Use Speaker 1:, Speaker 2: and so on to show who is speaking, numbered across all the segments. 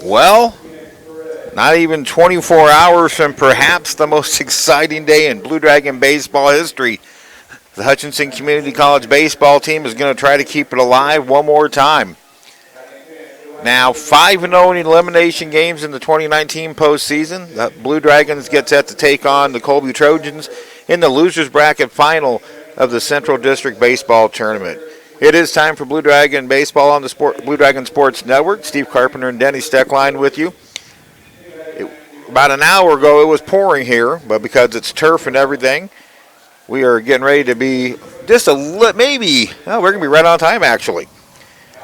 Speaker 1: Well, not even 24 hours from perhaps the most exciting day in Blue Dragon baseball history. The Hutchinson Community College baseball team is going to try to keep it alive one more time. Now, 5-0 in elimination games in the 2019 postseason. The Blue Dragons get set to take on the Colby Trojans in the losers bracket final of the Central District Baseball Tournament. It is time for Blue Dragon baseball on the Blue Dragon Sports Network. Steve Carpenter and Denny Steckline with you. About an hour ago, it was pouring here, but because it's turf and everything, we are getting ready to be just we're going to be right on time, actually.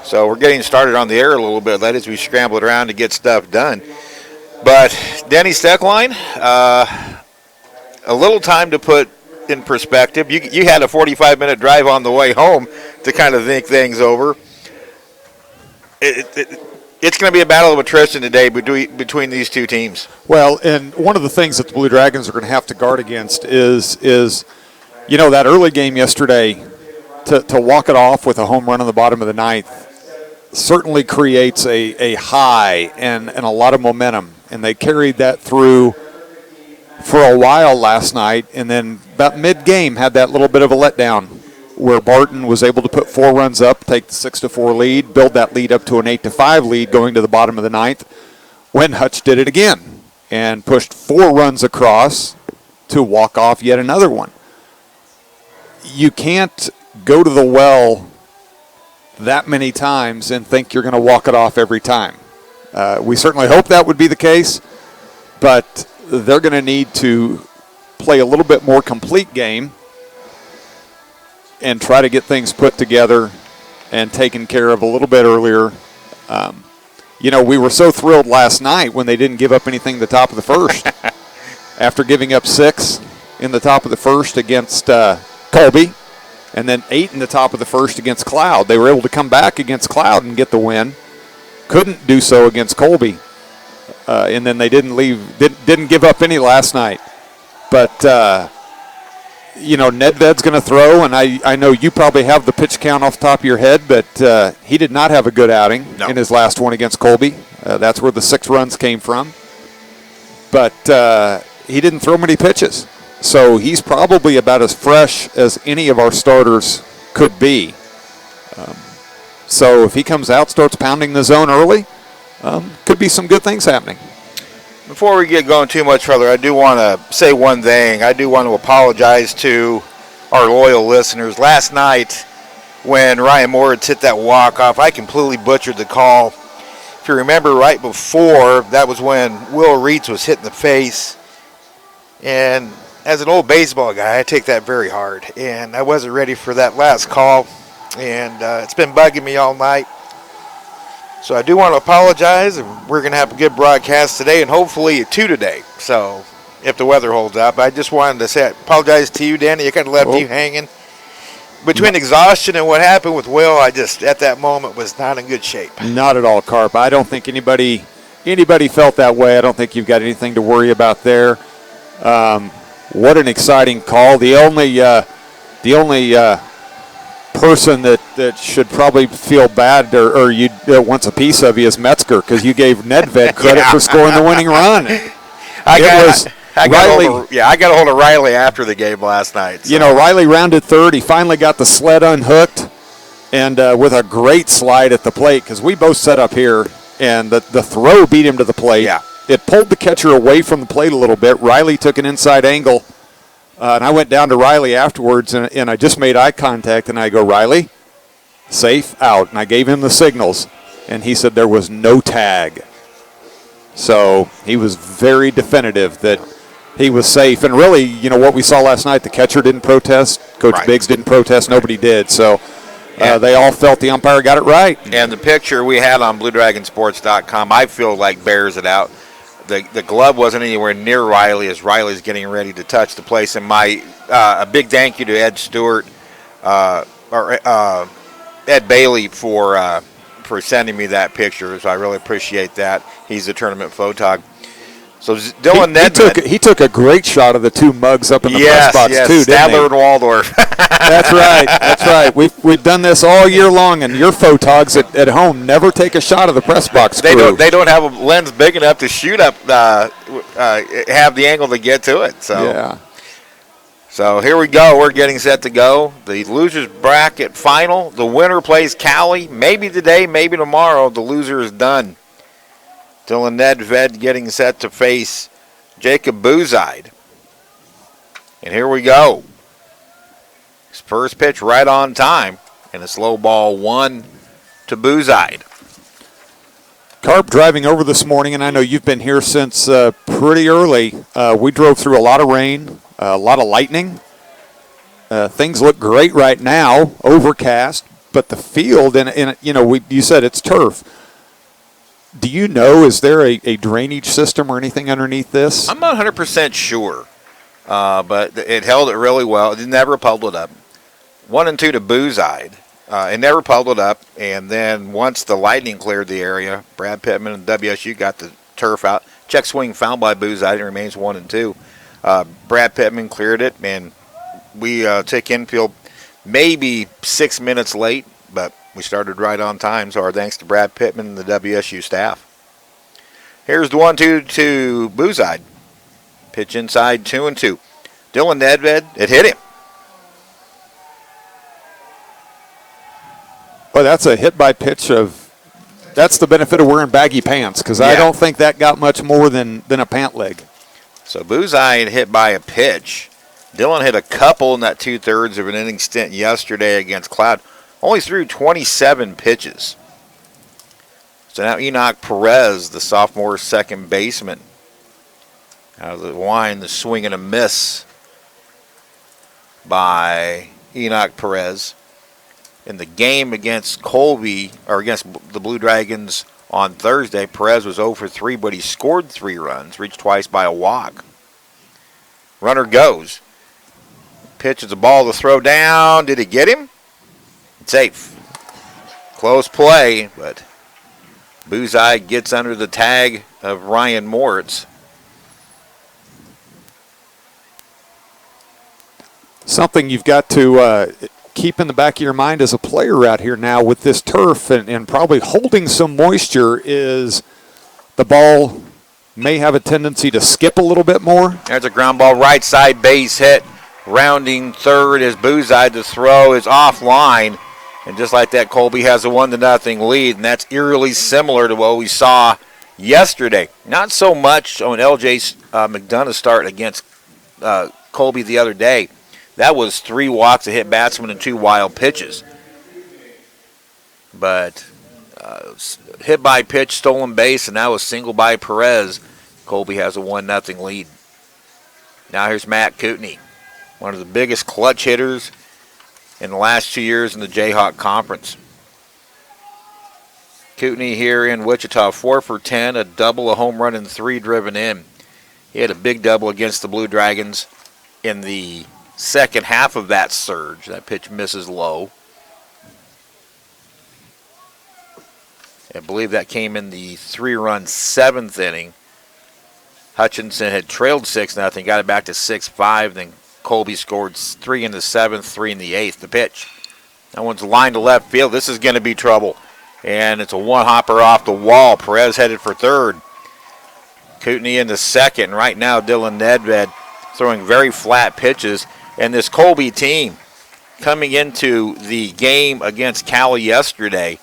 Speaker 1: So we're getting started on the air a little bit late as we scramble it around to get stuff done. But Denny Steckline, a little time to put in perspective. You had a 45-minute drive on the way home to kind of think things over. It's going to be a battle of attrition today between these two teams.
Speaker 2: Well, and one of the things that the Blue Dragons are going to have to guard against is that early game yesterday, to walk it off with a home run in the bottom of the ninth certainly creates a high and a lot of momentum. And they carried that through for a while last night, and then about mid-game had that little bit of a letdown where Barton was able to put 4 runs up, take the 6-4 lead, build that lead up to an 8-5 lead going to the bottom of the ninth, when Hutch did it again and pushed 4 runs across to walk off yet another one. You can't go to the well that many times and think you're going to walk it off every time. We certainly hope that would be the case, but they're going to need to play a little bit more complete game and try to get things put together and taken care of a little bit earlier. We were so thrilled last night when they didn't give up anything the top of the first. After giving up 6 in the top of the first against Colby, and then 8 in the top of the first against Cloud. They were able to come back against Cloud and get the win. Couldn't do so against Colby. And then they didn't give up any last night. But, Nedved's going to throw, and I know you probably have the pitch count off the top of your head, but he did not have a good outing in his last one against Colby. That's where the 6 runs came from. But he didn't throw many pitches. So he's probably about as fresh as any of our starters could be. So if he comes out, starts pounding the zone early, could be some good things happening.
Speaker 1: Before we get going too much further, I do want to say one thing. I do want to apologize to our loyal listeners. Last night, when Ryan Moritz hit that walk-off, I completely butchered the call. If you remember right before, that was when Will Reitz was hit in the face. And as an old baseball guy, I take that very hard. And I wasn't ready for that last call. And it's been bugging me all night. So I do want to apologize, and we're going to have a good broadcast today, and hopefully 2 today. So if the weather holds up, I just wanted to say, apologize to you, Danny. I kind of left you hanging. Between exhaustion and what happened with Will, I just, at that moment, was not in good shape.
Speaker 2: Not at all, Carp. I don't think anybody felt that way. I don't think you've got anything to worry about there. What an exciting call. The only person that should probably feel bad or wants a piece of you is Metzger, because you gave Nedved credit for scoring the winning run.
Speaker 1: I got a hold of Riley after the game last night. So.
Speaker 2: Riley rounded third. He finally got the sled unhooked, and with a great slide at the plate, because we both set up here, and the throw beat him to the plate.
Speaker 1: Yeah.
Speaker 2: It pulled the catcher away from the plate a little bit. Riley took an inside angle, and I went down to Riley afterwards, and I just made eye contact, and I go, Riley, safe, out. And I gave him the signals, and he said there was no tag. So he was very definitive that he was safe. And really, what we saw last night, the catcher didn't protest, Coach Biggs didn't protest, nobody did. So they all felt the umpire got it right.
Speaker 1: And the picture we had on BlueDragonSports.com, I feel like bears it out. The glove wasn't anywhere near Riley as Riley's getting ready to touch the place. And a big thank you to Ed Stewart or Ed Bailey for sending me that picture. So I really appreciate that. He's the tournament photog. So Dylan Nedved.
Speaker 2: He took a great shot of the two mugs up in the press box too, didn't he?
Speaker 1: Stadler and Waldorf.
Speaker 2: That's right. That's right. We've done this all year long, and your photogs at home never take a shot of the press box crew.
Speaker 1: They don't have a lens big enough to shoot up, have the angle to get to it. So
Speaker 2: yeah.
Speaker 1: So here we go. We're getting set to go. The losers bracket final. The winner plays Cali. Maybe today, maybe tomorrow. The loser is done. Dylan Nedved getting set to face Jacob Boozide. And here we go. His first pitch right on time. And a slow ball 1 to Boozide.
Speaker 2: Carp driving over this morning, and I know you've been here since pretty early. We drove through a lot of rain, a lot of lightning. Things look great right now, overcast, but the field, and you said it's turf. Do you know, is there a drainage system or anything underneath this?
Speaker 1: I'm not 100% sure, but it held it really well. It never pulled it up. 1 and 2 to Boozide. It never pulled it up, and then once the lightning cleared the area, Brad Pittman and WSU got the turf out. Check swing found by Boozide. It remains 1 and 2. Brad Pittman cleared it, and we took infield maybe 6 minutes late, but we started right on time, so our thanks to Brad Pittman and the WSU staff. Here's the 1-2 to Boozide. Pitch inside, 2 and 2. Dylan Nedved, it hit him.
Speaker 2: Well, that's a hit by pitch that's the benefit of wearing baggy pants, because I don't think that got much more than a pant leg.
Speaker 1: So Boozide hit by a pitch. Dylan hit a couple in that 2/3 of an inning stint yesterday against Cloud. Only threw 27 pitches. So now Enoch Perez, the sophomore second baseman. Out of the wine, the swing and a miss by Enoch Perez. In the game against Colby, or against the Blue Dragons on Thursday, Perez was 0 for 3, but he scored 3 runs, reached twice by a walk. Runner goes. Pitch is a ball to throw down. Did it get him? Safe. Close play, but Boozide gets under the tag of Ryan Moritz.
Speaker 2: Something you've got to keep in the back of your mind as a player out here now with this turf and probably holding some moisture is the ball may have a tendency to skip a little bit more.
Speaker 1: There's a ground ball, right side base hit. Rounding third as Boozide. The throw is offline. And just like that, Colby has a 1-0 lead, and that's eerily similar to what we saw yesterday. Not so much on L.J. McDonough's start against Colby the other day. That was 3 walks, a hit batsman, and 2 wild pitches. But hit by pitch, stolen base, and now a single by Perez. Colby has a 1-0 lead. Now here's Matt Kootenai, one of the biggest clutch hitters in the last 2 years in the Jayhawk Conference. Kootenai here in Wichita, 4 for 10, a double, a home run, and 3 driven in. He had a big double against the Blue Dragons in the second half of that surge. That pitch misses low. I believe that came in the 3-run 7th inning. Hutchinson had trailed 6-0, got it back to 6-5, then Colby scored 3 in the 7th, 3 in the 8th. The pitch. That one's lined to left field. This is going to be trouble. And it's a one-hopper off the wall. Perez headed for third. Kootenai in the second. Right now, Dylan Nedved throwing very flat pitches. And this Colby team, coming into the game against Cali yesterday,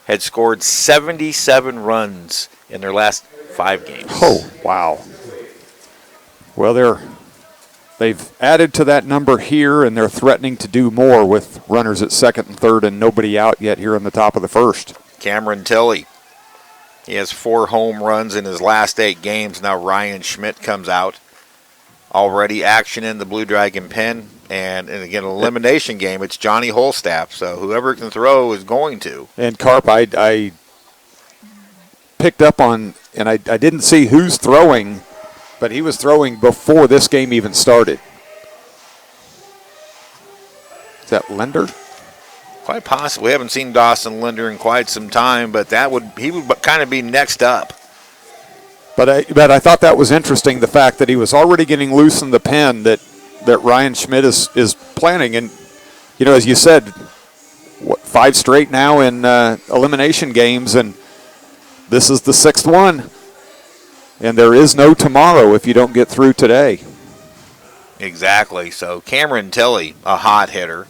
Speaker 1: had scored 77 runs in their last 5 games.
Speaker 2: Oh, wow. Well, they've added to that number here, and they're threatening to do more with runners at second and third and nobody out yet here in the top of the first.
Speaker 1: Cameron Tilley. He has 4 home runs in his last 8 games. Now Ryan Schmidt comes out. Already action in the Blue Dragon pen. And again, an elimination game. It's Johnny Holstaff. So whoever can throw is going to.
Speaker 2: And Carp, I picked up on, and I didn't see who's throwing, but he was throwing before this game even started. Is that Linder?
Speaker 1: Quite possibly. We haven't seen Dawson Linder in quite some time, but he would kind of be next up.
Speaker 2: But I thought that was interesting, the fact that he was already getting loose in the pen that Ryan Schmidt is planning. And, as you said, 5 straight now in elimination games, and this is the 6th one. And there is no tomorrow if you don't get through today.
Speaker 1: Exactly. So Cameron Tilley, a hot hitter.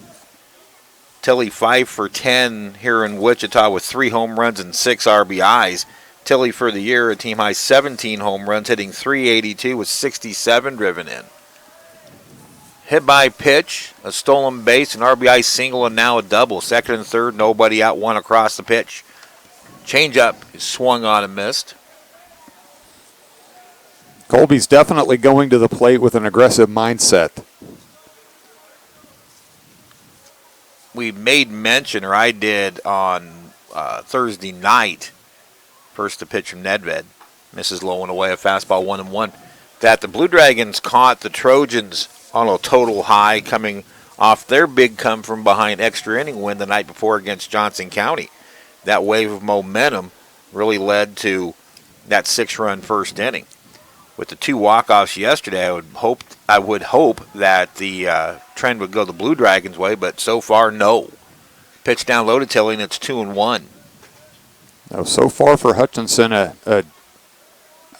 Speaker 1: Tilley 5 for 10 here in Wichita with 3 home runs and 6 RBIs. Tilley for the year, a team high 17 home runs, hitting .382 with 67 driven in. Hit by pitch, a stolen base, an RBI single, and now a double. Second and third, nobody out, 1 across the pitch. Changeup is swung on and missed.
Speaker 2: Colby's definitely going to the plate with an aggressive mindset.
Speaker 1: We made mention, or I did on Thursday night, first to pitch from Nedved, misses low and away, a fastball 1-1, that the Blue Dragons caught the Trojans on a total high coming off their big come from behind extra inning win the night before against Johnson County. That wave of momentum really led to that 6-run first inning. With the 2 walk-offs yesterday, I would hope that the trend would go the Blue Dragons' way, but so far, no. Pitch down low to Tilley, and it's 2-1.
Speaker 2: Now, so far for Hutchinson, I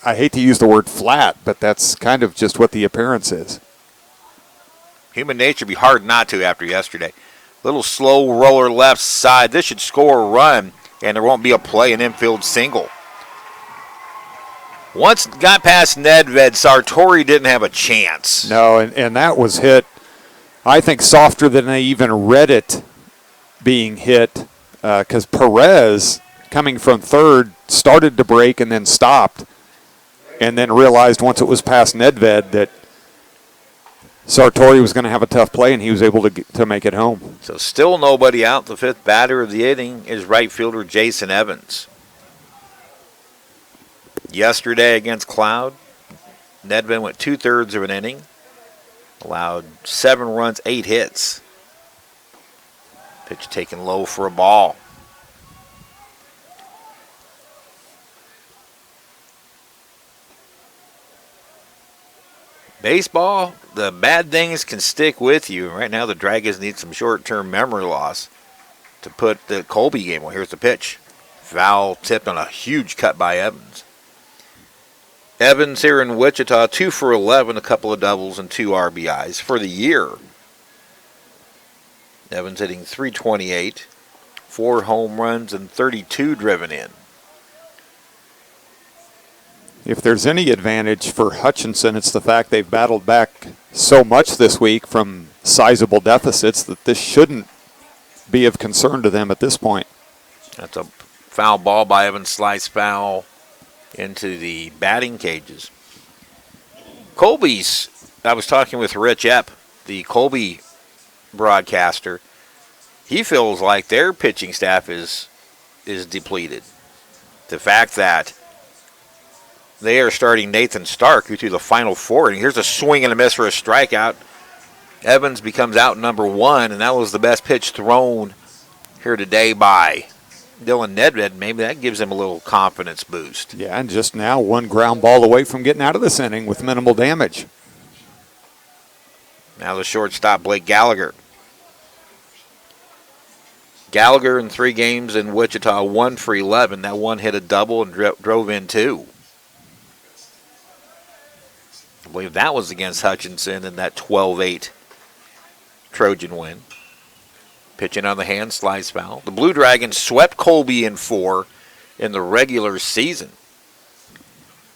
Speaker 2: hate to use the word flat, but that's kind of just what the appearance is.
Speaker 1: Human nature would be hard not to after yesterday. Little slow roller left side. This should score a run, and there won't be a play, an infield single. Once it got past Nedved, Sartori didn't have a chance.
Speaker 2: No, and that was hit, I think, softer than they even read it being hit, because Perez, coming from third, started to break and then stopped, and then realized once it was past Nedved that Sartori was going to have a tough play, and he was able to make it home.
Speaker 1: So still nobody out. The 5th batter of the inning is right fielder Jason Evans. Yesterday against Cloud, Nedved went 2/3 of an inning, allowed 7 runs, 8 hits. Pitch taken low for a ball. Baseball, the bad things can stick with you. Right now the Dragons need some short-term memory loss to put the Colby game. Well, here's the pitch. Foul tipped on a huge cut by Evans. Evans here in Wichita, 2 for 11, a couple of doubles and 2 RBIs for the year. Evans hitting .328, 4 home runs and 32 driven in.
Speaker 2: If there's any advantage for Hutchinson, it's the fact they've battled back so much this week from sizable deficits that this shouldn't be of concern to them at this point.
Speaker 1: That's a foul ball by Evans, slice foul into the batting cages. Colby's, I was talking with Rich Epp, the Colby broadcaster. He feels like their pitching staff is depleted. The fact that they are starting Nathan Stark, who threw the final 4, and here's a swing and a miss for a strikeout. Evans becomes out number 1, and that was the best pitch thrown here today by Dylan Nedved. Maybe that gives him a little confidence boost.
Speaker 2: Yeah, and just now 1 ground ball away from getting out of this inning with minimal damage.
Speaker 1: Now the shortstop, Blake Gallagher. Gallagher in 3 games in Wichita, 1 for 11. That one hit a double and drove in 2. I believe that was against Hutchinson in that 12-8 Trojan win. Pitching on the hand, slice foul. The Blue Dragons swept Colby in 4 in the regular season.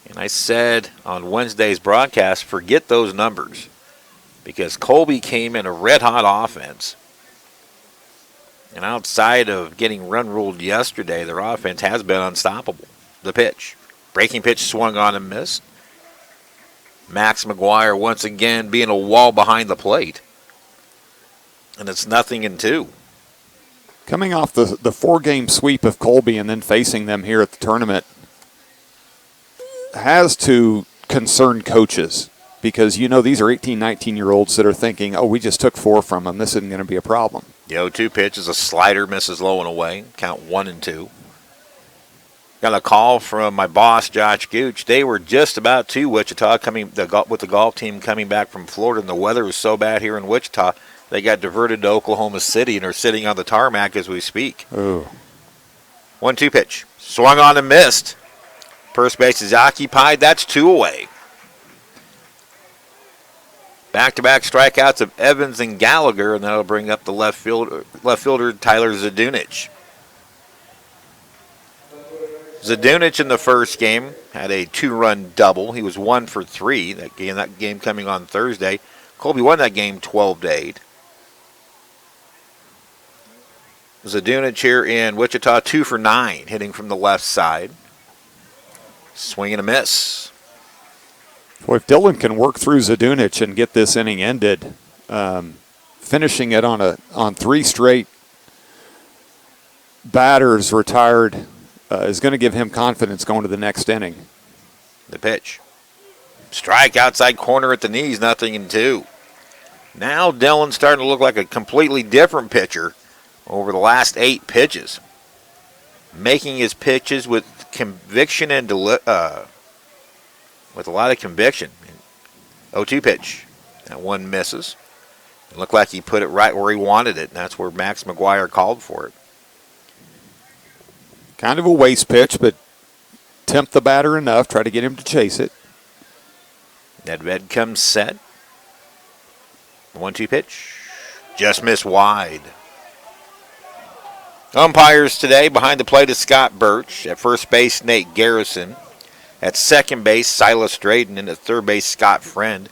Speaker 1: And I said on Wednesday's broadcast, forget those numbers, because Colby came in a red-hot offense. And outside of getting run-ruled yesterday, their offense has been unstoppable. The pitch. Breaking pitch swung on and missed. Max McGuire once again being a wall behind the plate. And it's 0-2.
Speaker 2: Coming off the 4-game sweep of Colby and then facing them here at the tournament has to concern coaches, because these are 18, 19-year-olds that are thinking, oh, we just took 4 from them. This isn't going to be a problem.
Speaker 1: The 0-2 pitch is a slider, misses low and away. Count 1-2. Got a call from my boss, Josh Gooch. They were just about to Wichita with the golf team coming back from Florida, and the weather was so bad here in Wichita, they got diverted to Oklahoma City and are sitting on the tarmac as we speak.
Speaker 2: Ooh.
Speaker 1: 1-2 pitch. Swung on and missed. First base is occupied. That's 2 away. Back-to-back strikeouts of Evans and Gallagher, and that'll bring up the left fielder Tyler Zdunich. Zdunich in the first game had a 2-run double. He was 1 for 3 that game coming on Thursday. Colby won that game 12-8. Zdunich here in Wichita, 2 for 9, hitting from the left side. Swing and a miss.
Speaker 2: Boy, if Dylan can work through Zdunich and get this inning ended, finishing it on 3 straight batters retired is going to give him confidence going to the next inning.
Speaker 1: The pitch. Strike outside corner at the knees, 0-2. Now Dylan's starting to look like a completely different pitcher over the last 8 pitches. Making his pitches with conviction and with a lot of conviction. 0-2 pitch. That one misses. It looked like he put it right where he wanted it, and that's where Max McGuire called for it.
Speaker 2: Kind of a waste pitch, but tempt the batter enough, try to get him to chase it.
Speaker 1: Nedved comes set. 1-2 pitch. Just missed wide. Umpires today, behind the plate is Scott Birch. At first base, Nate Garrison. At second base, Silas Drayton. And at third base, Scott Friend.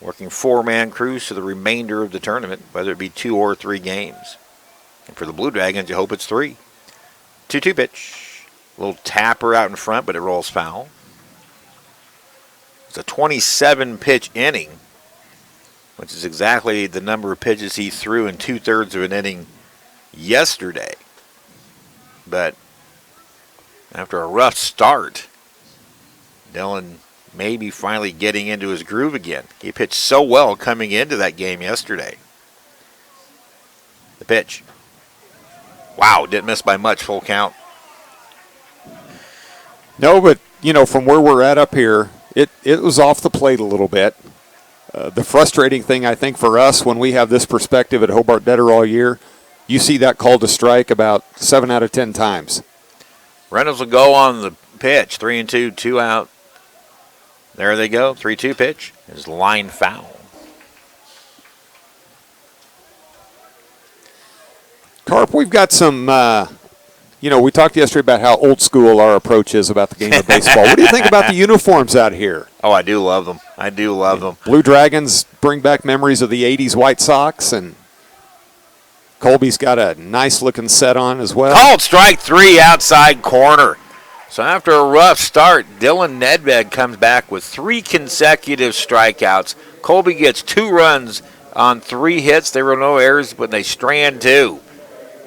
Speaker 1: Working 4-man crews for the remainder of the tournament, whether it be 2 or 3 games. And for the Blue Dragons, you hope it's 3. 2-2 pitch. A little tapper out in front, but it rolls foul. It's a 27-pitch inning, which is exactly the number of pitches he threw in 2/3 of an inning yesterday. But after a rough start, Dylan may be finally getting into his groove again. He pitched so well coming into that game yesterday. The pitch. Wow, didn't miss by much, full count.
Speaker 2: No, but, from where we're at up here, it was off the plate a little bit. The frustrating thing, I think, for us when we have this perspective at Hobart Detter all year, you see that called to strike about 7 out of 10 times.
Speaker 1: Reynolds will go on the pitch. 3-2, 2 out. There they go. 3-2 pitch is line foul.
Speaker 2: Carp, we've got some, we talked yesterday about how old school our approach is about the game of baseball. What do you think about the uniforms out here?
Speaker 1: Oh, I do love them. I do love them.
Speaker 2: Blue Dragons bring back memories of the 80s White Sox, and Colby's got a nice-looking set on as well.
Speaker 1: Called strike 3 outside corner. So after a rough start, Dylan Nedved comes back with 3 consecutive strikeouts. Colby gets 2 runs on 3 hits. There were no errors, but they strand 2.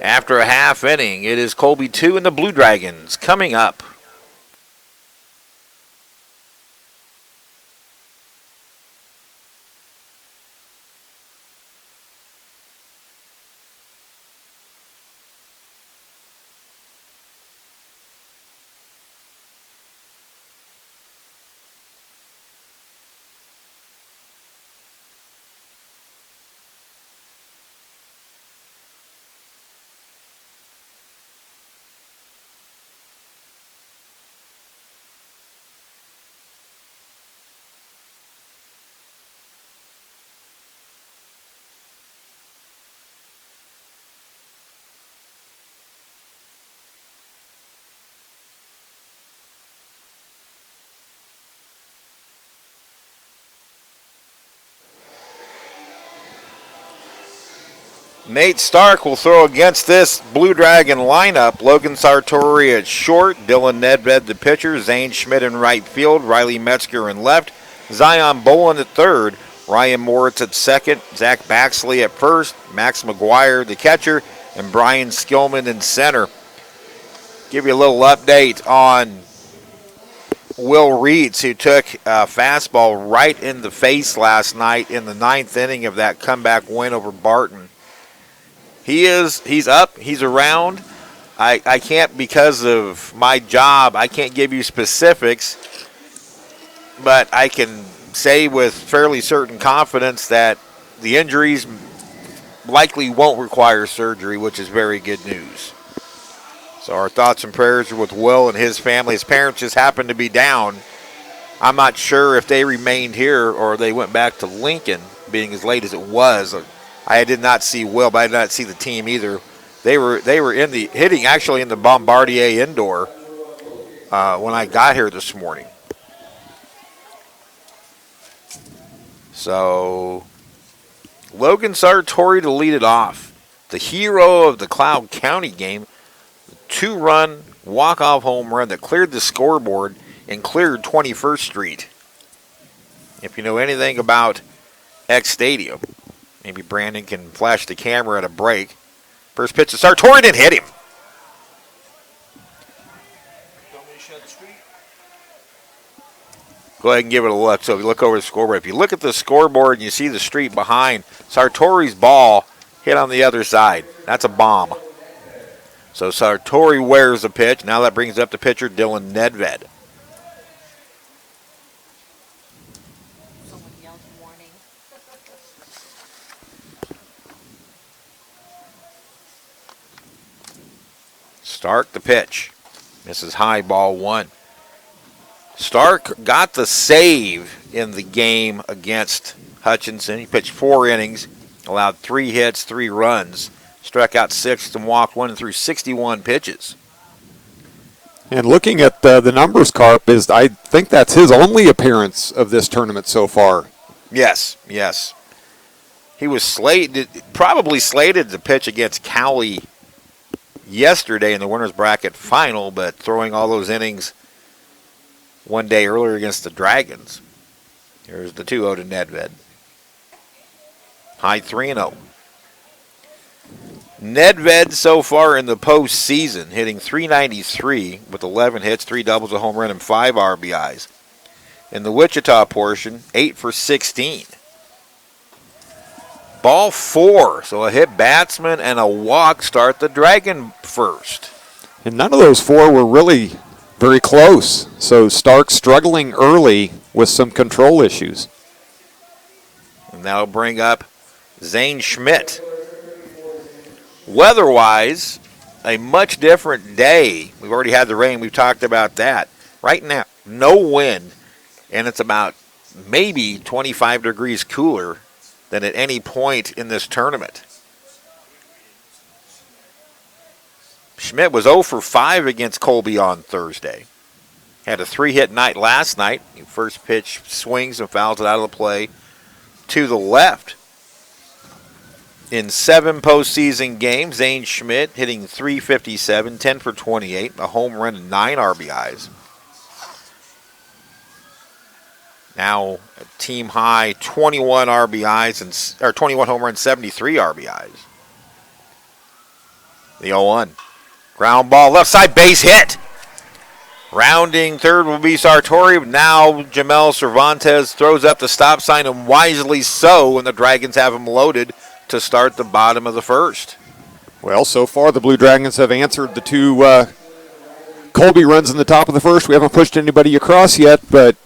Speaker 1: After a half inning, it is Colby 2 and the Blue Dragons coming up. Nate Stark will throw against this Blue Dragon lineup. Logan Sartori at short, Dylan Nedved the pitcher, Zane Schmidt in right field, Riley Metzger in left, Zion Bolin at third, Ryan Moritz at second, Zach Baxley at first, Max McGuire the catcher, and Brian Skillman in center. Give you a little update on Will Reeds, who took a fastball right in the face last night in the 9th inning of that comeback win over Barton. He's up, he's around. I can't, because of my job, I can't give you specifics, but I can say with fairly certain confidence that the injuries likely won't require surgery, which is very good news. So our thoughts and prayers are with Will and his family. His parents just happened to be down. I'm not sure if they remained here or they went back to Lincoln, being as late as it was. I did not see Will, but I did not see the team either. They were in the hitting actually in the Bombardier indoor when I got here this morning. So Logan Sartori to lead it off. The hero of the Cloud County game. 2-run walk-off home run that cleared the scoreboard and cleared 21st Street. If you know anything about Eck Stadium, maybe Brandon can flash the camera at a break. First pitch to Sartori didn't hit him. Go ahead and give it a look. So if you look over the scoreboard, if you look at the scoreboard and you see the street behind, Sartori's ball hit on the other side. That's a bomb. So Sartori wears the pitch. Now that brings up the pitcher, Dylan Nedved.
Speaker 3: Someone yelled warning.
Speaker 1: Stark the pitch. Misses high, ball one. Stark got the save in the game against Hutchinson. He pitched 4 innings, allowed 3 hits, 3 runs, struck out 6 and walked 1 and threw 61 pitches.
Speaker 2: And looking at the numbers, Carp, I think that's his only appearance of this tournament so far.
Speaker 1: Yes. He was probably slated to pitch against Cowley yesterday in the winner's bracket final, but throwing all those innings one day earlier against the Dragons. Here's the 2-0 to Nedved. High 3-0. Nedved so far in the postseason, hitting .393 with 11 hits, 3 doubles, a home run, and 5 RBIs. In the Wichita portion, 8 for 16. Ball 4, so a hit batsman and a walk start the Dragon first.
Speaker 2: And none of those 4 were really very close. So Stark struggling early with some control issues.
Speaker 1: And that'll bring up Zane Schmidt. Weather-wise, a much different day. We've already had the rain. We've talked about that. Right now, no wind, and it's about maybe 25 degrees cooler than at any point in this tournament. Schmidt was 0 for 5 against Colby on Thursday. Had a 3-hit night last night. First pitch swings and fouls it out of the play to the left. In 7 postseason games, Zane Schmidt hitting .357, 10 for 28, a home run and 9 RBIs. Now a team high 21 RBIs or 21 home runs, 73 RBIs. The 0-1. Ground ball, left side, base hit. Rounding third will be Sartori. Now Jamel Cervantes throws up the stop sign, and wisely so, and the Dragons have him loaded to start the bottom of the first.
Speaker 2: Well, so far the Blue Dragons have answered the 2 Colby runs in the top of the first. We haven't pushed anybody across yet, but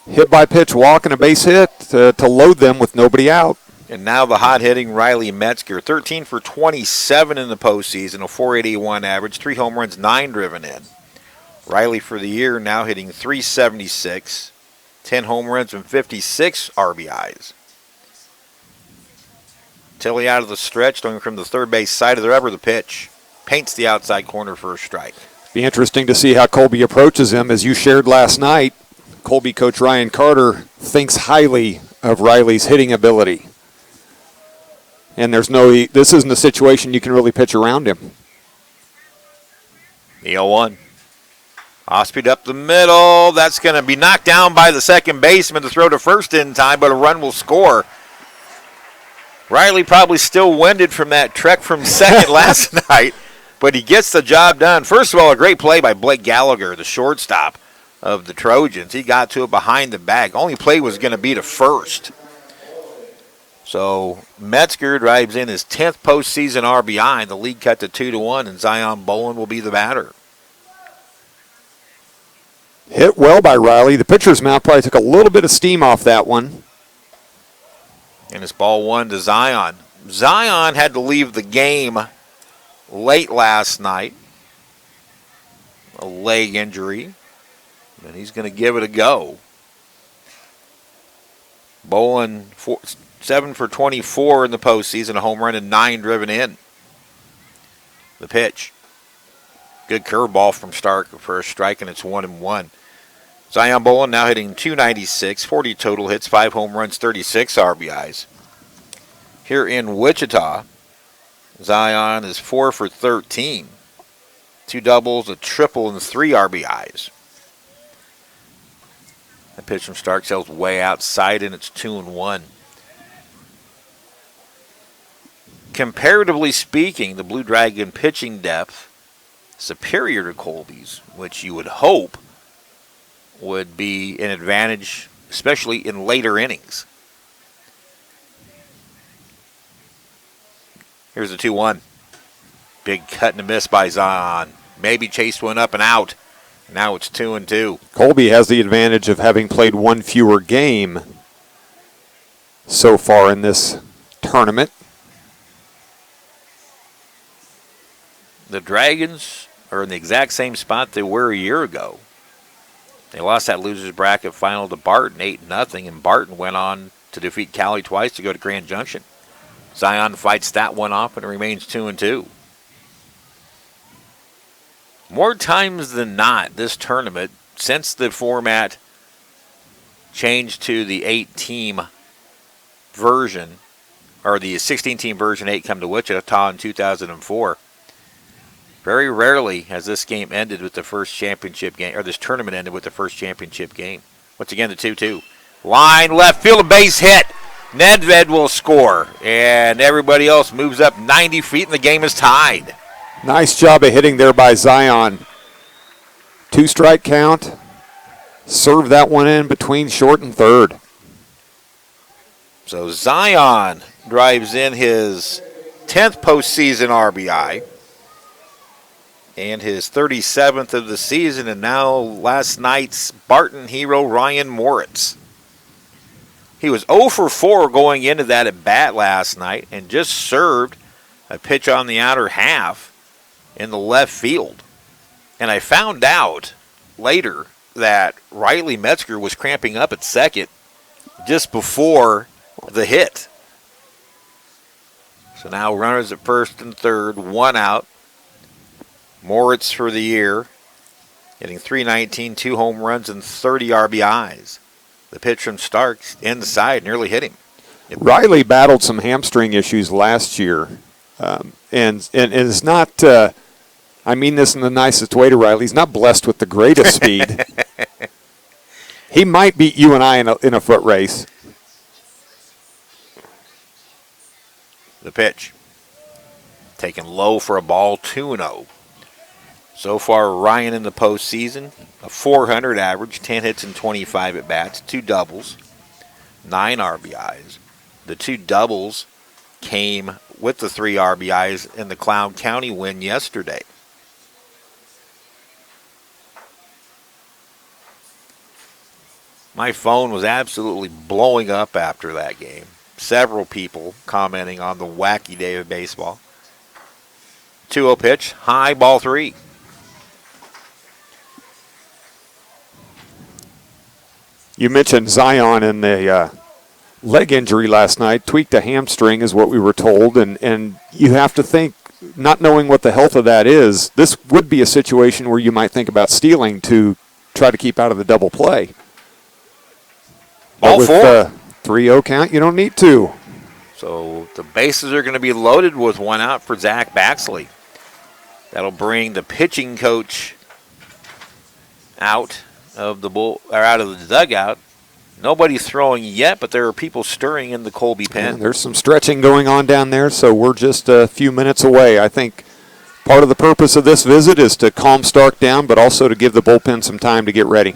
Speaker 2: hit by pitch, walk, and a base hit to load them with nobody out.
Speaker 1: And now the hot-hitting Riley Metzger, 13 for 27 in the postseason, a .481 average, 3 home runs, 9 driven in. Riley for the year now hitting .376, 10 home runs and 56 RBIs. Tilly out of the stretch, going from the third base side of the rubber, the pitch. Paints the outside corner for a strike.
Speaker 2: Be interesting to see how Colby approaches him. As you shared last night, Colby coach Ryan Carter thinks highly of Riley's hitting ability. And this isn't a situation you can really pitch around him.
Speaker 1: The 0-1. Off-speed up the middle. That's going to be knocked down by the second baseman to throw to first in time, but a run will score. Riley probably still winded from that trek from second last night, but he gets the job done. First of all, a great play by Blake Gallagher, the shortstop of the Trojans. He got to it behind the bag. Only play was going to be to first. So Metzger drives in his 10th postseason RBI. The lead cut to 2-1, and Zion Bolin will be the batter.
Speaker 2: Hit well by Riley. The pitcher's mound probably took a little bit of steam off that one.
Speaker 1: And it's ball 1 to Zion. Zion had to leave the game late last night. A leg injury. And he's going to give it a go. Bolin 7 for 24 in the postseason, a home run and 9 driven in. The pitch. Good curveball from Stark for a strike, and it's 1-1. Zion Bolin now hitting .296, 40 total hits, 5 home runs, 36 RBIs. Here in Wichita, Zion is 4 for 13. 2 doubles, a triple, and 3 RBIs. The pitch from Stark sails way outside, and it's 2-1. Comparatively speaking, the Blue Dragon pitching depth superior to Colby's, which you would hope would be an advantage, especially in later innings. Here's the 2-1. Big cut and a miss by Zion. Maybe chased one up and out. Now it's 2-2.
Speaker 2: Colby has the advantage of having played one fewer game so far in this tournament.
Speaker 1: The Dragons are in the exact same spot they were a year ago. They lost that loser's bracket final to Barton 8-0, and Barton went on to defeat Cali twice to go to Grand Junction. Zion fights that one off, and it remains 2-2. More times than not, this tournament, since the format changed to the 8-team version, or the 16-team version 8 come to Wichita in 2004, very rarely has this game ended with the first championship game, or this tournament ended with the first championship game. Once again, the 2-2. Line left field, a base hit. Nedved will score, and everybody else moves up 90 feet, and the game is tied.
Speaker 2: Nice job of hitting there by Zion. 2-strike count. Serve that one in between short and third.
Speaker 1: So Zion drives in his 10th postseason RBI and his 37th of the season, and now last night's Barton hero Ryan Moritz. He was 0 for 4 going into that at bat last night and just served a pitch on the outer half in the left field. And I found out later that Riley Metzger was cramping up at second just before the hit. So now runners at first and third, 1 out. Moritz for the year, hitting .319, 2 home runs and 30 RBIs. The pitch from Starks inside nearly hit him.
Speaker 2: Riley battled some hamstring issues last year, and is not. I mean this in the nicest way to Riley. He's not blessed with the greatest speed. He might beat you and I in a foot race.
Speaker 1: The pitch. Taken low for a ball, 2-0. So far, Ryan in the postseason, a .400 average, 10 hits and 25 at-bats, 2 doubles, 9 RBIs. The 2 doubles came with the 3 RBIs in the Cloud County win yesterday. My phone was absolutely blowing up after that game. Several people commenting on the wacky day of baseball. 2-0 pitch, high, ball 3.
Speaker 2: You mentioned Zion and the leg injury last night. Tweaked a hamstring is what we were told, and you have to think, not knowing what the health of that is, this would be a situation where you might think about stealing to try to keep out of the double play.
Speaker 1: Ball 4.
Speaker 2: With the 3-0 count, you don't need to.
Speaker 1: So the bases are going to be loaded with 1 out for Zach Baxley. That'll bring the pitching coach out of the dugout. Nobody's throwing yet, but there are people stirring in the Colby pen.
Speaker 2: Yeah, there's some stretching going on down there, so we're just a few minutes away. I think part of the purpose of this visit is to calm Stark down, but also to give the bullpen some time to get ready.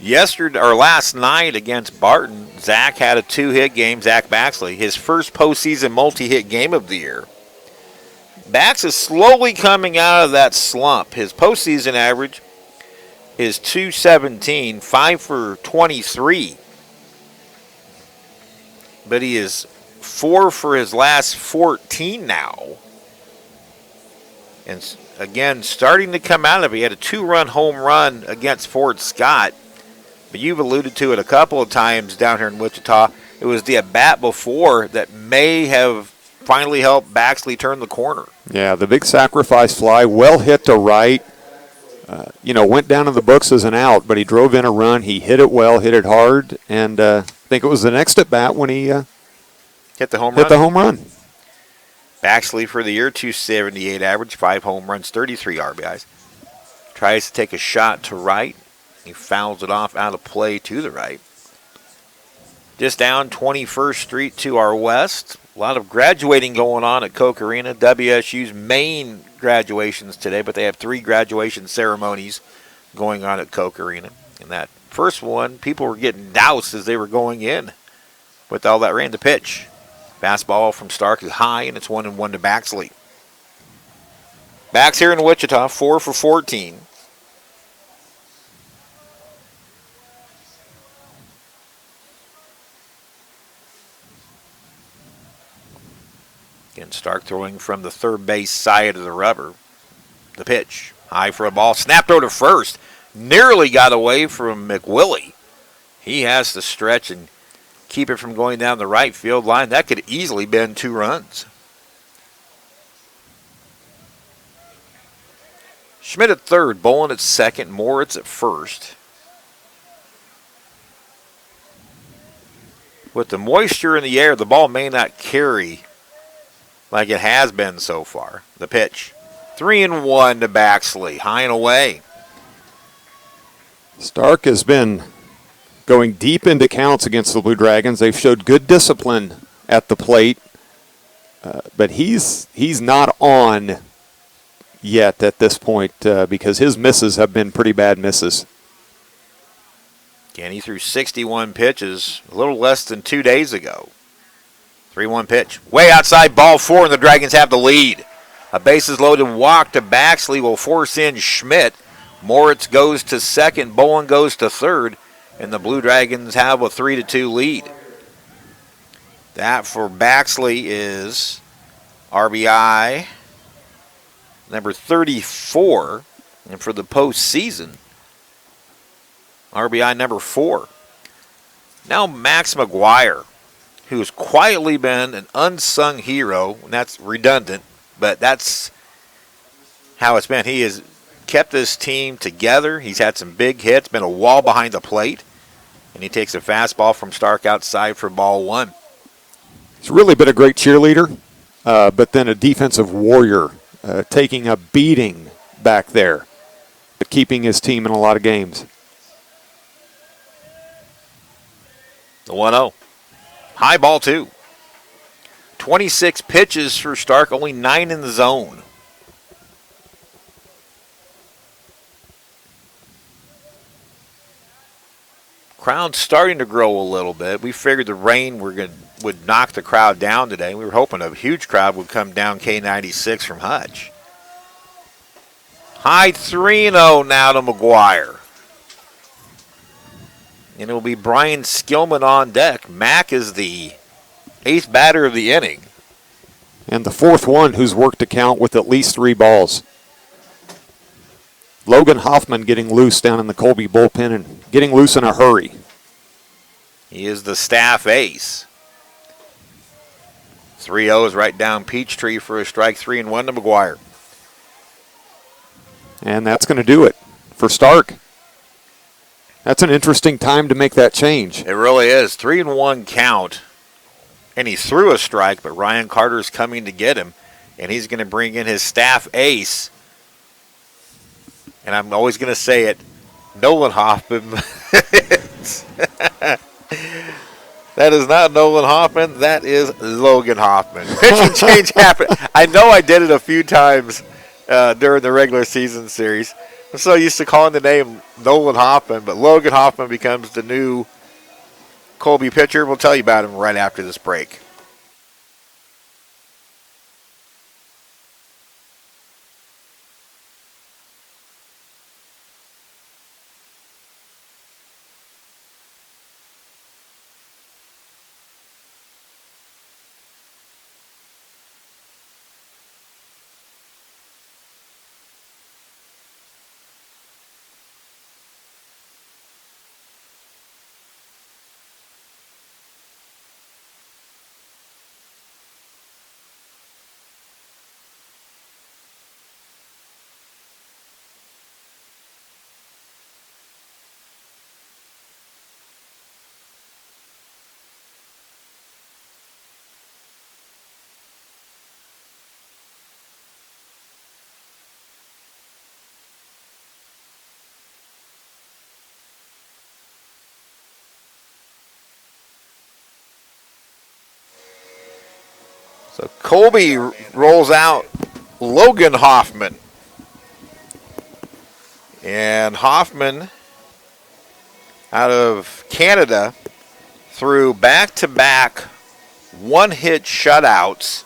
Speaker 1: Yesterday or last night against Barton, Zach had a 2-hit game. Zach Baxley, his first postseason multi-hit game of the year. Bax is slowly coming out of that slump. His postseason average is .217, 5 for 23. But he is 4 for his last 14 now. And again, starting to come out of it. He had a 2-run home run against Fort Scott. But you've alluded to it a couple of times down here in Wichita. It was the at-bat before that may have finally helped Baxley turn the corner.
Speaker 2: Yeah, the big sacrifice fly, well hit to right. Went down in the books as an out, but he drove in a run. He hit it well, hit it hard, and I think it was the next at-bat when he
Speaker 1: hit the home
Speaker 2: run.
Speaker 1: Baxley for the year, .278 average, 5 home runs, 33 RBIs. Tries to take a shot to right. He fouls it off out of play to the right. Just down 21st Street to our west. A lot of graduating going on at Koch Arena. WSU's main graduations today, but they have 3 graduation ceremonies going on at Koch Arena. And that first one, people were getting doused as they were going in with all that rain. The pitch. Fastball from Stark is high, and it's 1-1 to Baxley. Bax here in Wichita, 4 for 14. Again, Stark throwing from the third base side of the rubber. The pitch, high for a ball, snapped over to first. Nearly got away from McWillie. He has to stretch and keep it from going down the right field line. That could easily been 2 runs. Schmidt at third, Bolin at second, Moritz at first. With the moisture in the air, the ball may not carry like it has been so far. The pitch. 3-1 to Baxley. High and away.
Speaker 2: Stark has been going deep into counts against the Blue Dragons. They've showed good discipline at the plate. But he's not on yet at this point because his misses have been pretty bad misses.
Speaker 1: Again, he threw 61 pitches a little less than 2 days ago. 3-1 pitch. Way outside, ball 4, and the Dragons have the lead. A bases loaded walk to Baxley will force in Schmidt. Moritz goes to second, Bolin goes to third, and the Blue Dragons have a 3-2 lead. That for Baxley is RBI number 34, and for the postseason, RBI number 4. Now Max McGuire, who's quietly been an unsung hero, and that's redundant, but that's how it's been. He has kept this team together. He's had some big hits, been a wall behind the plate, and he takes a fastball from Stark outside for ball 1.
Speaker 2: He's really been a great cheerleader, but then a defensive warrior, taking a beating back there, but keeping his team in a lot of games.
Speaker 1: The 1-0. High ball 2. 26 pitches for Stark, only 9 in the zone. Crowd's starting to grow a little bit. We figured the rain would knock the crowd down today. We were hoping a huge crowd would come down K96 from Hutch. High 3-0 now to McGuire. And it will be Brian Skillman on deck. Mack is the 8th batter of the inning.
Speaker 2: And the 4th one who's worked to count with at least 3 balls. Logan Hoffman getting loose down in the Colby bullpen and getting loose in a hurry.
Speaker 1: He is the staff ace. 3-0 is right down Peachtree for a strike. 3-1 to McGuire.
Speaker 2: And that's going to do it for Stark. That's an interesting time to make that change.
Speaker 1: It really is. 3-1 count. And he threw a strike, but Ryan Carter's coming to get him. And he's going to bring in his staff ace. And I'm always going to say it, Nolan Hoffman. That is not Nolan Hoffman. That is Logan Hoffman. Pitching change happened. I know I did it a few times during the regular season series. I'm so used to calling the name Nolan Hoffman, but Logan Hoffman becomes the new Colby pitcher. We'll tell you about him right after this break. So Colby rolls out Logan Hoffman. And Hoffman, out of Canada, threw back-to-back one-hit shutouts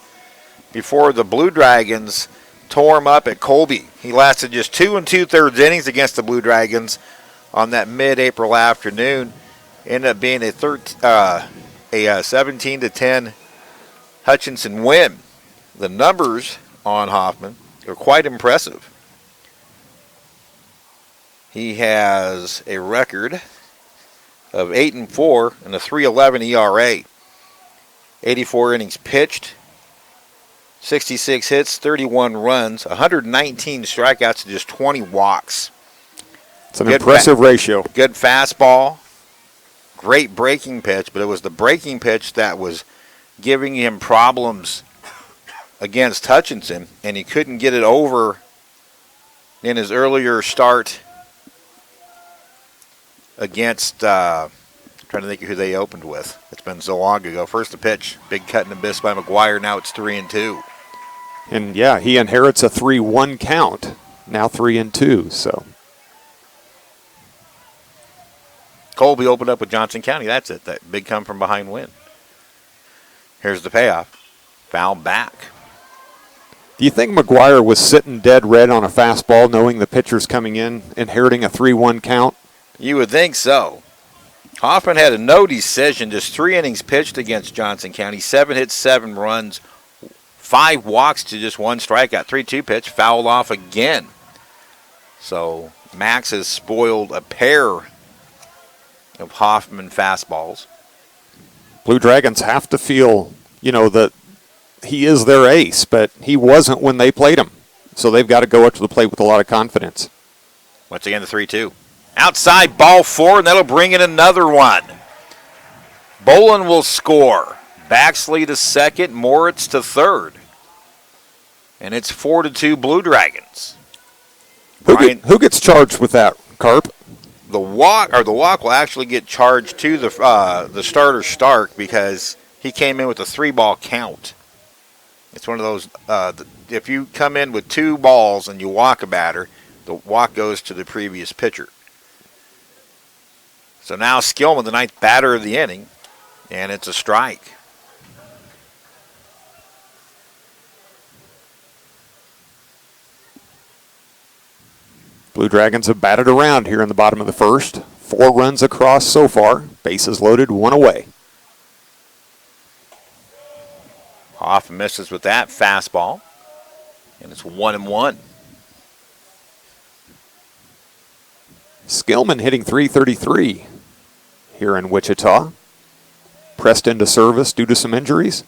Speaker 1: before the Blue Dragons tore him up at Colby. He lasted just 2 2/3 innings against the Blue Dragons on that mid-April afternoon. Ended up being a 17-10 Hutchinson win. The numbers on Hoffman are quite impressive. He has a record of 8-4 and a 3.11 ERA. 84 innings pitched, 66 hits, 31 runs, 119 strikeouts, and just 20 walks.
Speaker 2: It's an impressive ratio.
Speaker 1: Good fastball, great breaking pitch, but it was the breaking pitch that was giving him problems against Hutchinson, and he couldn't get it over in his earlier start against, trying to think of who they opened with. It's been so long ago. First the pitch, big cut and a miss by McGuire. Now it's 3-2.
Speaker 2: And yeah, he inherits a 3-1 count. Now 3-2. So
Speaker 1: Colby opened up with Johnson County. That's it. That big come from behind win. Here's the payoff. Foul back.
Speaker 2: do you think McGuire was sitting dead red on a fastball knowing the pitcher's coming in, inheriting a 3-1 count?
Speaker 1: You would think so. Hoffman had a no decision, just 3 innings pitched against Johnson County, 7 hits, 7 runs, 5 walks to just 1 strikeout, 3-2 pitch, fouled off again. So Max has spoiled a pair of Hoffman fastballs.
Speaker 2: Blue Dragons have to feel, that he is their ace, but he wasn't when they played him. So they've got to go up to the plate with a lot of confidence.
Speaker 1: Once again, the 3-2. Outside, ball 4, and that'll bring in another one. Bolin will score. Baxley to second, Moritz to third. And it's 4-2 Blue Dragons.
Speaker 2: Who gets charged with that, Carp?
Speaker 1: The walk will actually get charged to the starter Stark because he came in with a 3-ball count. It's one of those, if you come in with 2 balls and you walk a batter, the walk goes to the previous pitcher. So now Skillman, the 9th batter of the inning, and it's a strike.
Speaker 2: Blue Dragons have batted around here in the bottom of the first. 4 runs across so far. Bases loaded, 1 away.
Speaker 1: Off misses with that fastball, and it's 1-1.
Speaker 2: Skillman hitting .333 here in Wichita. Pressed into service due to some injuries.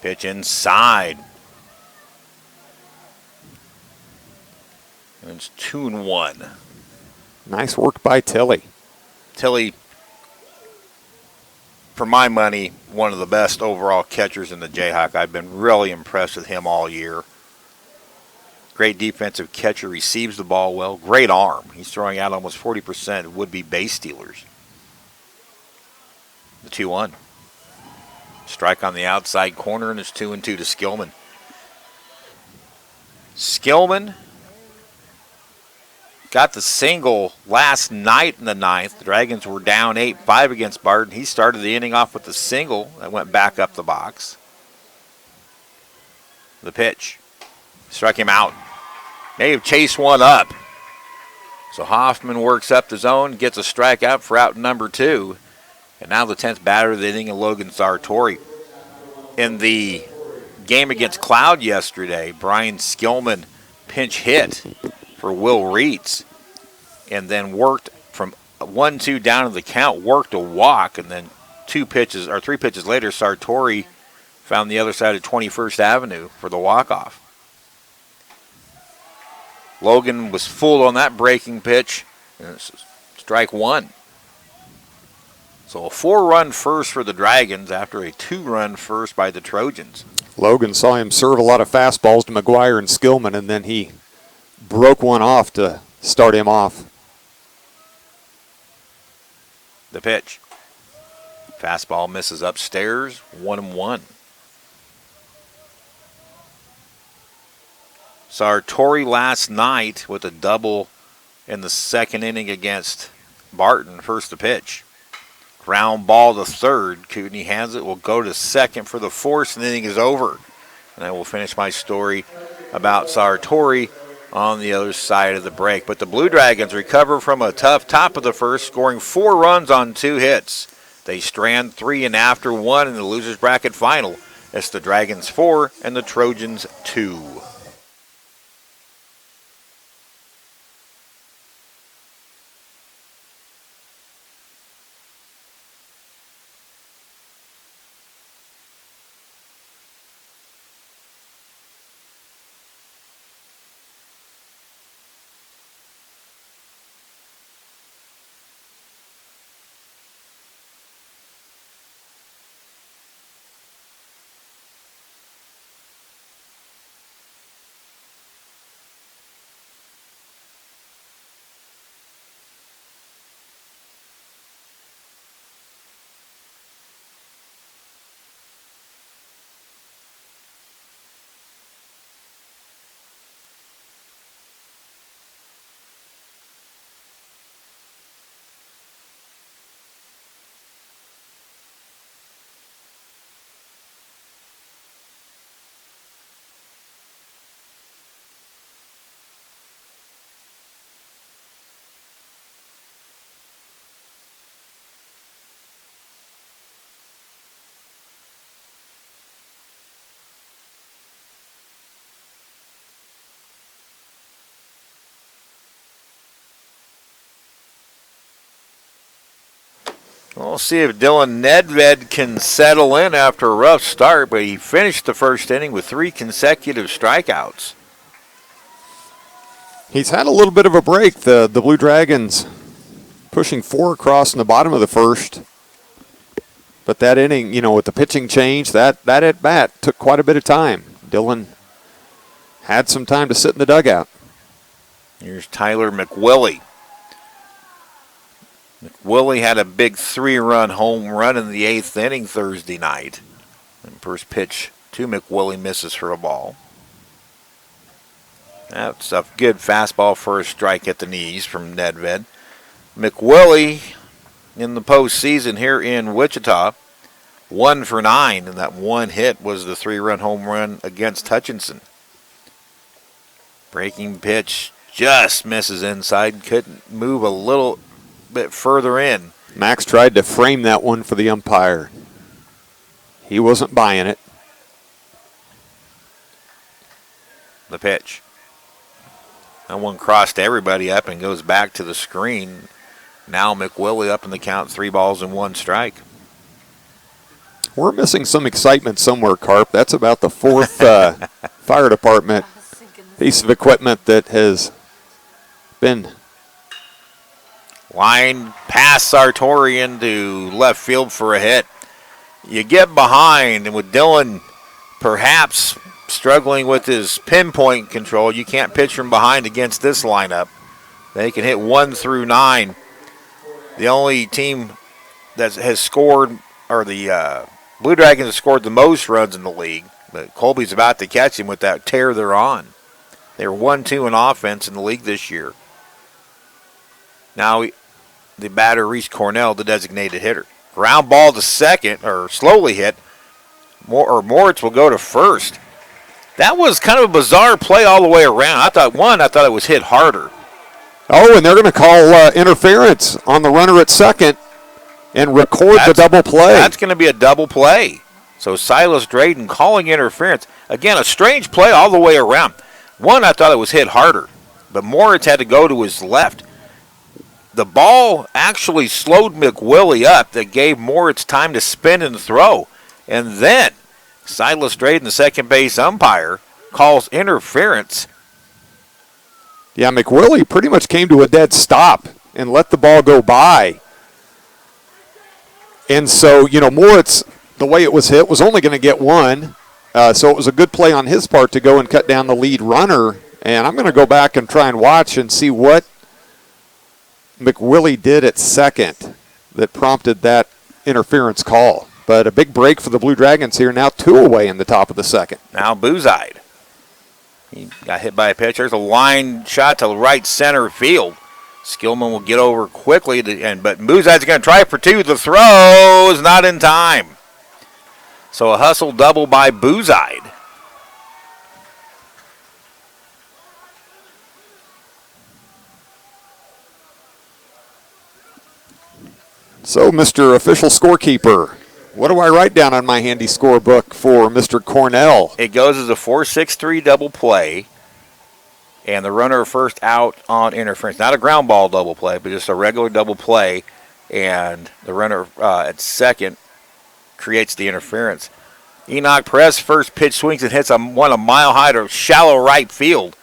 Speaker 1: Pitch inside. And it's 2-1.
Speaker 2: Nice work by Tilley.
Speaker 1: Tilley, for my money, one of the best overall catchers in the Jayhawk. I've been really impressed with him all year. Great defensive catcher, receives the ball well. Great arm. He's throwing out almost 40% of would-be base stealers. The 2-1. Strike on the outside corner, and it's 2-2 to Skillman. Skillman got the single last night in the ninth. The Dragons were down 8-5 against Barton. He started the inning off with the single that went back up the box. The pitch. Struck him out. May have chased one up. So Hoffman works up the zone, gets a strikeout for out number 2. And now the 10th batter of the inning, Logan Sartori. In the game against Cloud yesterday, Brian Skillman pinch hit for Will Reitz and then worked from 1-2 down to the count, worked a walk, and then 3 pitches later, Sartori found the other side of 21st Avenue for the walk-off. Logan was fooled on that breaking pitch, and it's strike 1. So a 4-run first for the Dragons after a 2-run first by the Trojans.
Speaker 2: Logan saw him serve a lot of fastballs to McGuire and Skillman, and then he broke one off to start him off.
Speaker 1: The pitch. Fastball misses upstairs, 1-1. Sartori last night with a double in the second inning against Barton. First the pitch. Ground ball to third. Kootenai has it. Will go to second for the fourth, and the inning is over. And I will finish my story about Sartori on the other side of the break. But the Blue Dragons recover from a tough top of the first, scoring 4 runs on 2 hits. They strand 3 and after 1 in the losers bracket final. It's the Dragons 4 and the Trojans 2. We'll see if Dylan Nedved can settle in after a rough start, but he finished the first inning with 3 consecutive strikeouts.
Speaker 2: He's had a little bit of a break. The Blue Dragons pushing 4 across in the bottom of the first. But that inning, with the pitching change, that at-bat took quite a bit of time. Dylan had some time to sit in the dugout.
Speaker 1: Here's Tyler McWillie. McWillie had a big 3-run home run in the 8th inning Thursday night. And first pitch to McWillie misses for a ball. That's a good fastball for a strike at the knees from Nedved. McWillie in the postseason here in Wichita, 1 for 9, and that one hit was the 3-run home run against Hutchinson. Breaking pitch just misses inside, couldn't move a little bit further in.
Speaker 2: Max tried to frame that one for the umpire. He wasn't buying it.
Speaker 1: The pitch. That one crossed everybody up and goes back to the screen. Now McWillie up in the count, 3 balls and 1 strike.
Speaker 2: We're missing some excitement somewhere, Carp. That's about the 4th fire department piece of equipment that has been
Speaker 1: line past Sartori into left field for a hit. You get behind, and with Dylan perhaps struggling with his pinpoint control, you can't pitch from behind against this lineup. They can hit 1 through 9. The only team that has scored, or the Blue Dragons have scored the most runs in the league, but Colby's about to catch him with that tear they're on. They're 1-2 in offense in the league this year. Now the batter, Reese Cornell, the designated hitter. Ground ball to second, or slowly hit. Moritz will go to first. That was kind of a bizarre play all the way around. I thought it was hit harder.
Speaker 2: Oh, and they're going to call interference on the runner at second and record the double play.
Speaker 1: That's going to be a double play. So Silas Drayden calling interference. Again, a strange play all the way around. I thought it was hit harder, but Moritz had to go to his left. The ball actually slowed McWillie up. That gave Moritz time to spin and throw. And then Silas Drayden, the second base umpire, calls interference.
Speaker 2: Yeah, McWillie pretty much came to a dead stop and let the ball go by. And so, Moritz, the way it was hit, was only going to get one. So it was a good play on his part to go and cut down the lead runner. And I'm going to go back and try and watch and see what McWillie did at second that prompted that interference call. But a big break for the Blue Dragons here, now 2 away in the top of the second.
Speaker 1: Now Boozide. He got hit by a pitch. There's a line shot to right center field. Skillman will get over quickly, but Boozide's going to try for 2. The throw is not in time. So a hustle double by Boozide.
Speaker 2: So, Mr. Official Scorekeeper, what do I write down on my handy scorebook for Mr. Cornell?
Speaker 1: It goes as a 4-6-3 double play, and the runner first out on interference. Not a ground ball double play, but just a regular double play, and the runner at second creates the interference. Enoch Perez first pitch swings and hits one a mile high to shallow right field.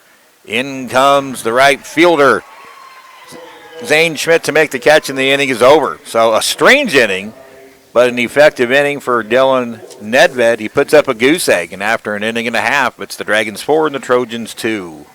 Speaker 1: In comes the right fielder, Zane Schmidt, to make the catch, and the inning is over. So a strange inning, but an effective inning for Dylan Nedved. He puts up a goose egg, and after an inning and a half, it's the Dragons 4 and the Trojans 2.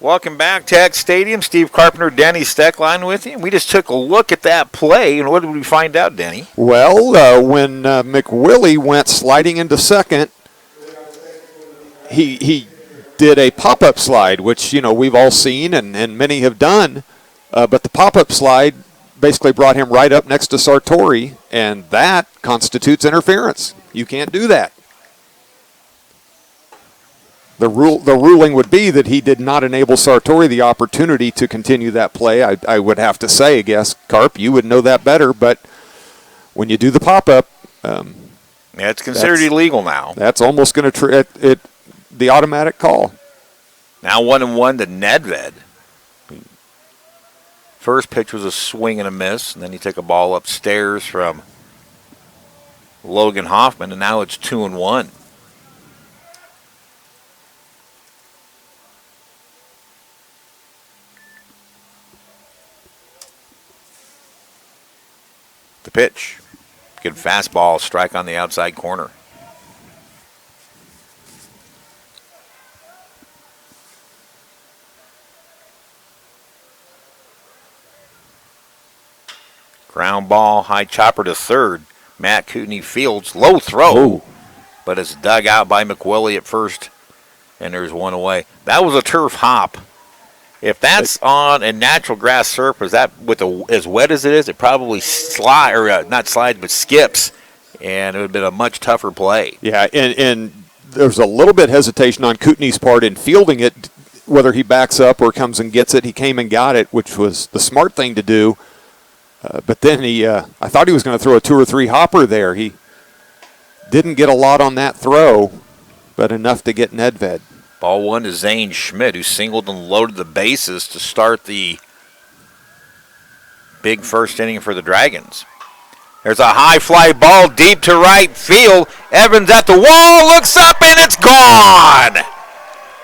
Speaker 1: Welcome back to Eck Stadium. Steve Carpenter, Denny Steckline with you. We just took a look at that play, and what did we find out, Denny?
Speaker 2: Well, when McWillie went sliding into second, he did a pop-up slide, which, we've all seen and many have done. But the pop-up slide basically brought him right up next to Sartori, and that constitutes interference. You can't do that. The ruling would be that he did not enable Sartori the opportunity to continue that play. I would have to say, I guess, Carp, you would know that better, but when you do the pop-up...
Speaker 1: it's considered illegal now.
Speaker 2: That's almost going to the automatic call.
Speaker 1: Now 1-1 to Nedved. First pitch was a swing and a miss, and then he took a ball upstairs from Logan Hoffman, and now it's 2-1. The pitch. Good fastball, strike on the outside corner. Ground ball, high chopper to third. Matt Kootenai fields, low throw.
Speaker 2: Ooh.
Speaker 1: But it's dug out by McWillie at first, and there's one away. That was a turf hop. If that's on a natural grass surface, that as wet as it is, it probably not slides, but skips, and it would have been a much tougher play.
Speaker 2: Yeah, and there's a little bit hesitation on Kootenai's part in fielding it, whether he backs up or comes and gets it. He came and got it, which was the smart thing to do. But then I thought he was going to throw a 2 or 3 hopper there. He didn't get a lot on that throw, but enough to get Nedved.
Speaker 1: Ball 1 to Zane Schmidt, who singled and loaded the bases to start the big first inning for the Dragons. There's a high fly ball deep to right field. Evans at the wall, looks up, and it's gone!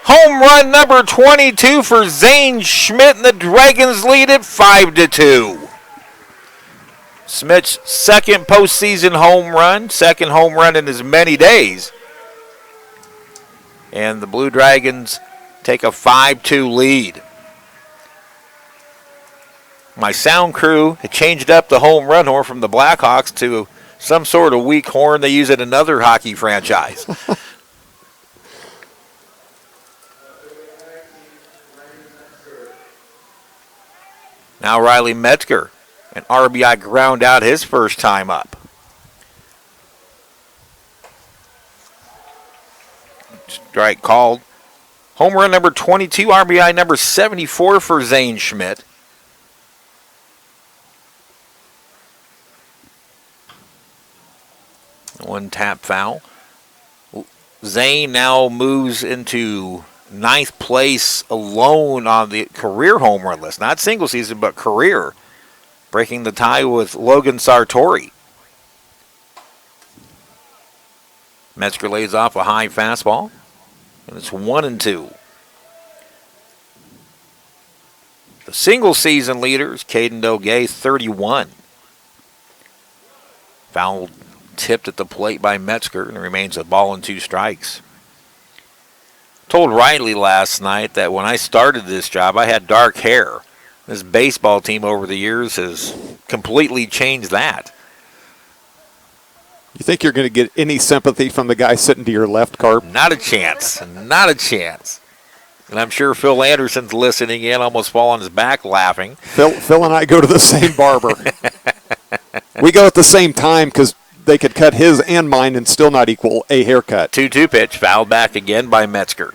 Speaker 1: Home run number 22 for Zane Schmidt, and the Dragons lead it 5-2. Schmidt's second postseason home run, second home run in as many days. And the Blue Dragons take a 5-2 lead. My sound crew had changed up the home run horn from the Blackhawks to some sort of weak horn they use at another hockey franchise. Now Riley Metzger, an RBI ground out his first time up. Strike called. Home run number 22, RBI number 74 for Zane Schmidt. One tap foul. Zane now moves into 9th place alone on the career home run list. Not single season, but career. Breaking the tie with Logan Sartori. Metzger lays off a high fastball. And it's 1-2. The single season leaders, Caden Doge, 31. Foul tipped at the plate by Metzger, and it remains a ball and 2 strikes. Told Riley last night that when I started this job, I had dark hair. This baseball team over the years has completely changed that.
Speaker 2: You think you're going to get any sympathy from the guy sitting to your left, Carp?
Speaker 1: Not a chance. Not a chance. And I'm sure Phil Anderson's listening in, almost fall on his back laughing.
Speaker 2: Phil and I go to the same barber. We go at the same time because they could cut his and mine and still not equal a haircut.
Speaker 1: 2-2 pitch, fouled back again by Metzger.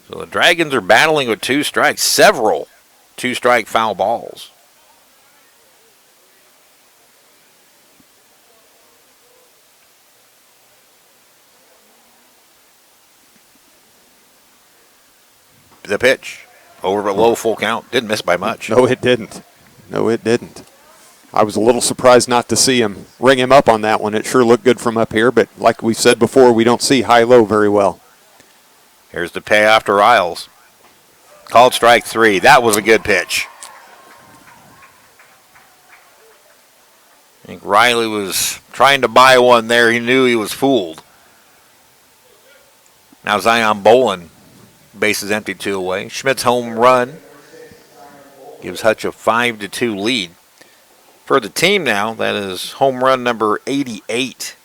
Speaker 1: So the Dragons are battling with 2 strikes, several 2-strike foul balls. The pitch, over a low full count. Didn't miss by much.
Speaker 2: No, it didn't. I was a little surprised not to see him ring him up on that one. It sure looked good from up here, but like we said before, we don't see high-low very well.
Speaker 1: Here's the payoff to Riles. Called strike 3. That was a good pitch. I think Riley was trying to buy one there. He knew he was fooled. Now Zion Bolin, bases empty, 2 away. Schmidt's home run gives Hutch a 5-2 lead. For the team now, that is home run number 88.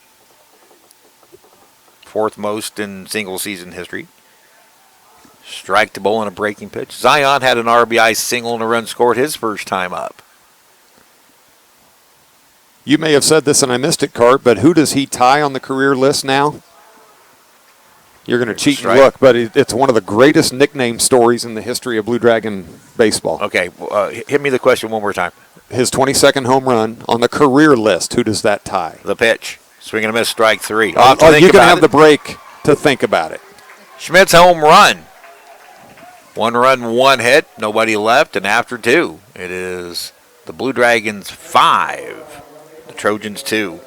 Speaker 1: 4th most in single season history. Strike to Bolin, a breaking pitch. Zion had an RBI single and a run scored his first time up.
Speaker 2: You may have said this and I missed it, Cart, but who does he tie on the career list now? You're going to cheat and look, but it's one of the greatest nickname stories in the history of Blue Dragon baseball.
Speaker 1: Okay, hit me the question one more time.
Speaker 2: His 22nd home run on the career list, who does that tie?
Speaker 1: The pitch. Swing and a miss, strike 3.
Speaker 2: You're going to have the break to think about it.
Speaker 1: Schmidt's home run. 1 run, 1 hit, nobody left, and after 2, it is the Blue Dragons 5, the Trojans 2.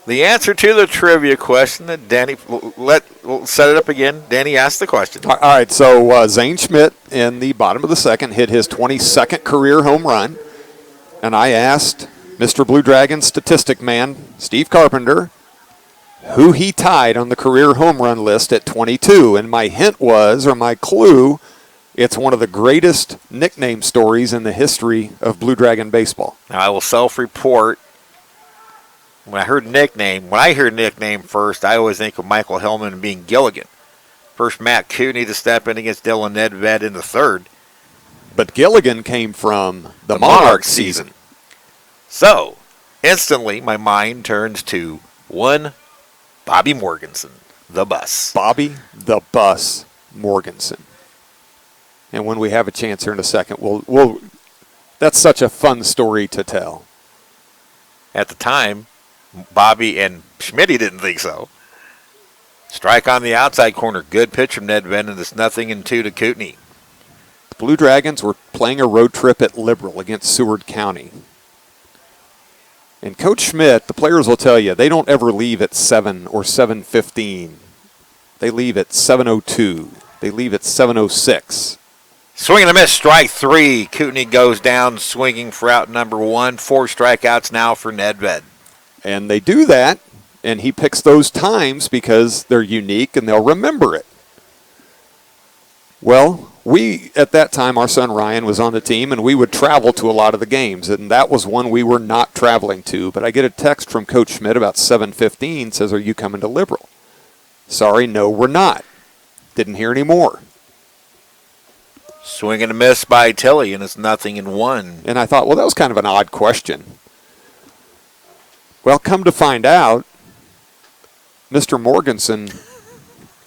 Speaker 1: The answer to the trivia question that Danny, we'll set it up again. Danny asked the question.
Speaker 2: All right, so Zane Schmidt in the bottom of the second hit his 22nd career home run. And I asked Mr. Blue Dragon statistic man, Steve Carpenter, who he tied on the career home run list at 22. And my hint was, or my clue, it's one of the greatest nickname stories in the history of Blue Dragon baseball.
Speaker 1: Now, I will self-report. When I hear nickname first, I always think of Michael Hellman being Gilligan. First, Matt Cooney to step in against Dylan Nedved in the third.
Speaker 2: But Gilligan came from the Monarch season.
Speaker 1: So, instantly, my mind turns to one Bobby Morganson, the bus.
Speaker 2: Bobby the Bus Morganson. And when we have a chance here in a second, we'll that's such a fun story to tell.
Speaker 1: At the time, Bobby and Schmitty didn't think so. Strike on the outside corner. Good pitch from Nedved, and it's 0-2 to Kootenai.
Speaker 2: The Blue Dragons were playing a road trip at Liberal against Seward County. And Coach Schmidt, the players will tell you, they don't ever leave at 7 or 7:15. They leave at 7:02. They leave at 7:06.
Speaker 1: Swing and a miss, strike three. Kootenai goes down swinging for out number one. 4 strikeouts now for Nedved.
Speaker 2: And they do that, and he picks those times because they're unique and they'll remember it. Well, at that time, our son Ryan was on the team, and we would travel to a lot of the games, and that was one we were not traveling to. But I get a text from Coach Schmidt about 7:15, says, "Are you coming to Liberal?" Sorry, no, we're not. Didn't hear any more.
Speaker 1: Swing and a miss by Tilly, and it's 0-1.
Speaker 2: And I thought, well, that was kind of an odd question. Well, come to find out, Mr. Morganson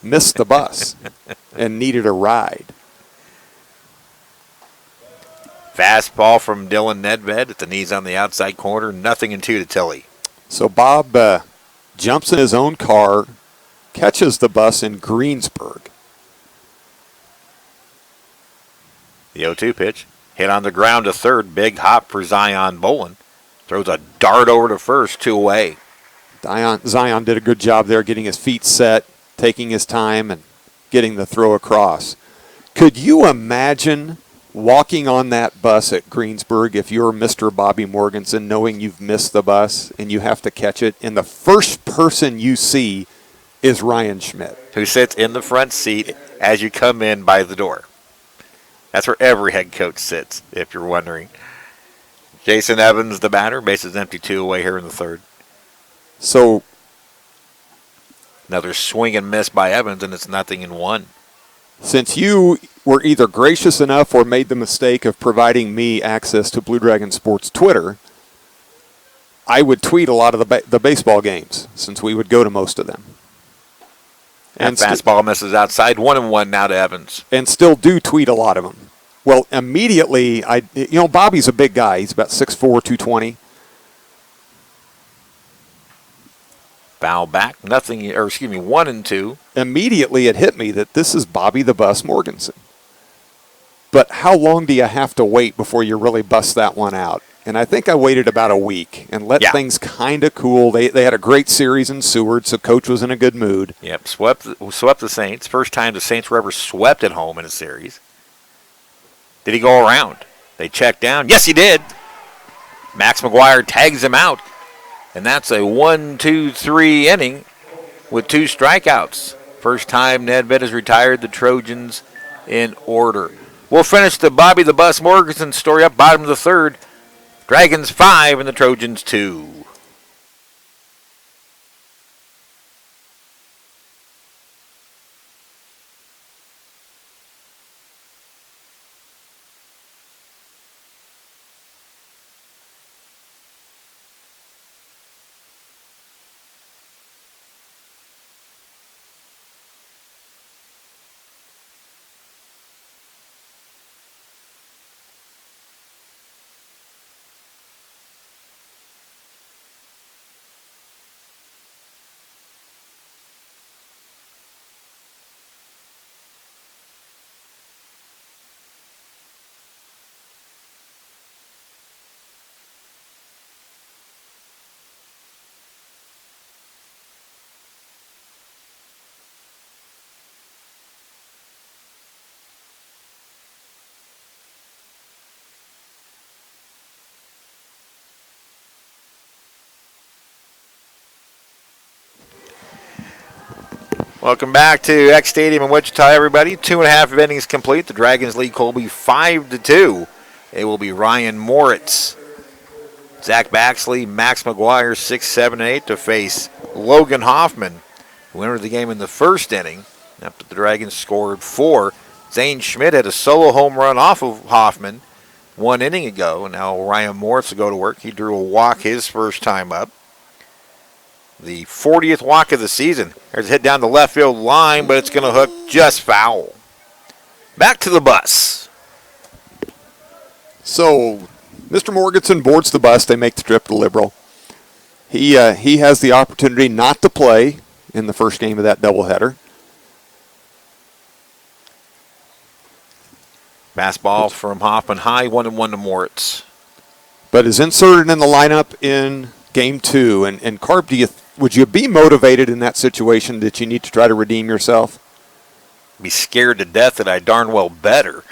Speaker 2: missed the bus and needed a ride.
Speaker 1: Fastball from Dylan Nedved at the knees on the outside corner. 0-2 to Tilly.
Speaker 2: So Bob jumps in his own car, catches the bus in Greensburg.
Speaker 1: The 0-2 pitch. Hit on the ground to third. Big hop for Zion Bolin. Throws a dart over to first, 2 away.
Speaker 2: Zion did a good job there getting his feet set, taking his time, and getting the throw across. Could you imagine walking on that bus at Greensburg if you're Mr. Bobby Morganson, knowing you've missed the bus and you have to catch it, and the first person you see is Ryan Schmidt,
Speaker 1: who sits in the front seat as you come in by the door? That's where every head coach sits, if you're wondering. Jason Evans, the batter, bases empty, 2 away here in the third.
Speaker 2: So
Speaker 1: another swing and miss by Evans, and it's 0-1.
Speaker 2: Since you were either gracious enough or made the mistake of providing me access to Blue Dragon Sports Twitter, I would tweet a lot of the baseball games, since we would go to most of them.
Speaker 1: And fastball misses outside, 1-1 now to Evans.
Speaker 2: And still do tweet a lot of them. Well, immediately, Bobby's a big guy. He's about 6'4", 220.
Speaker 1: Foul back, 1-2.
Speaker 2: Immediately it hit me that this is Bobby the Bus Morganson. But how long do you have to wait before you really bust that one out? And I think I waited about a week and let things kind of cool. They had a great series in Seward, so Coach was in a good mood.
Speaker 1: Yep, swept the Saints. First time the Saints were ever swept at home in a series. Did he go around? They checked down. Yes, he did. Max McGuire tags him out. And that's a 1-2-3 inning with 2 strikeouts. First time Nedved has retired the Trojans in order. We'll finish the Bobby the Bus Morganson story up bottom of the third. Dragons 5 and the Trojans 2. Welcome back to Eck Stadium in Wichita, everybody. 2.5 innings complete. The Dragons lead Colby 5-2. It will be Ryan Moritz, Zach Baxley, Max McGuire, 6, 7, and 8 to face Logan Hoffman, who entered the game in the first inning after the Dragons scored 4. Zane Schmidt had a solo home run off of Hoffman 1 inning ago, and now Ryan Moritz will go to work. He drew a walk his first time up. The 40th walk of the season. There's a hit down the left field line, but it's going to hook just foul. Back to the bus.
Speaker 2: So, Mr. Morganson boards the bus. They make the trip to Liberal. He has the opportunity not to play in the first game of that doubleheader.
Speaker 1: Fastball from Hoffman high, 1-1 to Moritz.
Speaker 2: But is inserted in the lineup in game 2. And Carp, would you be motivated in that situation that you need to try to redeem yourself?
Speaker 1: Be scared to death that I darn well better.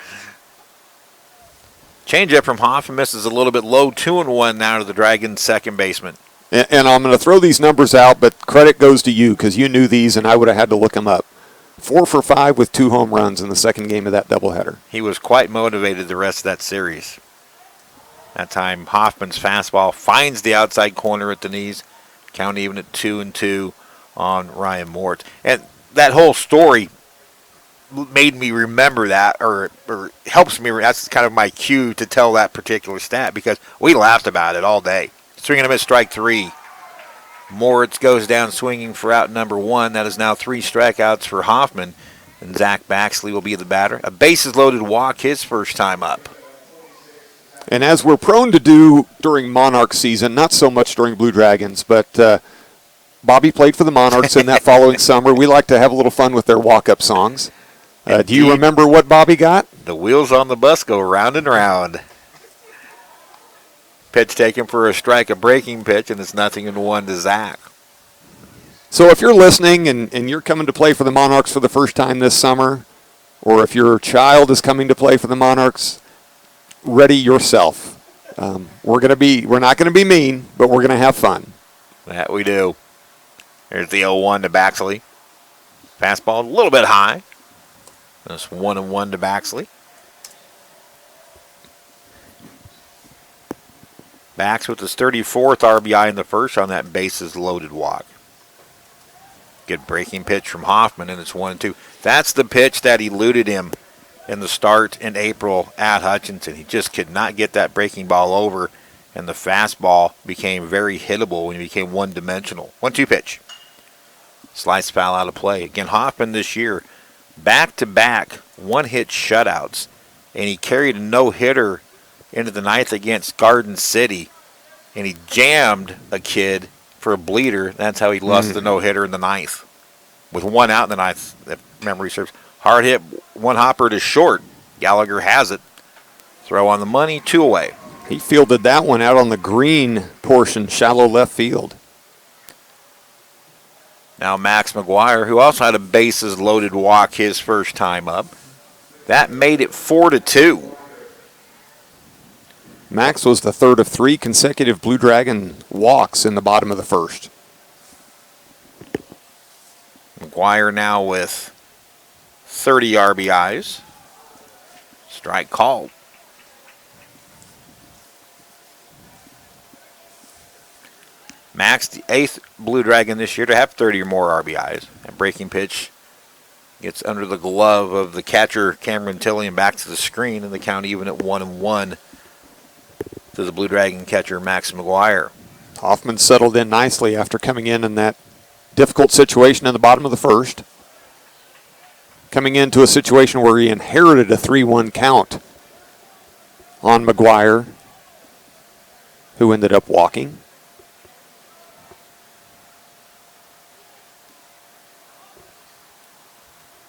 Speaker 1: Changeup from Hoffman misses a little bit low, 2-1 now to the Dragons' second baseman.
Speaker 2: And I'm going to throw these numbers out, but credit goes to you because you knew these and I would have had to look them up. 4 for 5 with 2 home runs in the second game of that doubleheader.
Speaker 1: He was quite motivated the rest of that series. That time, Hoffman's fastball finds the outside corner at the knees. Count even at 2-2 on Ryan Moritz. And that whole story made me remember that, or helps me. That's kind of my cue to tell that particular stat because we laughed about it all day. Swing and a miss, strike 3. Moritz goes down swinging for out number 1. That is now 3 strikeouts for Hoffman. And Zach Baxley will be the batter. A bases-loaded walk his first time up.
Speaker 2: And as we're prone to do during Monarch season, not so much during Blue Dragons, but Bobby played for the Monarchs in that following summer. We like to have a little fun with their walk-up songs. Do you remember what Bobby got?
Speaker 1: The wheels on the bus go round and round. Pitch taken for a strike, a breaking pitch, and it's 0-1 to Zach.
Speaker 2: So if you're listening and you're coming to play for the Monarchs for the first time this summer, or if your child is coming to play for the Monarchs, ready yourself. We're not going to be mean, but we're going to have fun.
Speaker 1: That we do. Here's the 0-1 to Baxley. Fastball a little bit high. That's 1-1 to Baxley. Bax with his 34th RBI in the first on that bases-loaded walk. Good breaking pitch from Hoffman, and it's 1-2. That's the pitch that eluded him in the start in April at Hutchinson. He just could not get that breaking ball over, and the fastball became very hittable when he became one-dimensional. 1-2 pitch. Slice foul out of play. Again, Hoffman this year, back-to-back one-hit shutouts, and he carried a no-hitter into the ninth against Garden City, and he jammed a kid for a bleeder. That's how he lost the no-hitter in the ninth. With 1 out in the ninth, if memory serves. Hard hit, one hopper to short. Gallagher has it. Throw on the money, 2 away.
Speaker 2: He fielded that one out on the green portion, shallow left field.
Speaker 1: Now Max McGuire, who also had a bases-loaded walk his first time up. That made it 4-2.
Speaker 2: Max was the third of 3 consecutive Blue Dragon walks in the bottom of the first.
Speaker 1: McGuire now with 30 RBIs. Strike called. Max, the 8th Blue Dragon this year to have 30 or more RBIs. That breaking pitch gets under the glove of the catcher, Cameron Tillian, back to the screen, and the count even at 1-1 to the Blue Dragon catcher, Max McGuire.
Speaker 2: Hoffman settled in nicely after coming in that difficult situation in the bottom of the first. Coming into a situation where he inherited a 3-1 count on McGuire, who ended up walking.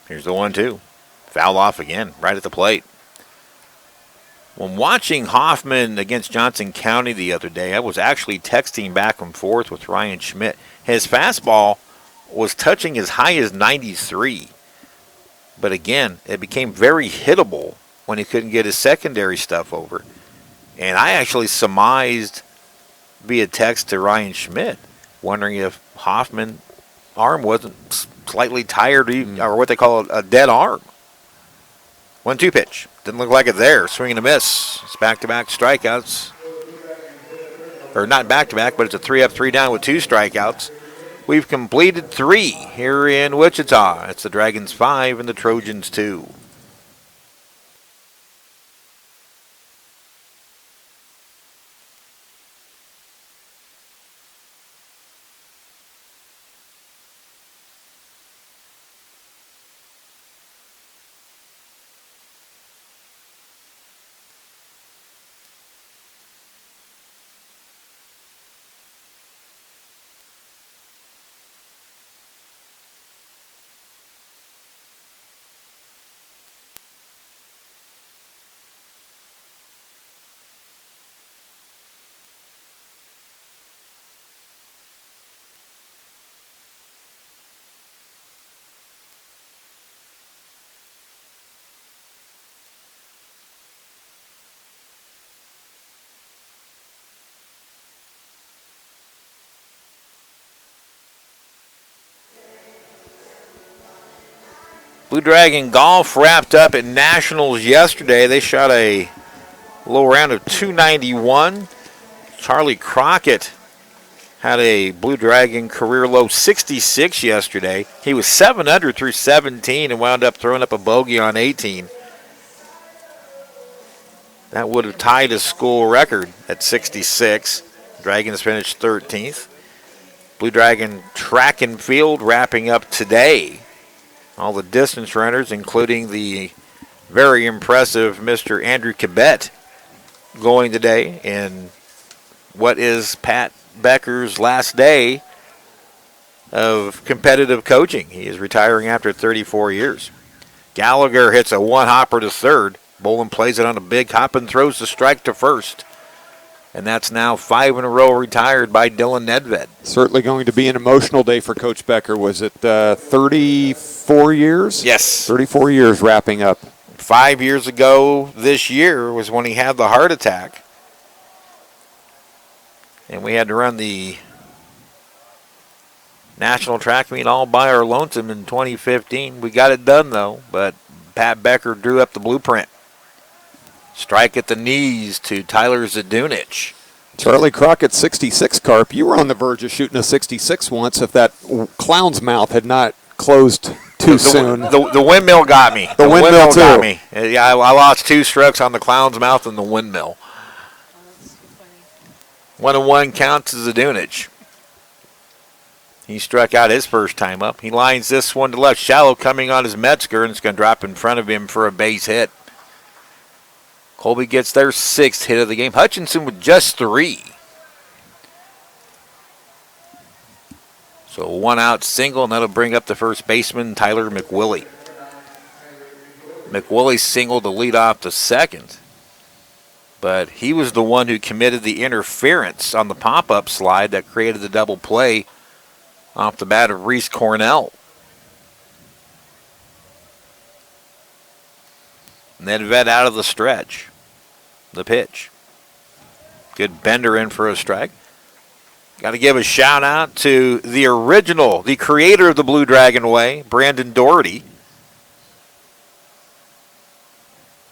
Speaker 1: Here's the 1-2. Foul off again, right at the plate. When watching Hoffman against Johnson County the other day, I was actually texting back and forth with Ryan Schmidt. His fastball was touching as high as 93. But again, it became very hittable when he couldn't get his secondary stuff over. And I actually surmised via text to Ryan Schmidt, wondering if Hoffman's arm wasn't slightly tired, or what they call a dead arm. 1-2 pitch. Didn't look like it there. Swing and a miss. It's back-to-back strikeouts. Or not back-to-back, but it's a 3-up, 3 down with 2 strikeouts. We've completed 3 here in Wichita. It's the Dragons 5 and the Trojans 2. Blue Dragon golf wrapped up at Nationals yesterday. They shot a low round of 291. Charlie Crockett had a Blue Dragon career low 66 yesterday. He was 7 under through 17 and wound up throwing up a bogey on 18. That would have tied his school record at 66. Dragons finished 13th. Blue Dragon track and field wrapping up today. All the distance runners, including the very impressive Mr. Andrew Kibet, going today in what is Pat Becker's last day of competitive coaching. He is retiring after 34 years. Gallagher hits a one-hopper to third. Bolin plays it on a big hop and throws the strike to first. And that's now 5 in a row retired by Dylan Nedved.
Speaker 2: Certainly going to be an emotional day for Coach Becker. Was it 34 years?
Speaker 1: Yes.
Speaker 2: 34 years wrapping up.
Speaker 1: 5 years ago this year was when he had the heart attack. And we had to run the national track meet all by our lonesome in 2015. We got it done, though, but Pat Becker drew up the blueprint. Strike at the knees to Tyler Zdunich.
Speaker 2: Charlie Crockett, 66 carp. You were on the verge of shooting a 66 once if that clown's mouth had not closed too soon.
Speaker 1: The windmill got me.
Speaker 2: The windmill too.
Speaker 1: Got me. Yeah, I lost 2 strokes on the clown's mouth and the windmill. 1-1 count to Zdunich. He struck out his first time up. He lines this one to left. Shallow coming on his Metzger, and it's going to drop in front of him for a base hit. Colby gets their 6th hit of the game. Hutchinson with just 3. So a 1-out single, and that'll bring up the first baseman, Tyler McWillie. McWillie singled to lead off the second, but he was the one who committed the interference on the pop-up slide that created the double play off the bat of Reese Cornell. Nedved out of the stretch. The pitch. Good bender in for a strike. Got to give a shout out to the original, the creator of the Blue Dragon Way, Brandon Doherty.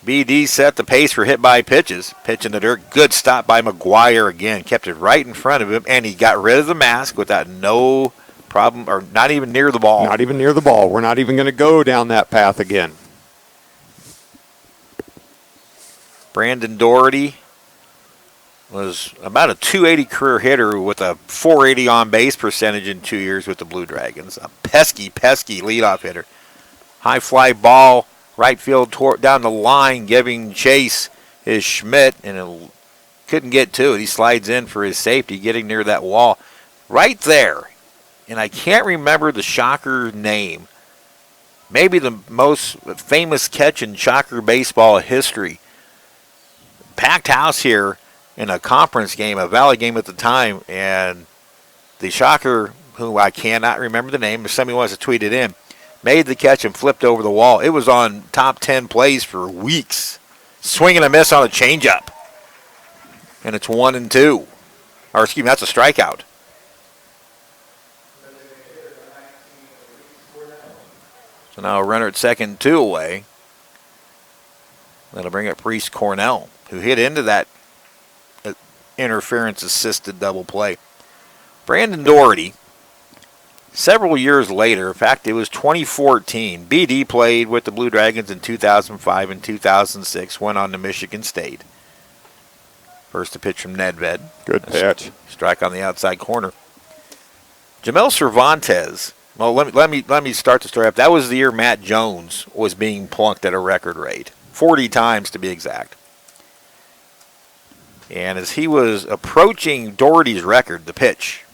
Speaker 1: BD set the pace for hit by pitches. Pitch in the dirt. Good stop by McGuire again. Kept it right in front of him, and he got rid of the mask without no problem, or not even near the ball.
Speaker 2: Not even near the ball. We're not even going to go down that path again.
Speaker 1: Brandon Doherty was about a 280 career hitter with a 480 on-base percentage in 2 years with the Blue Dragons. A pesky leadoff hitter. High fly ball, right field down the line, giving chase is Schmidt, and couldn't get to it. He slides in for his safety, getting near that wall. Right there, and I can't remember the Shocker name. Maybe the most famous catch in Shocker baseball history. Packed house here in a conference game, a Valley game at the time, and the Shocker, who I cannot remember the name, if somebody wants to tweet it in, made the catch and flipped over the wall. It was on top 10 plays for weeks. Swing and a miss on a changeup. And it's 1-2. Or excuse me, that's a strikeout. So now a runner at second, 2 away. That'll bring up Reese Cornell, who hit into that interference-assisted double play. Brandon Doherty, several years later, in fact, it was 2014, BD played with the Blue Dragons in 2005 and 2006, went on to Michigan State. First to pitch from Nedved.
Speaker 2: Good pitch.
Speaker 1: Strike on the outside corner. Jamel Cervantes. Well, let me start the story up. That was the year Matt Jones was being plunked at a record rate, 40 times to be exact. And as he was approaching Doherty's record, the pitch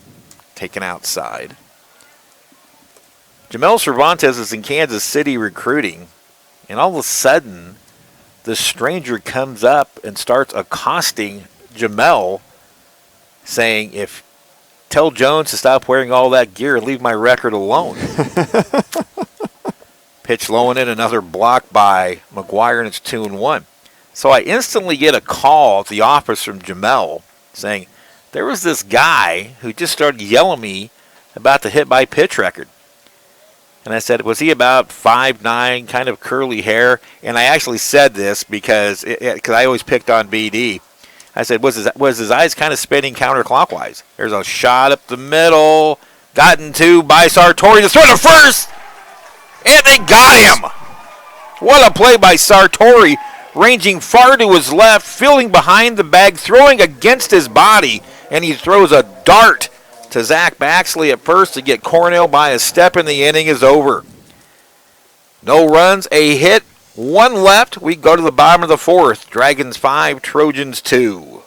Speaker 1: taken outside. Jamel Cervantes is in Kansas City recruiting, and all of a sudden, the stranger comes up and starts accosting Jamel, saying, tell Jones to stop wearing all that gear and leave my record alone. Pitch low and in, another block by McGuire, and it's 2-1. So I instantly get a call at the office from Jamel saying, there was this guy who just started yelling at me about the hit by pitch record. And I said, was he about 5'9", kind of curly hair? And I actually said this because I always picked on BD. I said, was his eyes kind of spinning counterclockwise? There's a shot up the middle, gotten to by Sartori to throw to first, and they got him. What a play by Sartori, ranging far to his left, fielding behind the bag, throwing against his body, and he throws a dart to Zach Baxley at first to get Cornell by a step, and the inning is over. No runs, a hit, 1 left. We go to the bottom of the 4th. Dragons 5, Trojans 2.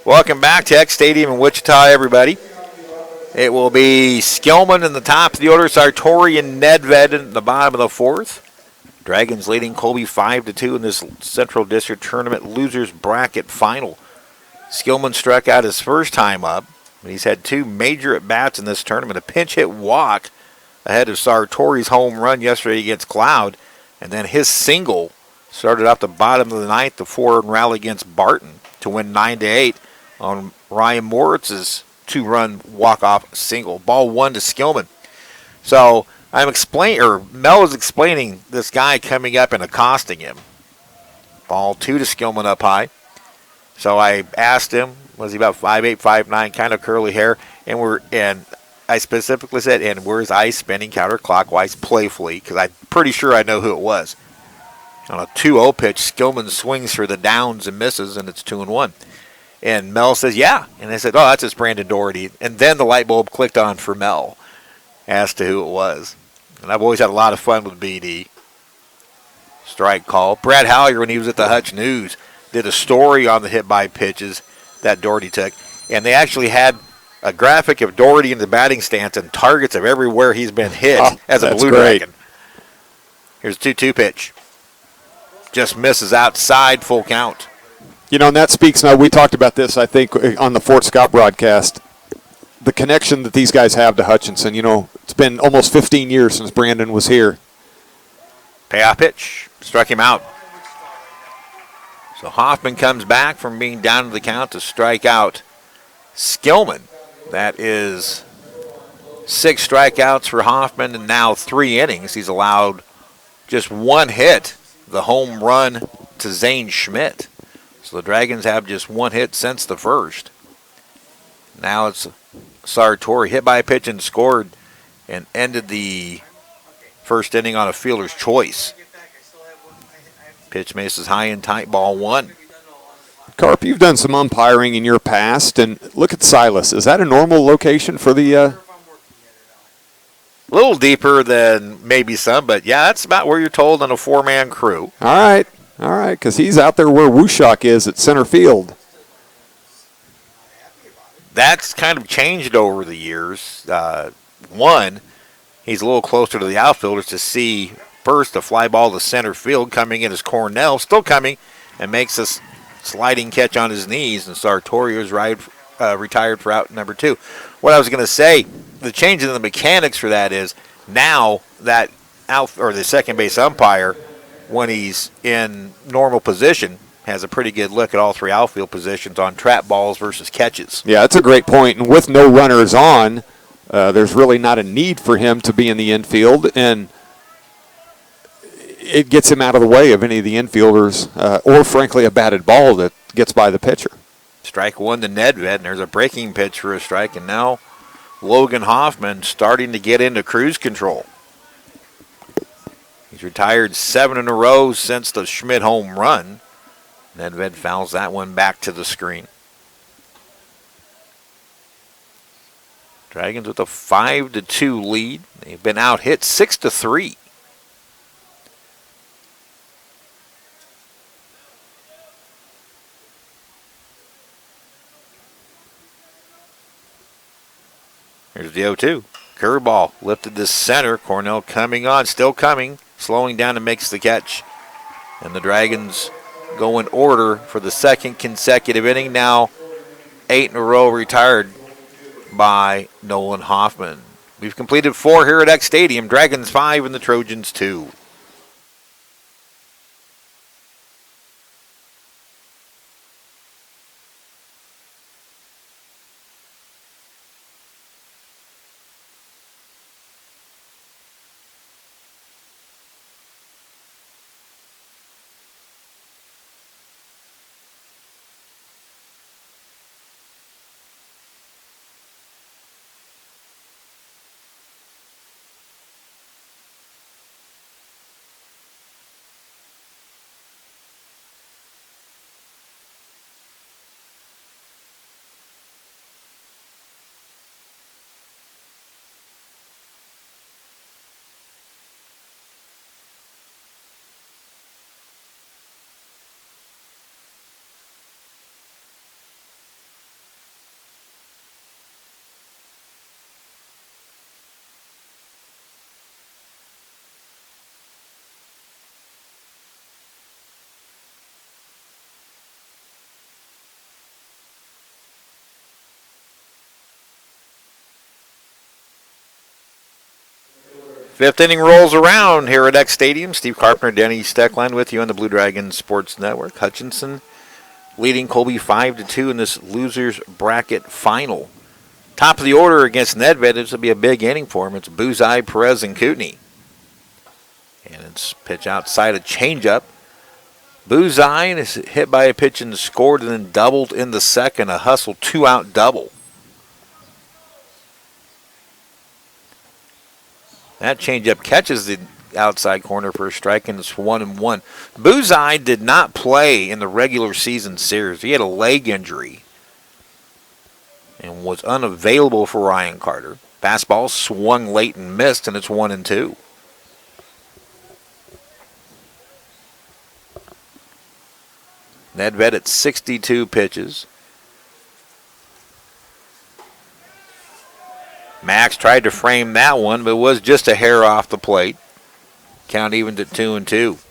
Speaker 1: Welcome back to Eck Stadium in Wichita, everybody. It will be Skillman in the top of the order, Sartori and Nedved in the bottom of the 4th. Dragons leading Colby 5-2 in this Central District Tournament losers bracket final. Skillman struck out his first time up. He's had 2 major at-bats in this tournament. A pinch hit walk ahead of Sartori's home run yesterday against Cloud. And then his single started off the bottom of the 9th, the 4-run rally against Barton to win 9-8 on Ryan Moritz's 2-run walk-off single. Ball 1 to Skillman. So Mel is explaining this guy coming up and accosting him. Ball 2 to Skillman up high. So I asked him, was he about 5'8", 5'9", kind of curly hair, and I specifically said, and were his eyes spinning counterclockwise playfully, because I'm pretty sure I know who it was. On a 2-0 pitch, Skillman swings for the downs and misses, and it's 2-1. And Mel says, yeah. And I said, oh, that's just Brandon Doherty. And then the light bulb clicked on for Mel as to who it was. And I've always had a lot of fun with BD. Strike call. Brad Hallier, when he was at the Hutch News, did a story on the hit by pitches that Doherty took. And they actually had a graphic of Doherty in the batting stance and targets of everywhere he's been hit as a Blue Dragon. Here's a 2-2 pitch. Just misses outside, full count.
Speaker 2: You know, and that speaks, now we talked about this, I think, on the Fort Scott broadcast, the connection that these guys have to Hutchinson. You know, it's been almost 15 years since Brandon was here.
Speaker 1: Payoff pitch. Struck him out. So Hoffman comes back from being down to the count to strike out Skillman. That is 6 strikeouts for Hoffman and now 3 innings. He's allowed just 1 hit, the home run to Zane Schmidt. So the Dragons have just 1 hit since the first. Now it's Sartori hit by a pitch and scored and ended the first inning on a fielder's choice. Pitch misses high and tight, ball 1.
Speaker 2: Carp, you've done some umpiring in your past, and look at Silas. Is that a normal location for the
Speaker 1: A little deeper than maybe some, but yeah, that's about where you're told on a four-man crew.
Speaker 2: All right, because he's out there where Wushock is at center field.
Speaker 1: That's kind of changed over the years. One, he's a little closer to the outfielders to see first the fly ball to center field. Coming in is Cornell, still coming, and makes a sliding catch on his knees, and Sartorio's retired for out number 2. What I was going to say, the change in the mechanics for that is now that the second base umpire, when he's in normal position, has a pretty good look at all three outfield positions on trap balls versus catches.
Speaker 2: Yeah, that's a great point. And with no runners on, there's really not a need for him to be in the infield, and it gets him out of the way of any of the infielders or, frankly, a batted ball that gets by the pitcher.
Speaker 1: Strike one to Nedved, and there's a breaking pitch for a strike, and now Logan Hoffman starting to get into cruise control. He's retired 7 in a row since the Schmidt home run. Nedved fouls that one back to the screen. Dragons with a 5-2 lead. They've been out hit 6-3. Here's the 0-2. Curveball lifted to center. Cornell coming on, still coming, slowing down and makes the catch. And the Dragons go in order for the second consecutive inning. Now 8 in a row retired by Nolan Hoffman. We've completed 4 here at Eck Stadium. Dragons 5 and the Trojans 2. Fifth inning rolls around here at Eck Stadium. Steve Carpenter, Denny Steckline with you on the Blue Dragons Sports Network. Hutchinson leading Colby 5-2 in this losers bracket final. Top of the order against Nedved. This will be a big inning for him. It's Buzai, Perez, and Kootenai. And it's pitch outside, a changeup. Buzai is hit by a pitch and scored, and then doubled in the second. A hustle 2-out double. That changeup catches the outside corner for a strike, and it's 1-1. Buzai did not play in the regular season series. He had a leg injury and was unavailable for Ryan Carter. Fastball swung late and missed, and it's 1-2. Nedved at 62 pitches. Max tried to frame that one, but was just a hair off the plate. Count even to 2-2.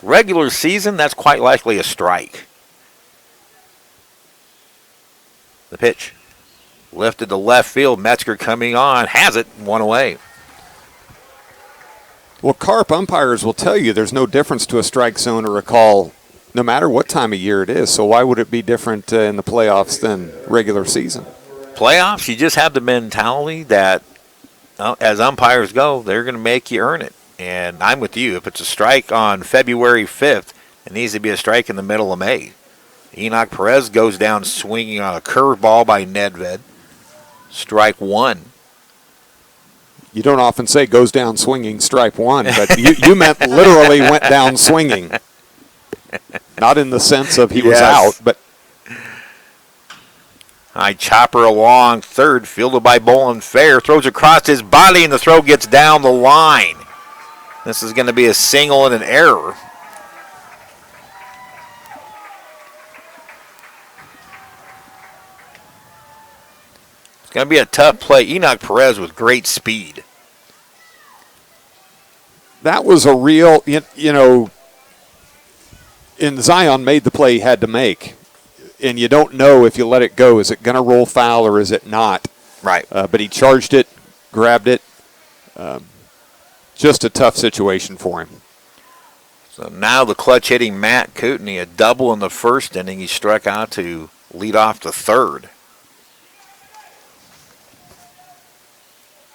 Speaker 1: Regular season, that's quite likely a strike. The pitch lifted to left field. Metzger coming on, has it, 1 away.
Speaker 2: Well, Carp umpires will tell you there's no difference to a strike zone or a call no matter what time of year it is. So why would it be different in the playoffs than regular season?
Speaker 1: Playoffs, you just have the mentality that as umpires go, they're going to make you earn it. And I'm with you. If it's a strike on February 5th, it needs to be a strike in the middle of May. Enoch Perez goes down swinging on a curveball by Nedved. Strike 1.
Speaker 2: You don't often say goes down swinging, strike 1, but you meant literally went down swinging. Not in the sense of he was out, but
Speaker 1: High chopper along third, fielded by Bolin Fair. Throws across his body, and the throw gets down the line. This is going to be a single and an error. It's going to be a tough play. Enoch Perez with great speed.
Speaker 2: That was a real, and Zion made the play he had to make. And you don't know if you let it go. Is it going to roll foul or is it not?
Speaker 1: Right.
Speaker 2: But he charged it, grabbed it. Just a tough situation for him.
Speaker 1: So now the clutch hitting Matt Kootenai, a double in the first inning. He struck out to lead off the third.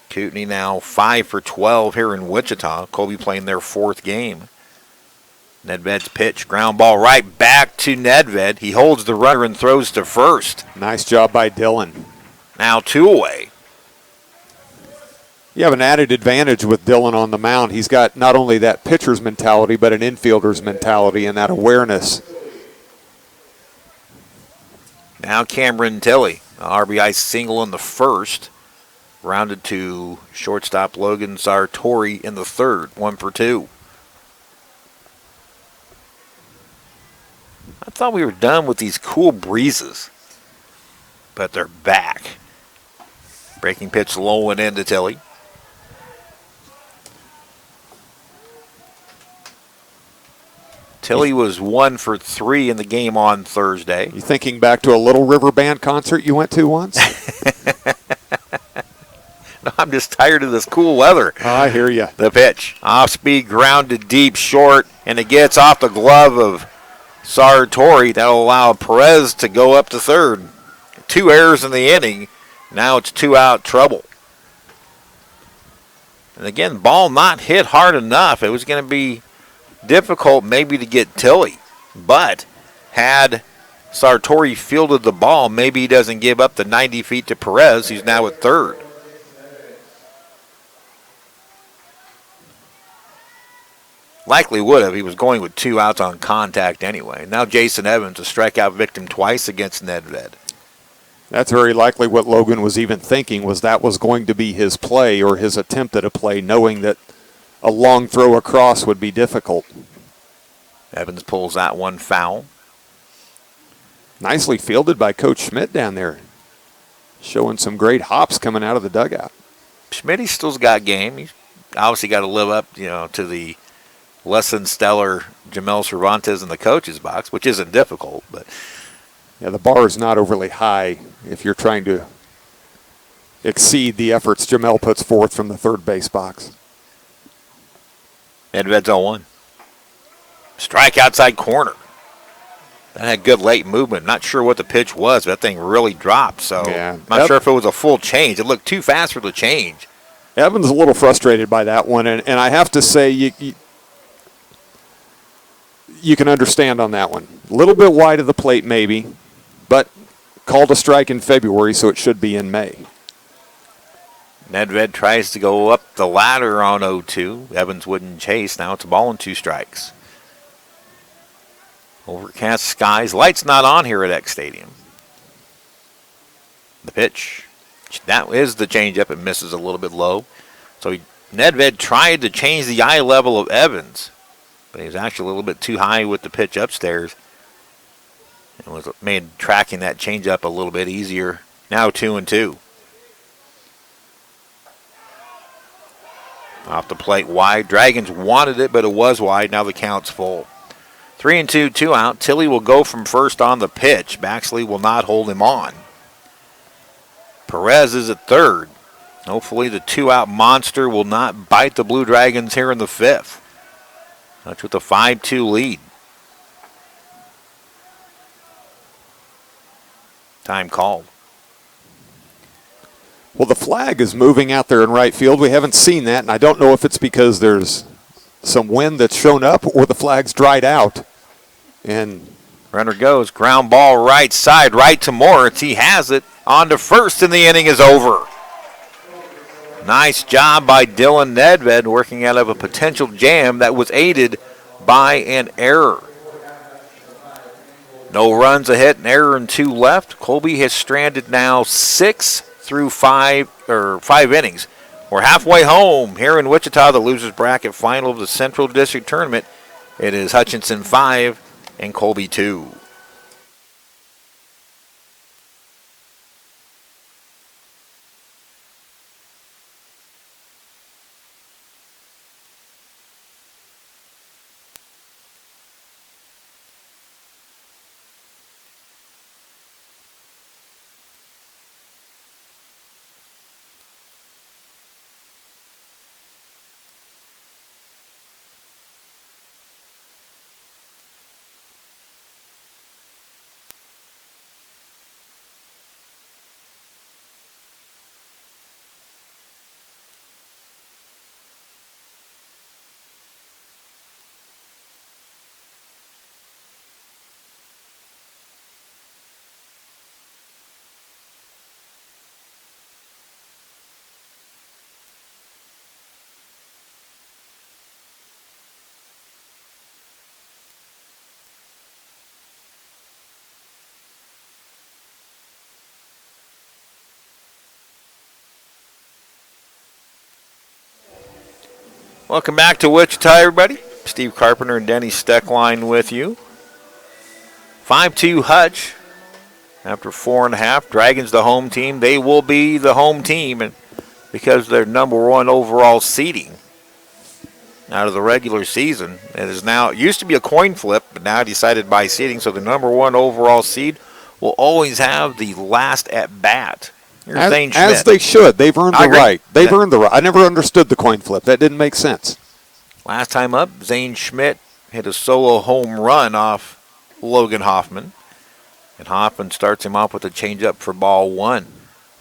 Speaker 1: Kootenai now 5 for 12 here in Wichita. Colby playing their fourth game. Nedved's pitch, ground ball right back to Nedved. He holds the runner and throws to first.
Speaker 2: Nice job by Dylan.
Speaker 1: Now 2 away.
Speaker 2: You have an added advantage with Dylan on the mound. He's got not only that pitcher's mentality, but an infielder's mentality and that awareness.
Speaker 1: Now Cameron Tilley, an RBI single in the first. Rounded to shortstop Logan Sartori in the third, 1 for 2. I thought we were done with these cool breezes, but they're back. Breaking pitch low and into Tilley. Tilley was 1 for 3 in the game on Thursday.
Speaker 2: You thinking back to a Little River Band concert you went to once?
Speaker 1: No, I'm just tired of this cool weather.
Speaker 2: I hear you.
Speaker 1: The pitch, off speed, grounded deep, short, and it gets off the glove of Sartori. That'll allow Perez to go up to third. 2 errors in the inning. Now it's 2-out trouble. And again, ball not hit hard enough. It was going to be difficult maybe to get Tilley. But had Sartori fielded the ball, maybe he doesn't give up the 90 feet to Perez, who's now at third. Likely would have. He was going with 2 outs on contact anyway. Now Jason Evans, a strikeout victim twice against Nedved.
Speaker 2: That's very likely what Logan was even thinking, was that was going to be his play or his attempt at a play, knowing that a long throw across would be difficult.
Speaker 1: Evans pulls that one foul.
Speaker 2: Nicely fielded by Coach Schmidt down there. Showing some great hops coming out of the dugout.
Speaker 1: Schmidt still's got game. He's obviously got to live up, to the less than stellar Jamel Cervantes in the coach's box, which isn't difficult. But
Speaker 2: yeah, the bar is not overly high if you're trying to exceed the efforts Jamel puts forth from the third base box.
Speaker 1: Nedved's 0-1. Strike outside corner. That had good late movement. Not sure what the pitch was, but that thing really dropped. So
Speaker 2: yeah,
Speaker 1: not sure if it was a full change. It looked too fast for the change.
Speaker 2: Evans a little frustrated by that one, and I have to say you can understand on that one. A little bit wide of the plate maybe, but called a strike in February, so it should be in May.
Speaker 1: Nedved tries to go up the ladder on 0-2. Evans wouldn't chase. Now it's a ball and 2 strikes. Overcast skies. Lights not on here at Eck Stadium. The pitch. That is the changeup. It misses a little bit low. So Nedved tried to change the eye level of Evans, but he was actually a little bit too high with the pitch upstairs. And was made tracking that changeup a little bit easier. Now 2-2. Off the plate wide. Dragons wanted it, but it was wide. Now the count's full. 3-2, 2 out. Tilley will go from first on the pitch. Baxley will not hold him on. Perez is at third. Hopefully the 2-out monster will not bite the Blue Dragons here in the 5th. That's with a 5-2 lead. Time called.
Speaker 2: Well, the flag is moving out there in right field. We haven't seen that, and I don't know if it's because there's some wind that's shown up or the flag's dried out. And
Speaker 1: runner goes, ground ball right side, right to Moritz. He has it. On to first, and the inning is over. Nice job by Dylan Nedved working out of a potential jam that was aided by an error. No runs, a hit, an error, and 2 left. Colby has stranded now 6 through 5 innings. We're halfway home here in Wichita, the losers bracket final of the Central District Tournament. It is Hutchinson 5 and Colby 2. Welcome back to Wichita, everybody. Steve Carpenter and Denny Steckline with you. 5-2 Hutch after 4.5. Dragons the home team. They will be the home team and because they're number 1 overall seeding out of the regular season. It is now, it used to be a coin flip, but now decided by seeding. So the number 1 overall seed will always have the last at bat.
Speaker 2: As they should. They've earned the right. They've earned the right. I never understood the coin flip. That didn't make sense.
Speaker 1: Last time up, Zane Schmidt hit a solo home run off Logan Hoffman. And Hoffman starts him off with a changeup for ball 1.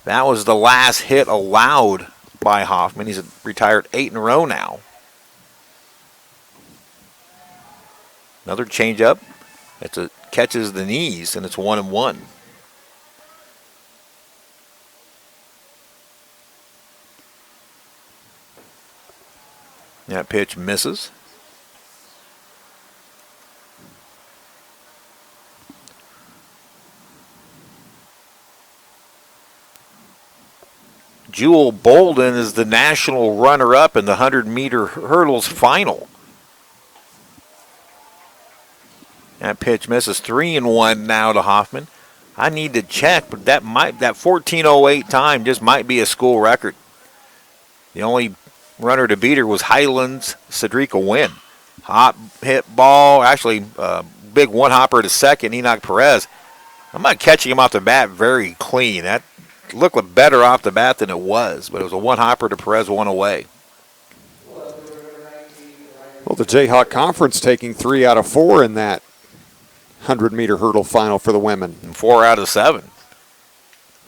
Speaker 1: That was the last hit allowed by Hoffman. He's retired 8 in a row now. Another changeup. It catches the knees, and it's 1-1. That pitch misses. Jewel Bolden is the national runner-up in the 100-meter hurdles final. That pitch misses. 3-1 now to Hoffman. I need to check, but that 14:08 time just might be a school record. The only runner to beat her was Highlands Cedrica Wynn. Hot hit ball, actually big one-hopper to second, Enoch Perez. I'm not catching him off the bat very clean. That looked better off the bat than it was, but it was a one-hopper to Perez, 1 away.
Speaker 2: Well, the Jayhawk Conference taking 3 out of 4 in that 100-meter hurdle final for the women.
Speaker 1: And 4 out of 7.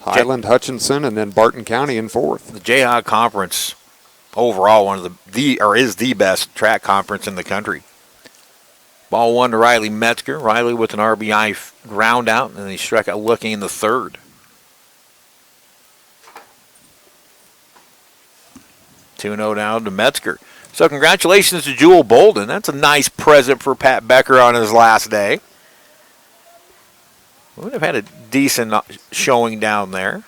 Speaker 2: Highland, Hutchinson, and then Barton County in 4th.
Speaker 1: The Jayhawk Conference overall one of is the best track conference in the country. Ball 1 to Riley Metzger. Riley with an RBI ground out, and he struck out looking in the 3rd. Two-0 now to Metzger. So congratulations to Jewel Bolden. That's a nice present for Pat Becker on his last day. Would have had a decent showing down there.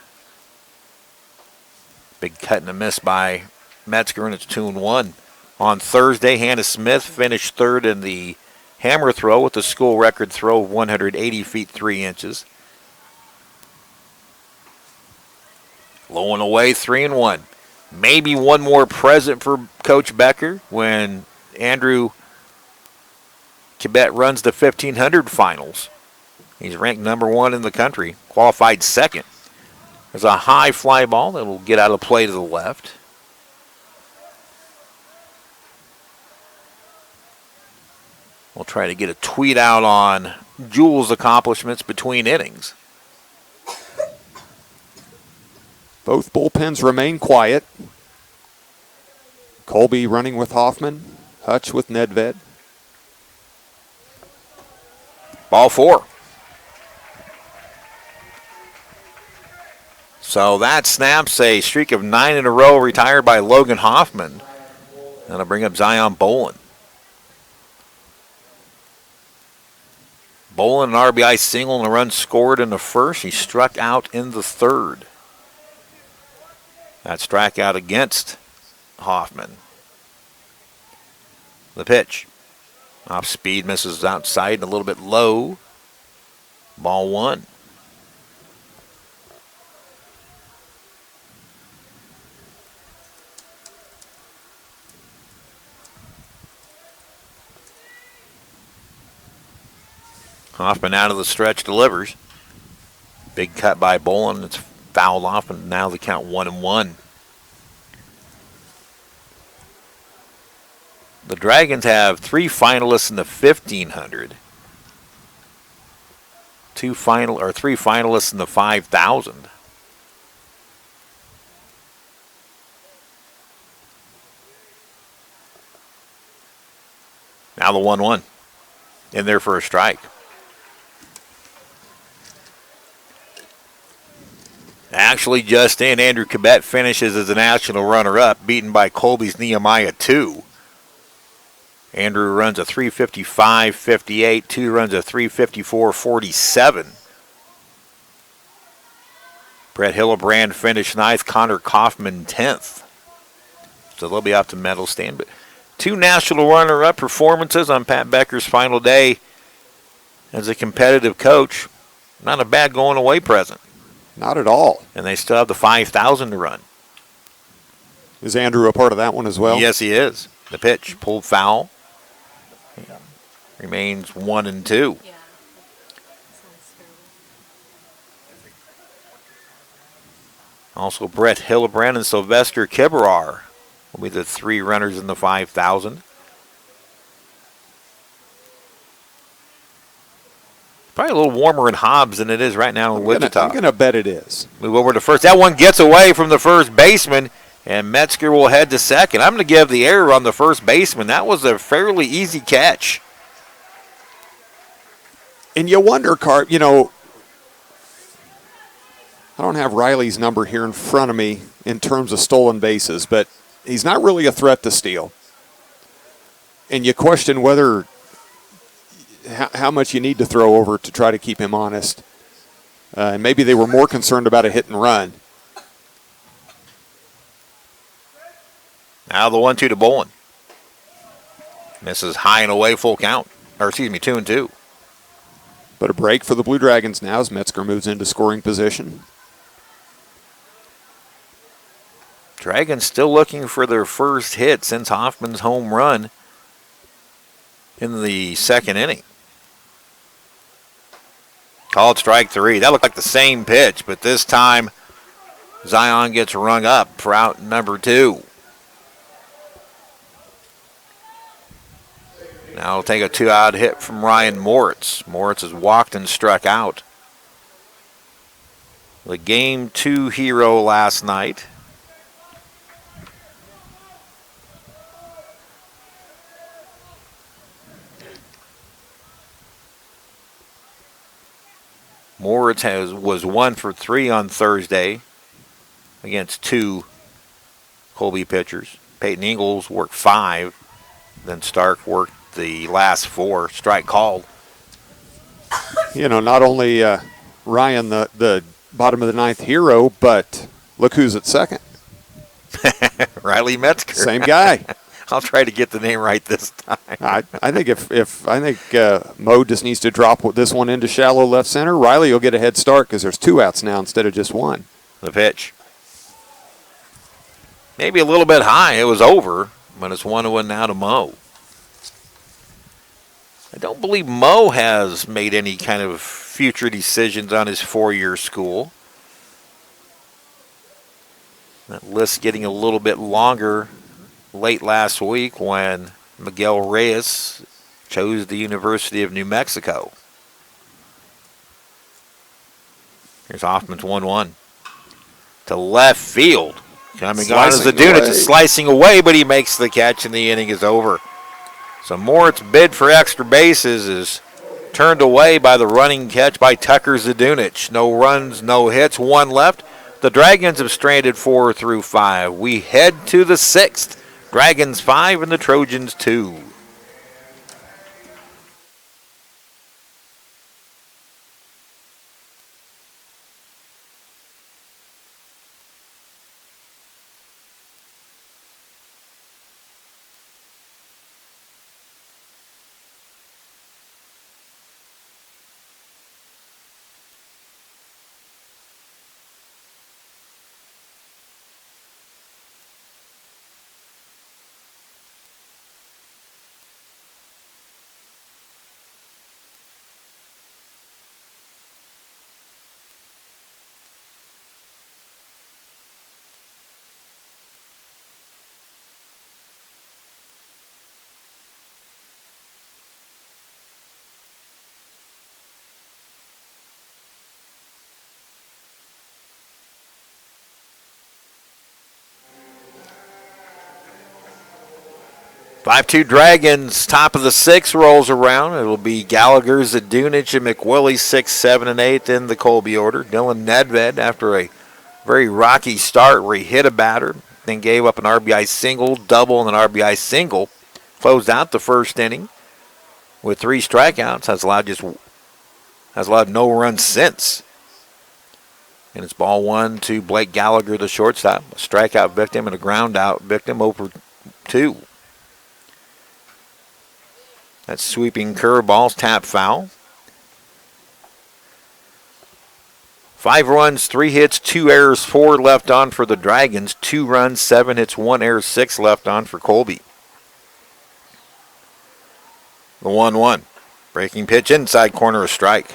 Speaker 1: Big cut and a miss by Metzger, and it's 2-1. On Thursday, Hannah Smith finished 3rd in the hammer throw with a school record throw of 180 feet 3 inches. Low and away, 3-1. Maybe one more present for Coach Becker when Andrew Kibet runs the 1500 finals. He's ranked number 1 in the country, qualified 2nd. There's a high fly ball that will get out of play to the left. We'll try to get a tweet out on Jewel's accomplishments between innings.
Speaker 2: Both bullpens remain quiet. Colby running with Hoffman, Hutch with Nedved.
Speaker 1: Ball 4. So that snaps a streak of 9 in a row retired by Logan Hoffman. That'll bring up Zion Bolin. Bolin, an RBI single and a run scored in the first. He struck out in the third. That strikeout against Hoffman. The pitch. Off speed, misses outside and a little bit low. Ball one. Hoffman out of the stretch delivers. Big cut by Bolin. It's fouled off, and now the count 1-1. The Dragons have 3 finalists in the 1500. 3 finalists in the 5000. Now the 1-1 in there for a strike. Actually, just in, Andrew Cabet finishes as a national runner-up, beaten by Colby's Nehemiah 2. Andrew runs a 3:55.58. 2 runs a 3:54.47. Brett Hillebrand finished 9th. Connor Kaufman 10th. So they'll be off to medal stand. But 2 national runner-up performances on Pat Becker's final day as a competitive coach. Not a bad going away present.
Speaker 2: Not at all.
Speaker 1: And they still have the 5,000 to run.
Speaker 2: Is Andrew a part of that one as well?
Speaker 1: Yes, he is. The pitch pulled foul. Remains 1-2.
Speaker 3: Yeah.
Speaker 1: Also, Brett Hillebrand and Sylvester Kibarar will be the 3 runners in the 5,000. Probably a little warmer in Hobbs than it is right now in Wichita.
Speaker 2: I'm going to bet it is.
Speaker 1: Move over to first. That one gets away from the first baseman, and Metzger will head to second. I'm going to give the error on the first baseman. That was a fairly easy catch.
Speaker 2: And you wonder, Carp, I don't have Riley's number here in front of me in terms of stolen bases, but he's not really a threat to steal. And you question whether how much you need to throw over to try to keep him honest. And maybe they were more concerned about a hit and run.
Speaker 1: Now the 1-2 to Bolin. Misses high and away, full count. 2-2.
Speaker 2: But a break for the Blue Dragons now as Metzger moves into scoring position.
Speaker 1: Dragons still looking for their first hit since Hoffman's home run in the second inning. Called strike 3. That looked like the same pitch, but this time Zion gets rung up for out number 2. Now we'll take a 2-out hit from Ryan Moritz. Moritz has walked and struck out. The Game 2 hero last night. Moritz was 1 for 3 on Thursday against 2 Colby pitchers. Peyton Ingles worked 5. Then Stark worked the last 4. Strike called.
Speaker 2: Not only Ryan, the bottom of the 9th hero, but look who's at second.
Speaker 1: Riley Metzger.
Speaker 2: Same guy.
Speaker 1: I'll try to get the name right this time.
Speaker 2: I think Mo just needs to drop this one into shallow left center. Riley will get a head start because there's 2 outs now instead of just 1.
Speaker 1: The pitch. Maybe a little bit high. It was over, but it's 1-1 now to Mo. I don't believe Mo has made any kind of future decisions on his 4-year school. That list getting a little bit longer late last week when Miguel Reyes chose the University of New Mexico. Here's Hoffman's 1-1. To left field. Coming on as Zadunich is slicing away, but he makes the catch and the inning is over. So Moritz's bid for extra bases is turned away by the running catch by Tucker Zadunich. No runs, no hits, 1 left. The Dragons have stranded 4 through 5. We head to the 6th. Dragons 5 and the Trojans 2. 5-2 Dragons, top of the 6th rolls around. It'll be Gallagher, Zadunich, and McWillie, 6, 7, and 8 in the Colby order. Dylan Nedved, after a very rocky start where he hit a batter, then gave up an RBI single, double, and an RBI single, closed out the first inning with 3 strikeouts, has allowed no runs since. And it's ball 1 to Blake Gallagher, the shortstop, a strikeout victim and a ground out victim over 2. That sweeping curveball's tap foul. 5 runs, 3 hits, 2 errors, 4 left on for the Dragons. 2 runs, 7 hits, 1 error, 6 left on for Colby. The 1-1. Breaking pitch inside corner, a strike.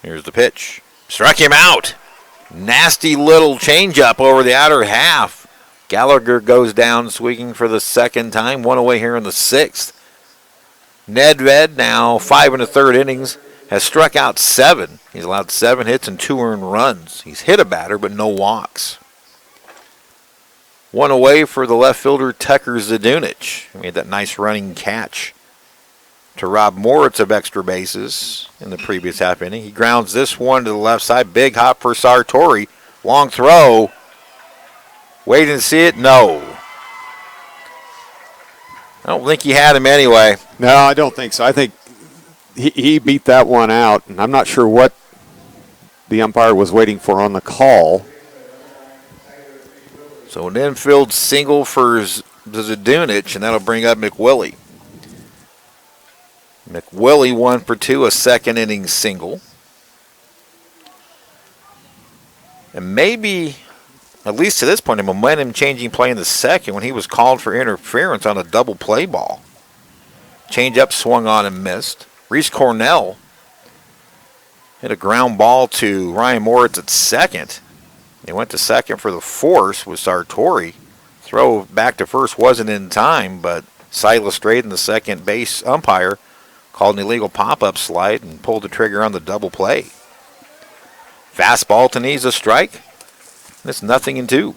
Speaker 1: Here's the pitch. Struck him out. Nasty little changeup over the outer half. Gallagher goes down swinging for the second time. 1 away here in the 6th. Nedved, now 5 1/3 innings, has struck out 7. He's allowed 7 hits and 2 earned runs. He's hit a batter, but no walks. 1 away for the left fielder, Tucker Zadunich. He made that nice running catch to rob Moritz of extra bases in the previous half inning. He grounds this one to the left side. Big hop for Sartori. Long throw. Waiting to see it? No. I don't think he had him anyway.
Speaker 2: No, I don't think so. I think he beat that one out, and I'm not sure what the umpire was waiting for on the call.
Speaker 1: So an infield single for Zadunich, and that'll bring up McWillie. McWillie 1 for 2, a second inning single. And maybe, at least to this point, a momentum-changing play in the second when he was called for interference on a double play ball. Changeup swung on and missed. Reese Cornell hit a ground ball to Ryan Moritz at second. He went to second for the force with Sartori. Throw back to first wasn't in time, but Silas Drayden, the second base umpire, called an illegal pop-up slide and pulled the trigger on the double play. Fastball to knees, a strike. It's 0-2.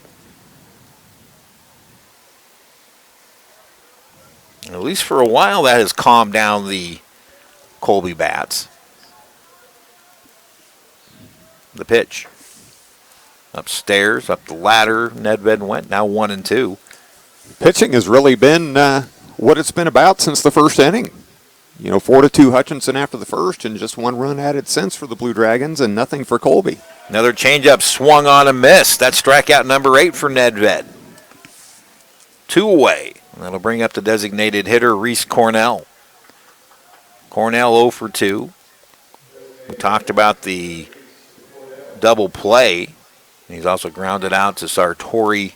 Speaker 1: At least for a while, that has calmed down the Colby bats. The pitch. Upstairs, up the ladder, Nedved went, now 1-2.
Speaker 2: Pitching has really been what it's been about since the first inning. 4-2 Hutchinson after the first, and just 1 run added since for the Blue Dragons, and nothing for Colby.
Speaker 1: Another changeup swung on and missed. That's strikeout number 8 for Nedved. 2 away. And that'll bring up the designated hitter, Reese Cornell. Cornell 0 for 2. We talked about the double play. He's also grounded out to Sartori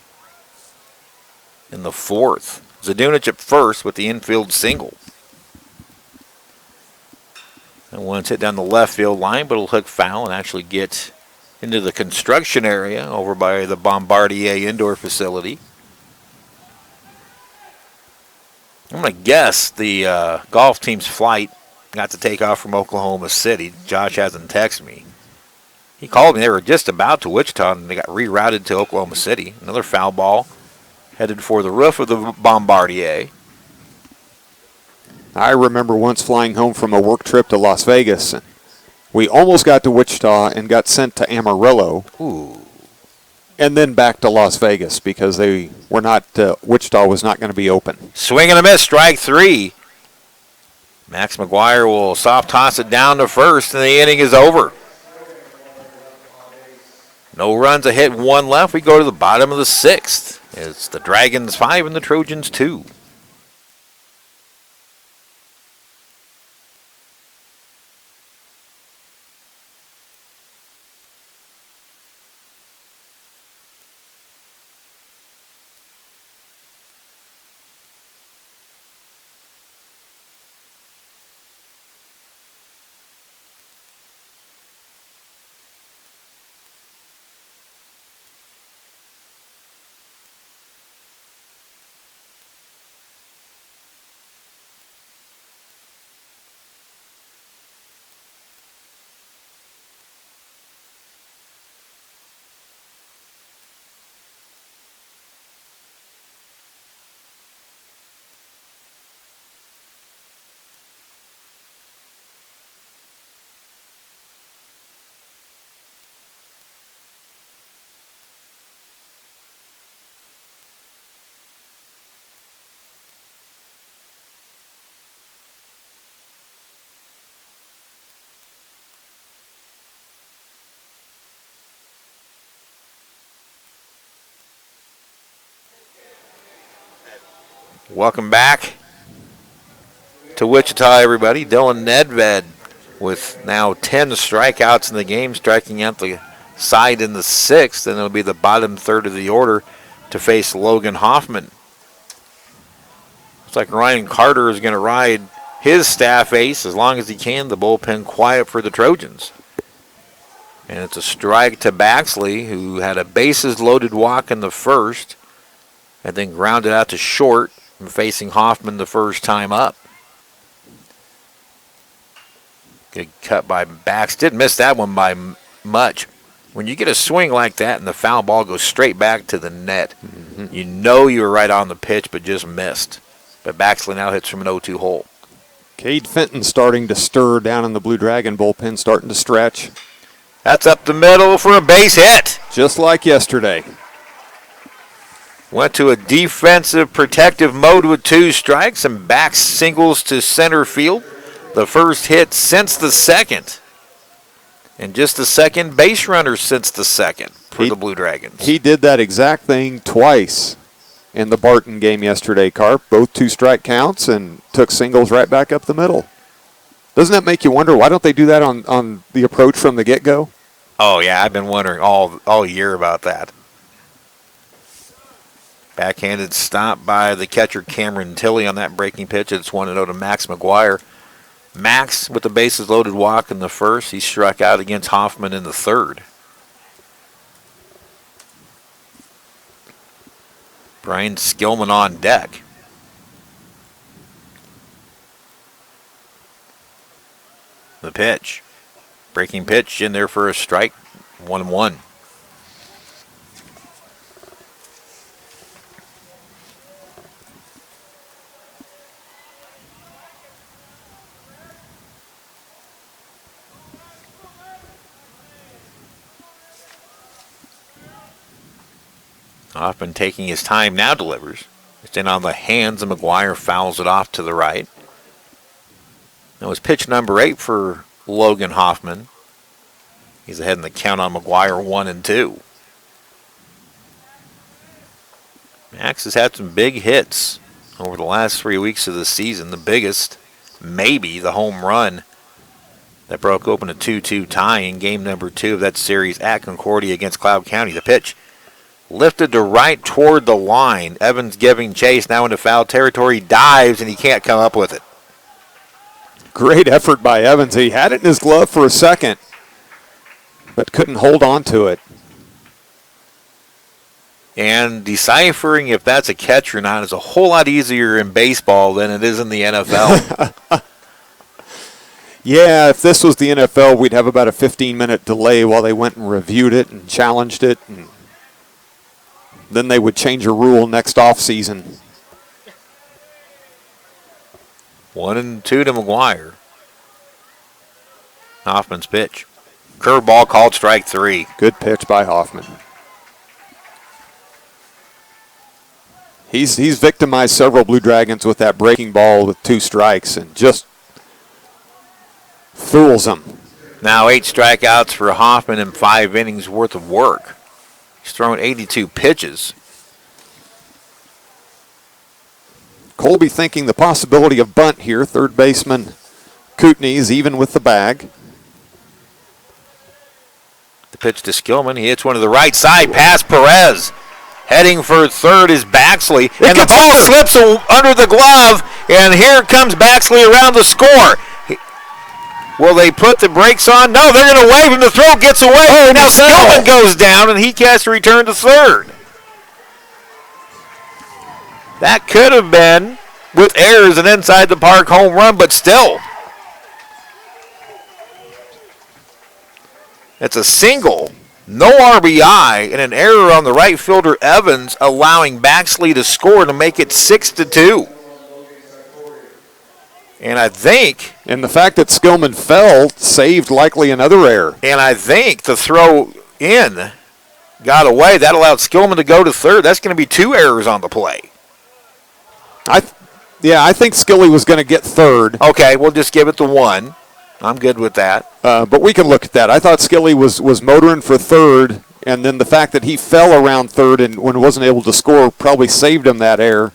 Speaker 1: in the 4th. Zadunich at first with the infield single. And one's hit down the left field line, but it'll hook foul and actually get into the construction area over by the Bombardier indoor facility. I'm going to guess the golf team's flight got to take off from Oklahoma City. Josh hasn't texted me. He called me. They were just about to Wichita, and they got rerouted to Oklahoma City. Another foul ball headed for the roof of the Bombardier.
Speaker 2: I remember once flying home from a work trip to Las Vegas. We almost got to Wichita and got sent to Amarillo.
Speaker 1: Ooh.
Speaker 2: And then back to Las Vegas because they were not. Wichita was not going to be open.
Speaker 1: Swing and a miss, strike 3. Max McGuire will soft toss it down to first, and the inning is over. No runs, a hit, 1 left. We go to the bottom of the 6th. It's the Dragons 5 and the Trojans 2. Welcome back to Wichita, everybody. Dylan Nedved with now 10 strikeouts in the game, striking out the side in the 6th, and it'll be the bottom third of the order to face Logan Hoffman. Looks like Ryan Carter is going to ride his staff ace as long as he can. The bullpen quiet for the Trojans. And it's a strike to Baxley, who had a bases-loaded walk in the first and then grounded out to short and facing Hoffman the first time up. Good cut by Bax. Didn't miss that one by much. When you get a swing like that and the foul ball goes straight back to the net, you know you were right on the pitch but just missed. But Baxley now hits from an 0-2 hole.
Speaker 2: Cade Fenton starting to stir down in the Blue Dragon bullpen, starting to stretch.
Speaker 1: That's up the middle for a base hit.
Speaker 2: Just like yesterday.
Speaker 1: Went to a defensive protective mode with 2 strikes and Bax singles to center field. The first hit since the second. And just the second base runner since the second for the Blue Dragons.
Speaker 2: He did that exact thing twice in the Barton game yesterday, Carp. Both 2-strike counts and took singles right back up the middle. Doesn't that make you wonder, why don't they do that on the approach from the get-go?
Speaker 1: Oh, yeah, I've been wondering all year about that. Backhanded stop by the catcher Cameron Tilley on that breaking pitch. It's 1-0 to Max McGuire. Max with the bases loaded walk in the first. He struck out against Hoffman in the third. Brian Skillman on deck. The pitch. Breaking pitch in there for a strike. 1-1. Hoffman taking his time now delivers. It's in on the hands of McGuire, fouls it off to the right. That was pitch number 8 for Logan Hoffman. He's ahead in the count on McGuire 1-2. Max has had some big hits over the last 3 weeks of the season. The biggest, maybe the home run that broke open a 2-2 tie in game number 2 of that series at Concordia against Cloud County. The pitch lifted to right toward the line. Evans giving chase now into foul territory. Dives, and he can't come up with it.
Speaker 2: Great effort by Evans. He had it in his glove for a second, but couldn't hold on to it.
Speaker 1: And deciphering if that's a catch or not is a whole lot easier in baseball than it is in the NFL.
Speaker 2: Yeah, if this was the NFL, we'd have about a 15-minute delay while they went and reviewed it and challenged it. And then they would change a rule next offseason.
Speaker 1: 1-2 to McGuire. Hoffman's pitch. Curveball called strike 3.
Speaker 2: Good pitch by Hoffman. He's victimized several Blue Dragons with that breaking ball with 2 strikes and just fools them.
Speaker 1: Now 8 strikeouts for Hoffman in 5 innings worth of work. He's thrown 82 pitches.
Speaker 2: Colby thinking the possibility of bunt here. Third baseman Kootenai is even with the bag.
Speaker 1: The pitch to Skillman. He hits one to the right side past Perez. Heading for third is Baxley. And the ball slips under the glove. And here comes Baxley around the score. Will they put the brakes on? No, they're going to wave him. The throw gets away.
Speaker 2: Oh,
Speaker 1: now Skillman goes down, and he has to return to third. That could have been, with errors, an inside-the-park home run, but still. It's a single, no RBI, and an error on the right fielder Evans, allowing Baxley to score to make it 6-2. And I think...
Speaker 2: And the fact that Skillman fell saved likely another error.
Speaker 1: And I think the throw in got away. That allowed Skillman to go to third. That's going to be 2 errors on the play.
Speaker 2: I think Skilly was going to get third.
Speaker 1: Okay, we'll just give it the 1. I'm good with that.
Speaker 2: But we can look at that. I thought Skilly was motoring for third, and then the fact that he fell around third and when wasn't able to score probably saved him that error.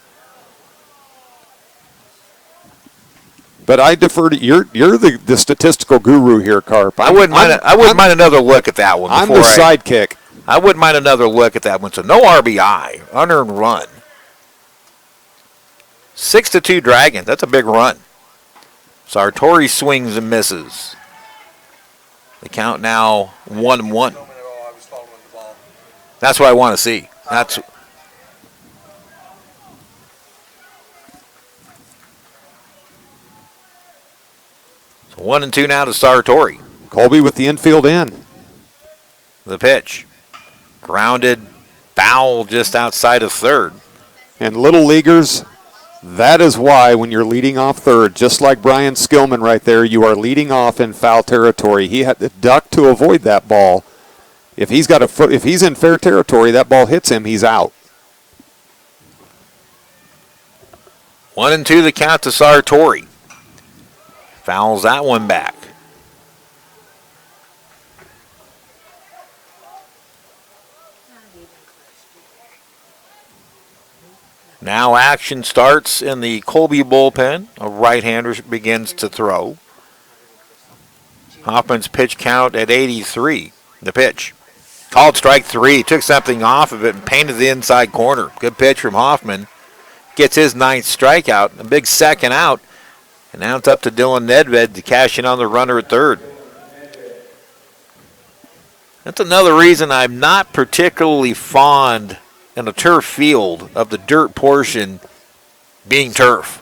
Speaker 2: But I defer to you're the statistical guru here, Carp.
Speaker 1: I wouldn't mind another look at that one.
Speaker 2: I'm the sidekick.
Speaker 1: I wouldn't mind another look at that one. So no RBI, unearned run. 6-2 Dragons. That's a big run. Sartori swings and misses. The count now 1-1. That's what I want to see. That's so 1-2 now to Sartori.
Speaker 2: Colby with the infield in.
Speaker 1: The pitch. Grounded, foul just outside of third.
Speaker 2: And little leaguers, that is why when you're leading off third, just like Brian Skillman right there, you are leading off in foul territory. He had to duck to avoid that ball. If he's got a foot, if he's in fair territory, that ball hits him, he's out.
Speaker 1: 1-2 the count to Sartori. Fouls that one back. Now action starts in the Colby bullpen. A right-hander begins to throw. Hoffman's pitch count at 83. The pitch. Called strike 3. Took something off of it and painted the inside corner. Good pitch from Hoffman. Gets his 9th strikeout. A big second out. And now it's up to Dylan Nedved to cash in on the runner at third. That's another reason I'm not particularly fond in a turf field of the dirt portion being turf.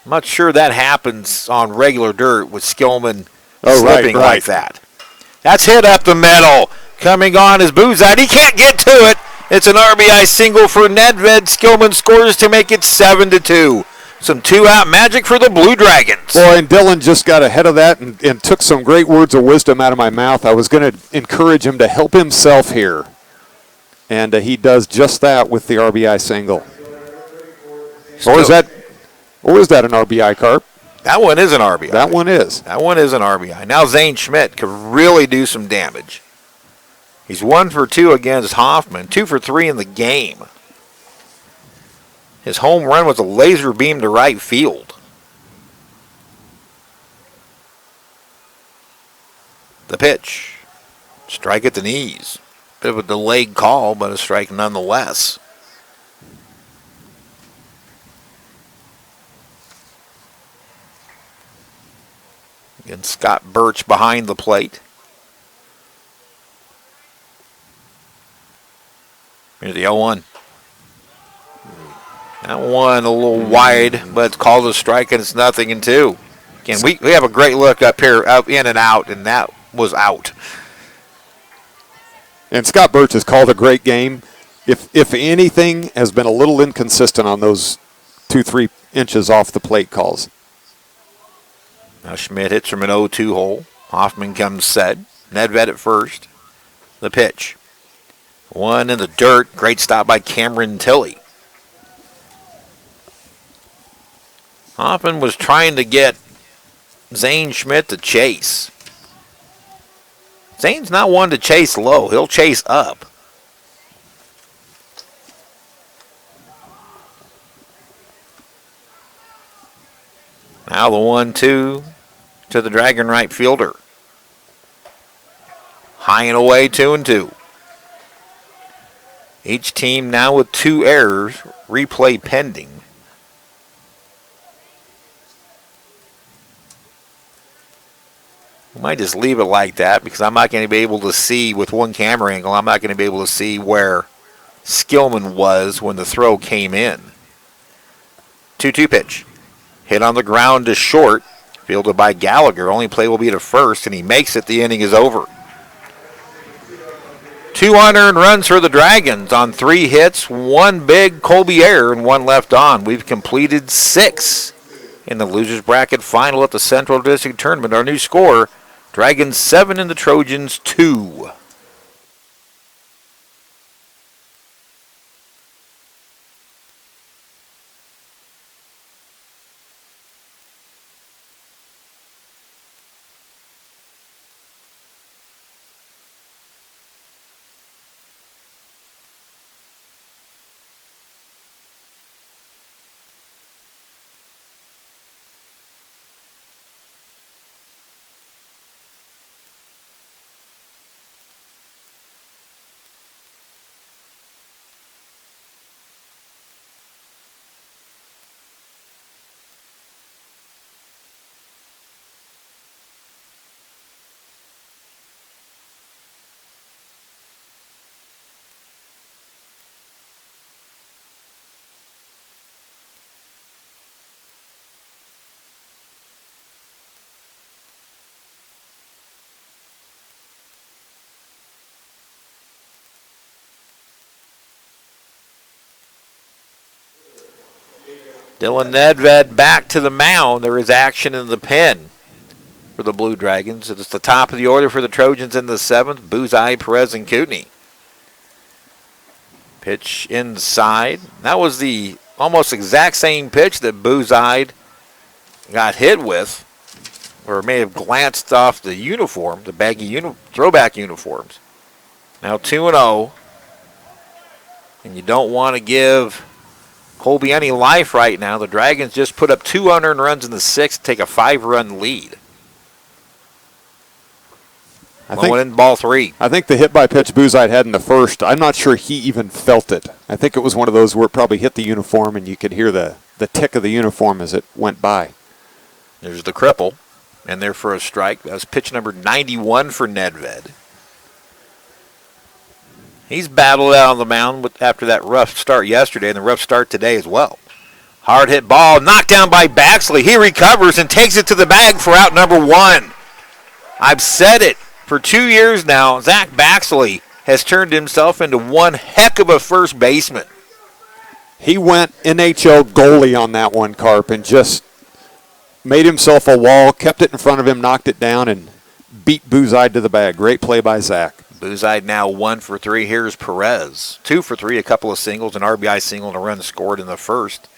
Speaker 1: I'm not sure that happens on regular dirt with Skillman slipping like that. That's hit up the middle. Coming on is Buzite. He can't get to it. It's an RBI single for Nedved. Skillman scores to make it 7-2. Some two-out magic for the Blue Dragons.
Speaker 2: Boy, and Dylan just got ahead of that and took some great words of wisdom out of my mouth. I was going to encourage him to help himself here. And he does just that with the RBI single. Or is that an RBI, Carp?
Speaker 1: That one is an RBI.
Speaker 2: That one is.
Speaker 1: That one is an RBI. Now Zane Schmidt could really do some damage. He's 1 for 2 against Hoffman, 2 for 3 in the game. His home run was a laser beam to right field. The pitch. Strike at the knees. Bit of a delayed call, but a strike nonetheless. And Scott Birch behind the plate. Here's the 0-1. That one a little wide, but it's called a strike, and it's 0-2. Again, we have a great look up here, up in and out, and that was out.
Speaker 2: And Scott Birch has called a great game. If anything, has been a little inconsistent on those 2-3 inches off the plate calls.
Speaker 1: Now Schmidt hits from an 0-2 hole. Hoffman comes set. Nedved at first. The pitch. One in the dirt. Great stop by Cameron Tilley. Hoffman was trying to get Zane Schmidt to chase. Zane's not one to chase low. He'll chase up. Now the 1-2 to the Dragon right fielder. High and away, 2-2. Each team now with 2 errors. Replay pending. We might just leave it like that because I'm not going to be able to see with one camera angle. I'm not going to be able to see where Skillman was when the throw came in. 2-2 pitch. Hit on the ground to short. Fielded by Gallagher. Only play will be to first, and he makes it. The inning is over. 2 unearned runs for the Dragons on 3 hits, 1 big Colby error, and 1 left on. We've completed 6 in the losers bracket final at the Central District Tournament. Our new score, Dragons 7 and the Trojans 2. Dylan Nedved back to the mound. There is action in the pen for the Blue Dragons. It's the top of the order for the Trojans in the 7th. Buzai, Perez, and Kootenai. Pitch inside. That was the almost exact same pitch that Buzai got hit with, or may have glanced off the uniform, the baggy throwback uniforms. Now 2-0. And you don't want to give Colby any life right now. The Dragons just put up 2 unearned runs in the 6th, take a 5-run lead. Going in ball 3.
Speaker 2: I think the hit by pitch Buzite had in the first, I'm not sure he even felt it. I think it was one of those where it probably hit the uniform and you could hear the tick of the uniform as it went by.
Speaker 1: There's the cripple, and there for a strike. That was pitch number 91 for Nedved. He's battled out on the mound after that rough start yesterday and the rough start today as well. Hard hit ball, knocked down by Baxley. He recovers and takes it to the bag for out number 1. I've said it for 2 years now. Zach Baxley has turned himself into one heck of a first baseman.
Speaker 2: He went NHL goalie on that one, Carp, and just made himself a wall, kept it in front of him, knocked it down, and beat Buzide to the bag. Great play by Zach.
Speaker 1: Buzide now 1 for 3. Here's Perez. 2 for 3, a couple of singles, an RBI single, and a run scored in the first.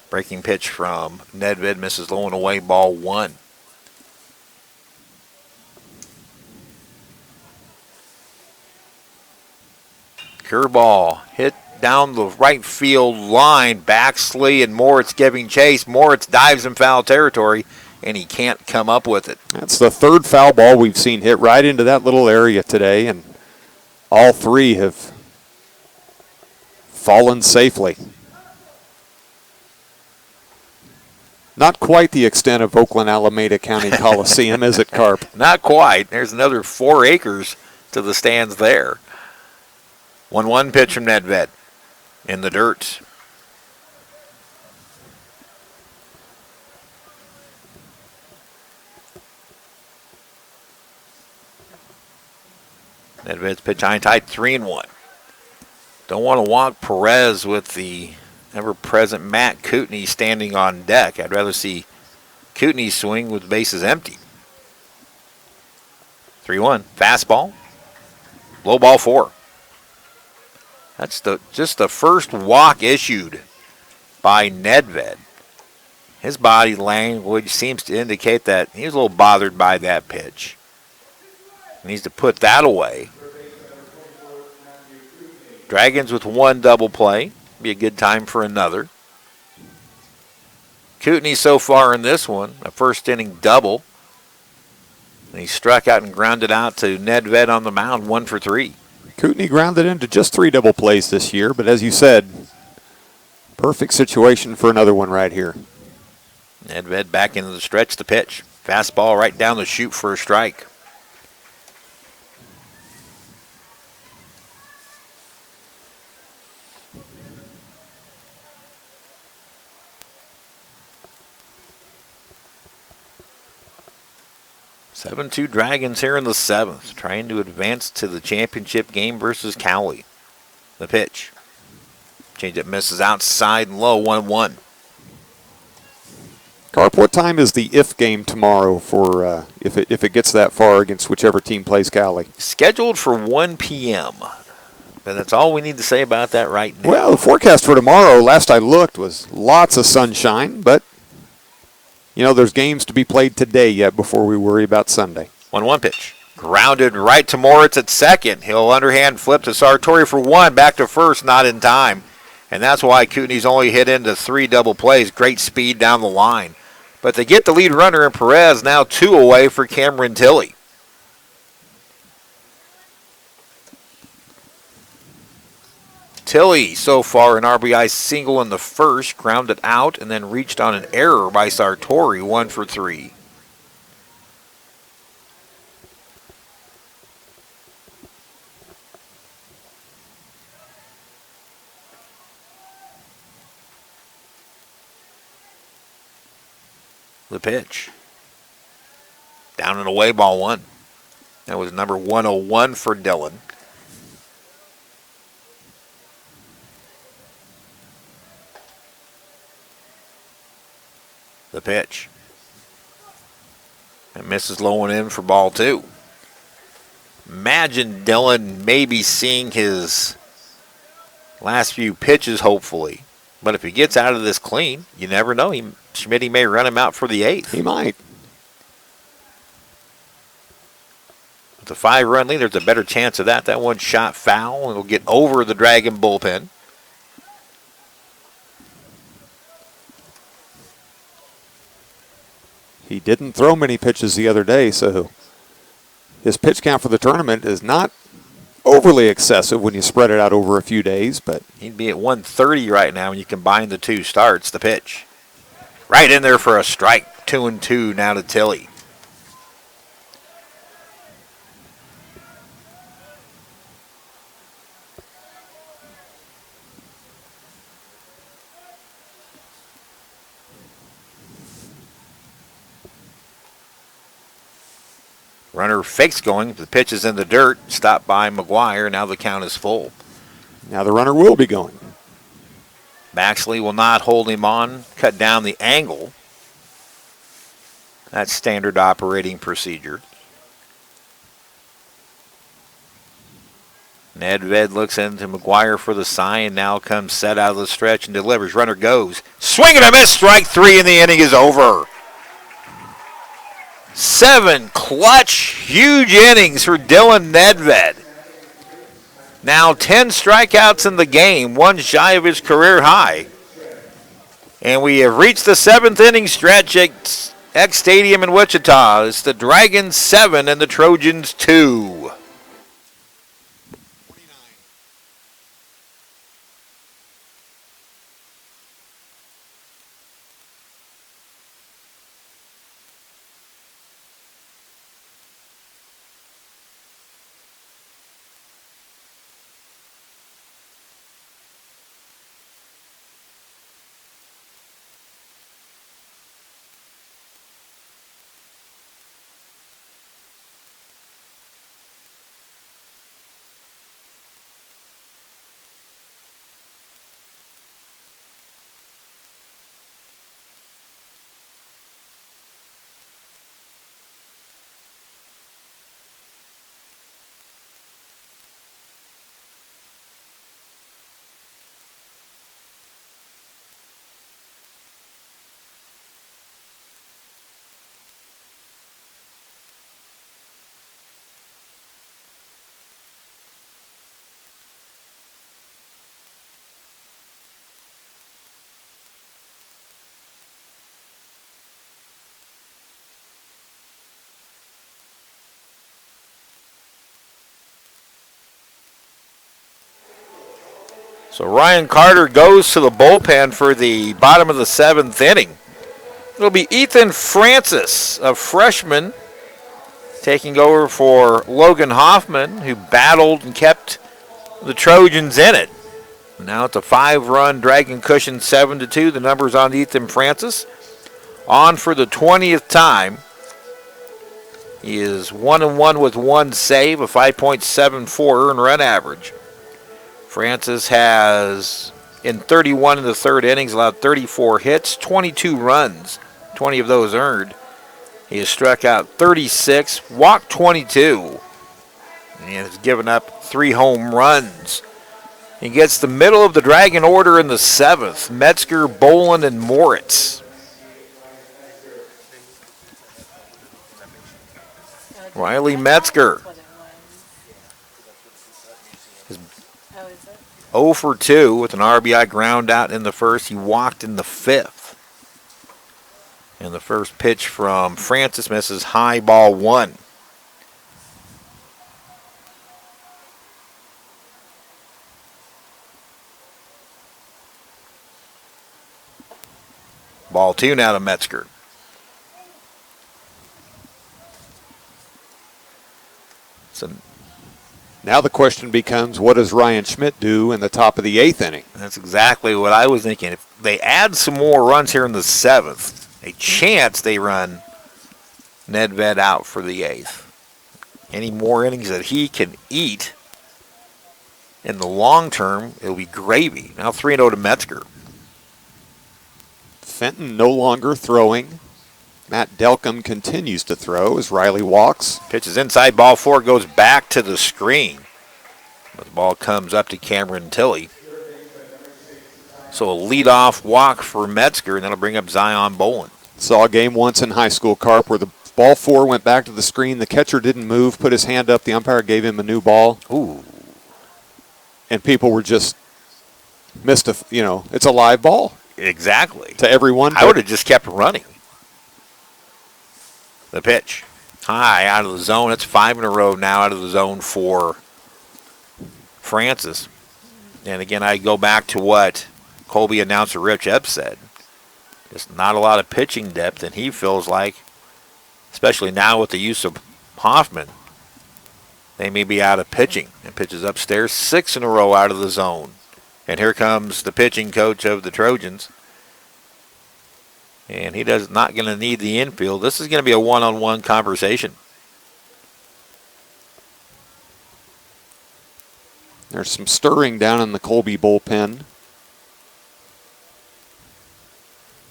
Speaker 1: Breaking pitch from Nedved, misses low and away, ball 1. Curveball hit down the right field line. Baxley and Moritz giving chase. Moritz dives in foul territory, and he can't come up with it.
Speaker 2: That's the 3rd foul ball we've seen hit right into that little area today, and all 3 have fallen safely. Not quite the extent of Oakland Alameda County Coliseum, is it, Carp?
Speaker 1: Not quite. There's another 4 acres to the stands there. 1-1 pitch from Nedved in the dirt. Nedved's pitch high and tight, 3-1. Don't want to walk Perez with the ever-present Matt Kootenai standing on deck. I'd rather see Kootenai swing with bases empty. 3-1. Fastball. Low ball 4. That's just the first walk issued by Nedved. His body language seems to indicate that he was a little bothered by that pitch. He needs to put that away. Dragons with 1 double play. Be a good time for another. Kootenai so far in this one, a first inning double. And he struck out and grounded out to Nedved on the mound, 1 for 3.
Speaker 2: Kootenai grounded into just 3 double plays this year, but as you said, perfect situation for another one right here.
Speaker 1: Nedved back into the stretch, the pitch. Fastball right down the chute for a strike. Seven-2 Dragons here in the 7th, trying to advance to the championship game versus Cowley. The pitch. Changeup misses outside and low, 1-1.
Speaker 2: Carp, what time is the if game tomorrow for if it gets that far against whichever team plays Cowley?
Speaker 1: Scheduled for 1 p.m. But that's all we need to say about that right now.
Speaker 2: Well, the forecast for tomorrow, last I looked, was lots of sunshine, but you know, there's games to be played today yet before we worry about Sunday.
Speaker 1: 1-1 pitch. Grounded right to Moritz at second. He'll underhand flip to Sartori for 1. Back to first, not in time. And that's why Kootenai's only hit into 3 double plays. Great speed down the line. But they get the lead runner in Perez, now 2 away for Cameron Tilley. Tilley so far an RBI single in the first, grounded out, and then reached on an error by Sartori, 1 for 3. The pitch. Down and away, ball 1. That was number 101 for Dillon. The pitch. And misses low and in for ball 2. Imagine Dylan maybe seeing his last few pitches, hopefully. But if he gets out of this clean, you never know. Schmidt may run him out for the 8th.
Speaker 2: He might.
Speaker 1: With a 5-run lead, there's a better chance of that. That one shot foul, and it'll get over the Dragon bullpen.
Speaker 2: He didn't throw many pitches the other day, so his pitch count for the tournament is not overly excessive when you spread it out over a few days. But
Speaker 1: he'd be at 130 right now when you combine the 2 starts. The pitch. Right in there for a strike. 2-2 now to Tilley. Runner fakes going. The pitch is in the dirt. Stopped by McGuire. Now the count is full.
Speaker 2: Now the runner will be going.
Speaker 1: Maxley will not hold him on. Cut down the angle. That's standard operating procedure. Nedved looks into McGuire for the sign. Now comes set out of the stretch and delivers. Runner goes. Swing and a miss. Strike 3 and the inning is over. 7 clutch, huge innings for Dylan Nedved. Now 10 strikeouts in the game, 1 shy of his career high. And we have reached the 7th inning stretch at Eck Stadium in Wichita. It's the Dragons 7 and the Trojans 2. So Ryan Carter goes to the bullpen for the bottom of the 7th inning. It'll be Ethan Francis, a freshman, taking over for Logan Hoffman, who battled and kept the Trojans in it. Now it's a 5-run Dragon cushion, 7-2. The number's on Ethan Francis. On for the 20th time. He is 1-1 with 1 save, a 5.74 earned run average. Francis has, in 31 in the 3rd innings, allowed 34 hits, 22 runs, 20 of those earned. He has struck out 36, walked 22, and has given up 3 home runs. He gets the middle of the Dragon order in the 7th, Metzger, Boland, and Moritz. Riley Metzger. 0 for 2 with an RBI ground out in the 1st. He walked in the 5th. And the first pitch from Francis misses high, ball 1. Ball 2 now to Metzger. So
Speaker 2: now the question becomes, what does Ryan Schmidt do in the top of the 8th inning?
Speaker 1: That's exactly what I was thinking. If they add some more runs here in the 7th, a chance they run Nedved out for the 8th. Any more innings that he can eat in the long term, it'll be gravy. Now 3-0 to Metzger.
Speaker 2: Fenton no longer throwing. Matt Delcom continues to throw as Riley walks.
Speaker 1: Pitch is inside, ball 4 goes back to the screen. But the ball comes up to Cameron Tilley. So a leadoff walk for Metzger, and that'll bring up Zion Bolin.
Speaker 2: Saw a game once in high school, Carp, where the ball 4 went back to the screen. The catcher didn't move, put his hand up. The umpire gave him a new ball.
Speaker 1: Ooh.
Speaker 2: And people were just missed it's a live ball.
Speaker 1: Exactly.
Speaker 2: To everyone.
Speaker 1: I would have just kept running. The pitch. High out of the zone. It's 5 in a row now out of the zone for Francis. And again, I go back to what Colby announcer Rich Ebb said. Just not a lot of pitching depth, and he feels like, especially now with the use of Hoffman, they may be out of pitching. And pitches upstairs, 6 in a row out of the zone. And here comes the pitching coach of the Trojans. And he does not going to need the infield. This is going to be a one-on-one conversation.
Speaker 2: There's some stirring down in the Colby bullpen.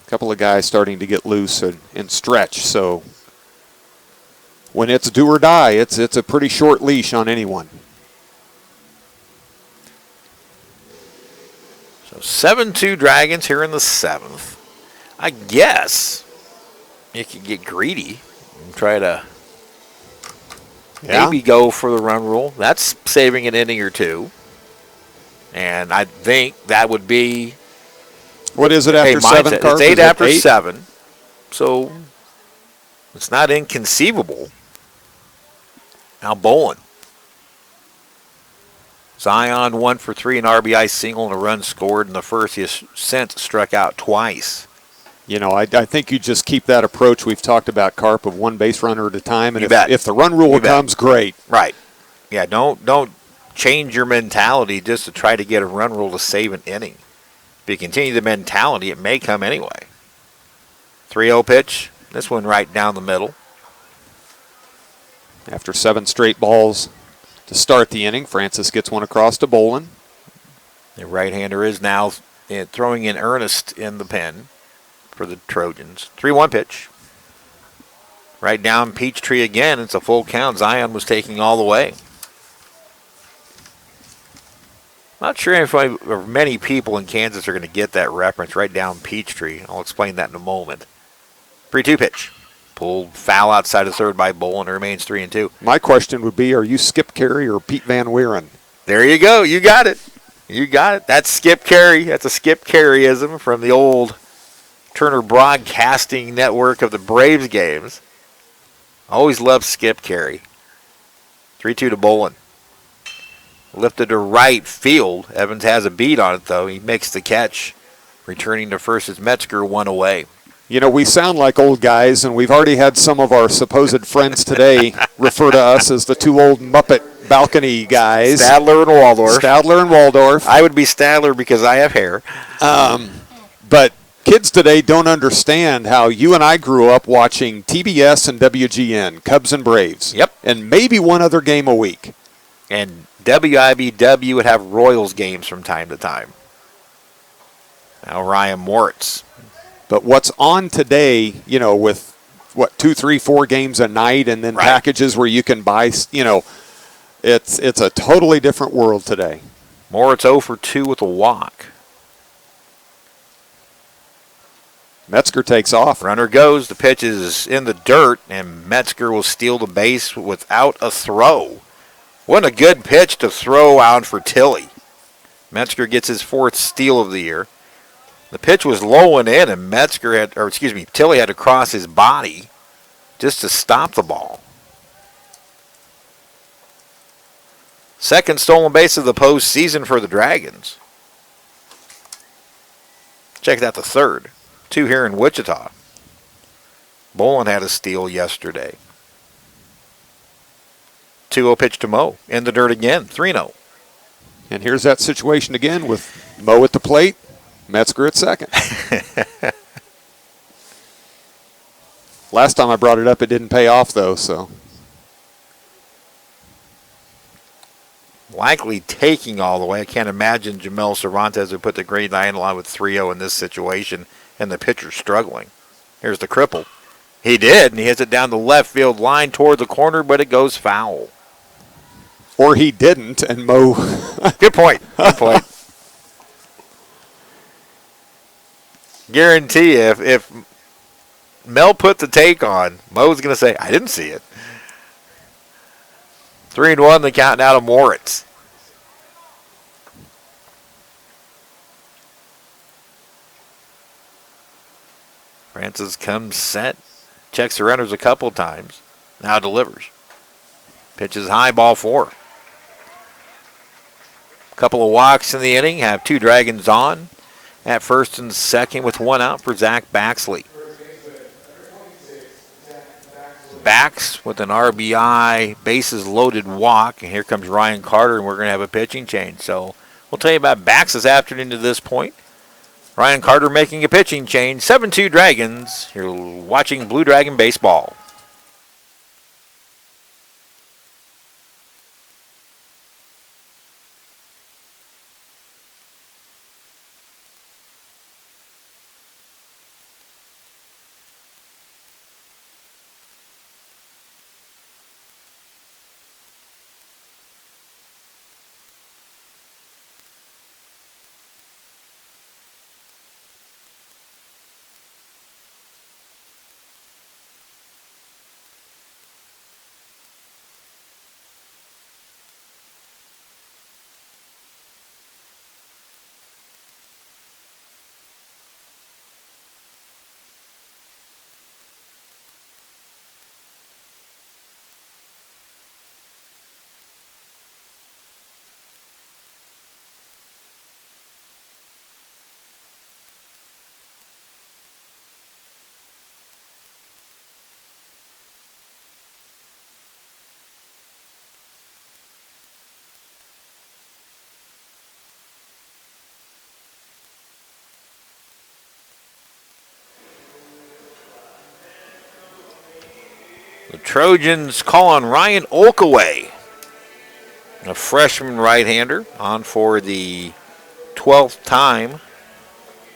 Speaker 2: A couple of guys starting to get loose and stretch. So when it's do or die, it's a pretty short leash on anyone.
Speaker 1: So 7-2 Dragons here in the 7th. I guess you could get greedy and try to maybe go for the run rule. That's saving an inning or two. And I think that would be...
Speaker 2: What is it after 7, Carp?
Speaker 1: It's 8 after 7. So it's not inconceivable. Now Bolin. Zion 1 for 3, an RBI single and a run scored in the first. He has since struck out twice.
Speaker 2: I think you just keep that approach we've talked about, Carp, of one base runner at a time. And if the run rule comes, great.
Speaker 1: Right. Yeah, don't change your mentality just to try to get a run rule to save an inning. If you continue the mentality, it may come anyway. 3-0 pitch. This one right down the middle.
Speaker 2: After 7 straight balls to start the inning, Francis gets one across to Bolin.
Speaker 1: The right-hander is now throwing in earnest in the pen for the Trojans. 3-1 pitch. Right down Peachtree again. It's a full count. Zion was taking all the way. Not sure if many people in Kansas are going to get that reference. Right down Peachtree. I'll explain that in a moment. 3-2 pitch. Pulled foul outside of third by Bolin. It remains 3-2.
Speaker 2: My question would be, are you Skip Carey or Pete Van Weeren?
Speaker 1: There you go. You got it. You got it. That's Skip Carey. That's a Skip Careyism from the old Turner Broadcasting Network of the Braves games. Always loved Skip Carey. 3-2 to Bolin. Lifted to right field. Evans has a beat on it, though. He makes the catch. Returning to first is Metzger, 1 away.
Speaker 2: We sound like old guys, and we've already had some of our supposed friends today refer to us as the 2 old Muppet balcony guys.
Speaker 1: Stadler and Waldorf. I would be Stadler because I have hair.
Speaker 2: But kids today don't understand how you and I grew up watching TBS and WGN, Cubs and Braves.
Speaker 1: Yep.
Speaker 2: And maybe one other game a week.
Speaker 1: And WIBW would have Royals games from time to time. Now Ryan Moritz.
Speaker 2: But what's on today, with 2, 3, 4 games a night and then packages where you can buy, it's a totally different world today.
Speaker 1: Moritz 0 for 2 with a walk.
Speaker 2: Metzger takes off.
Speaker 1: Runner goes. The pitch is in the dirt, and Metzger will steal the base without a throw. What a good pitch to throw out for Tilley. Metzger gets his 4th steal of the year. The pitch was low and in, and Tilley had to cross his body just to stop the ball. Second stolen base of the postseason for the Dragons. Check out the third. 2 here in Wichita. Bolin had a steal yesterday. 2-0 pitch to Mo. In the dirt again. 3-0.
Speaker 2: And here's that situation again with Mo at the plate, Metzger at second. Last time I brought it up, it didn't pay off, though, so.
Speaker 1: Likely taking all the way. I can't imagine Jamel Cervantes would put the green line line with 3-0 in this situation and the pitcher's struggling. Here's the cripple. He did, and he hits it down the left field line toward the corner, but it goes foul.
Speaker 2: Or he didn't, and Mo.
Speaker 1: Good point. Good point. Guarantee you, if Mel put the take on, Mo's going to say, I didn't see it. 3-1, the count now to Moritz. Francis comes set, checks the runners a couple times, now delivers. Pitches high, ball 4. Couple of walks in the inning, have 2 Dragons on at first and second with 1 out for Zach Baxley. Bax with an RBI, bases loaded walk, and here comes Ryan Carter, and we're going to have a pitching change. So we'll tell you about Bax this afternoon to this point. Ryan Carter making a pitching change. 7-2 Dragons. You're watching Blue Dragon baseball. The Trojans call on Ryan Olkaway, a freshman right-hander, on for the 12th time,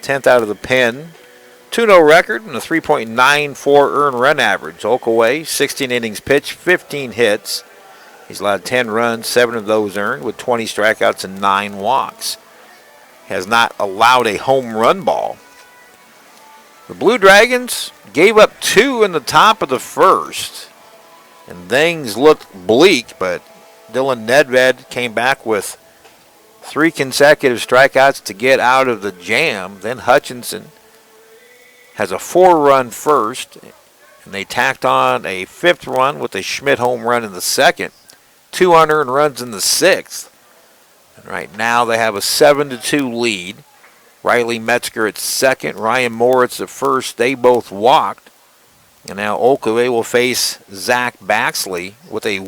Speaker 1: 10th out of the pen. 2-0 record and a 3.94 earned run average. Olkaway, 16 innings pitched, 15 hits. He's allowed 10 runs, 7 of those earned, with 20 strikeouts and 9 walks. Has not allowed a home run ball. The Blue Dragons gave up 2 in the top of the first, and things looked bleak, but Dylan Nedved came back with 3 consecutive strikeouts to get out of the jam. Then Hutchinson has a 4-run first, and they tacked on a 5th run with a Schmidt home run in the second. 2 unearned runs in the 6th. And right now they have a 7-2 lead. Riley Metzger at second, Ryan Moritz at first. They both walked. And now Olkaway will face Zach Baxley with a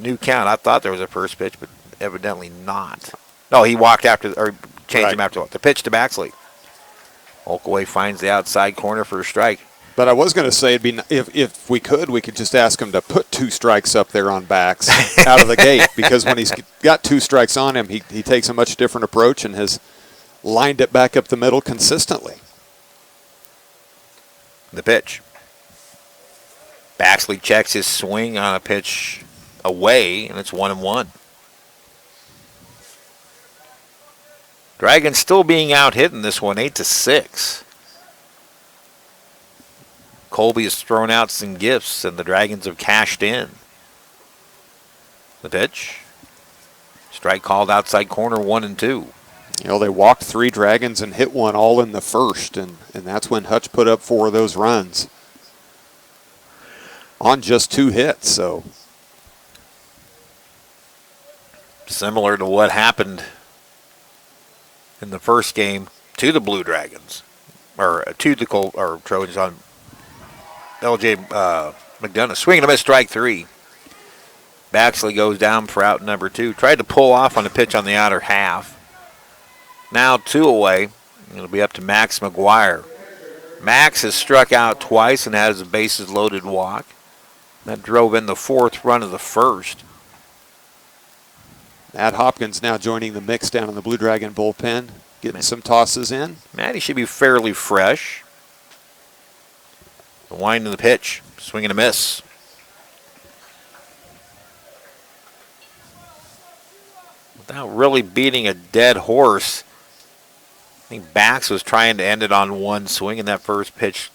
Speaker 1: new count. I thought there was a first pitch, but evidently not. No, he walked after, or changed him after the pitch to Baxley. Olkaway finds the outside corner for a strike.
Speaker 2: But I was going to say, it'd be if we could just ask him to put 2 strikes up there on Bax out of the gate, because when he's got 2 strikes on him, he takes a much different approach and has lined it back up the middle consistently.
Speaker 1: The pitch. Baxley checks his swing on a pitch away, and it's 1-1. Dragons still being out-hit in this one, 8-6. Colby has thrown out some gifts, and the Dragons have cashed in. The pitch. Strike called outside corner, 1-2.
Speaker 2: You know, they walked 3 Dragons and hit 1 all in the first, and that's when Hutch put up 4 of those runs on just 2 hits. So
Speaker 1: similar to what happened in the first game to the Blue Dragons, or to the Trojans on L.J. McDonough. Swing and a miss, strike 3. Baxley goes down for out number 2. Tried to pull off on a pitch on the outer half. Now 2 away. It'll be up to Max McGuire. Max has struck out twice and has a bases loaded walk. That drove in the 4th run of the first.
Speaker 2: Matt Hopkins now joining the mix down in the Blue Dragon bullpen. getting some tosses in.
Speaker 1: Matty should be fairly fresh. The wind of the pitch, swing and a miss. Without really beating a dead horse, I think Bax was trying to end it on one swing in that first pitch,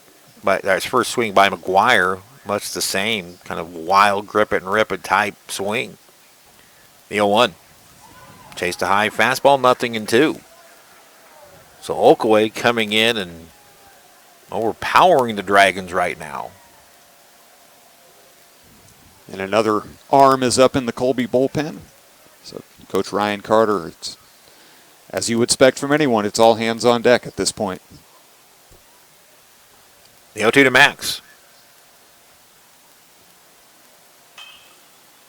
Speaker 1: his first swing by McGuire, much the same kind of wild grip it and rip it type swing. The 0-1. Chased a high fastball, 0-2. So Oakaway coming in and overpowering the Dragons right now.
Speaker 2: And another arm is up in the Colby bullpen. So Coach Ryan Carter, it's, as you would expect from anyone, it's all hands on deck at this point.
Speaker 1: The 0-2 to Max.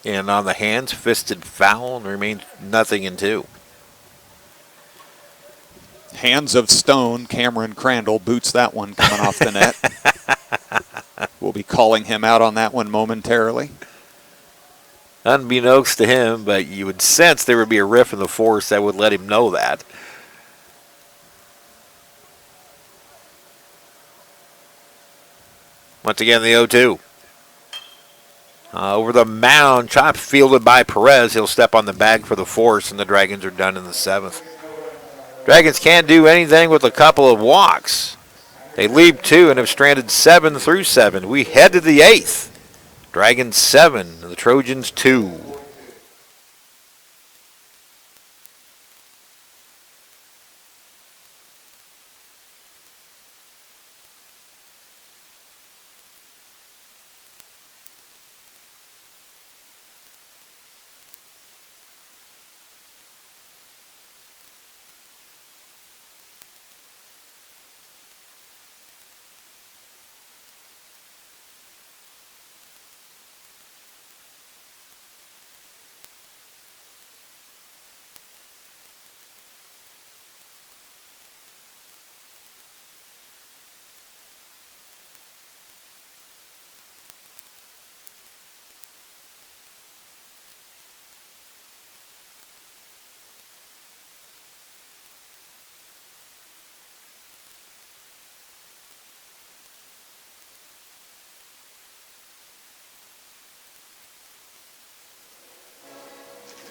Speaker 1: And on the hands, fisted foul, and remains 0-2.
Speaker 2: Hands of stone, Cameron Crandall boots that one coming off the net. We'll be calling him out on that one momentarily.
Speaker 1: Unbeknownst to him, but you would sense there would be a riff in the force that would let him know that. Once again, the 0-2. Over the mound, chop fielded by Perez. He'll step on the bag for the force, and the Dragons are done in the 7th. Dragons can't do anything with a couple of walks. They lead 2 and have stranded 7 through 7. We head to the 8th. Dragons 7, the Trojans 2.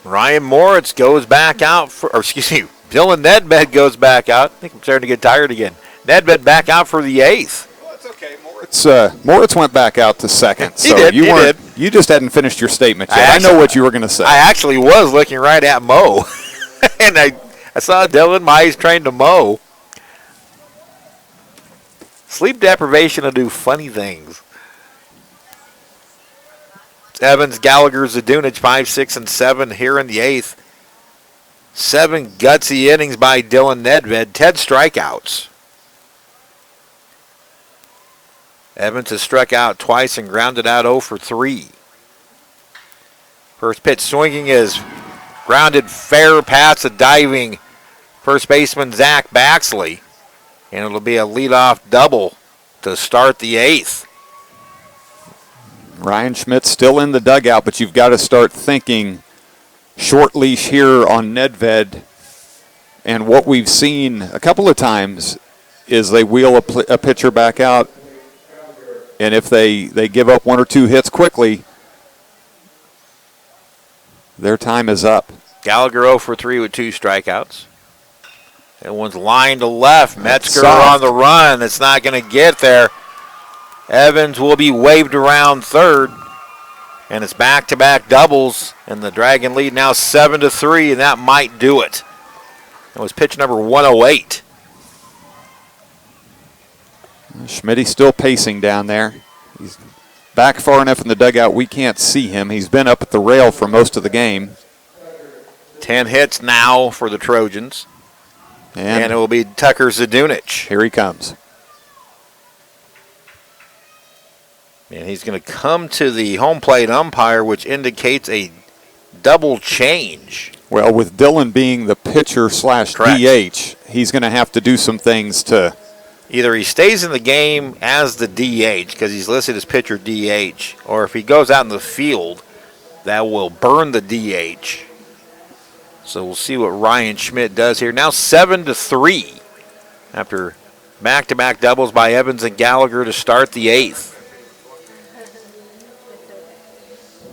Speaker 1: Ryan Moritz goes back out Dylan Nedved goes back out. I think I'm starting to get tired again. Nedved back out for the 8th.
Speaker 2: Well, it's okay. Moritz went back out to second.
Speaker 1: He did.
Speaker 2: You just hadn't finished your statement yet. I know what you were going to say.
Speaker 1: I actually was looking right at Mo. And I saw Dylan. My eyes trained to Mo. Sleep deprivation will do funny things. Evans, Gallagher, Zadunich, 5, 6, and 7 here in the 8th. 7 gutsy innings by Dylan Nedved, 10 strikeouts. Evans has struck out twice and grounded out 0 for 3. First pitch swinging is grounded fair past the diving first baseman Zach Baxley. And it'll be a leadoff double to start the 8th.
Speaker 2: Ryan Schmidt's still in the dugout, but you've got to start thinking short leash here on Nedved. And what we've seen a couple of times is they wheel a pitcher back out, and if they give up 1 or 2 hits quickly, their time is up.
Speaker 1: Gallagher 0 for 3 with 2 strikeouts. That one's lined to left. Metzger on the run. It's not going to get there. Evans will be waved around third. And it's back-to-back doubles. And the Dragon lead now 7-3, and that might do it. That was pitch number 108.
Speaker 2: Schmidt's still pacing down there. He's back far enough in the dugout we can't see him. He's been up at the rail for most of the game.
Speaker 1: 10 hits now for the Trojans. And it will be Tucker Zadunich.
Speaker 2: Here he comes.
Speaker 1: And he's going to come to the home plate umpire, which indicates a double change.
Speaker 2: Well, with Dylan being the pitcher / DH, he's going to have to do some things to...
Speaker 1: Either he stays in the game as the DH, because he's listed as pitcher DH, or if he goes out in the field, that will burn the DH. So we'll see what Ryan Schmidt does here. Now 7-3 after back-to-back doubles by Evans and Gallagher to start the 8th.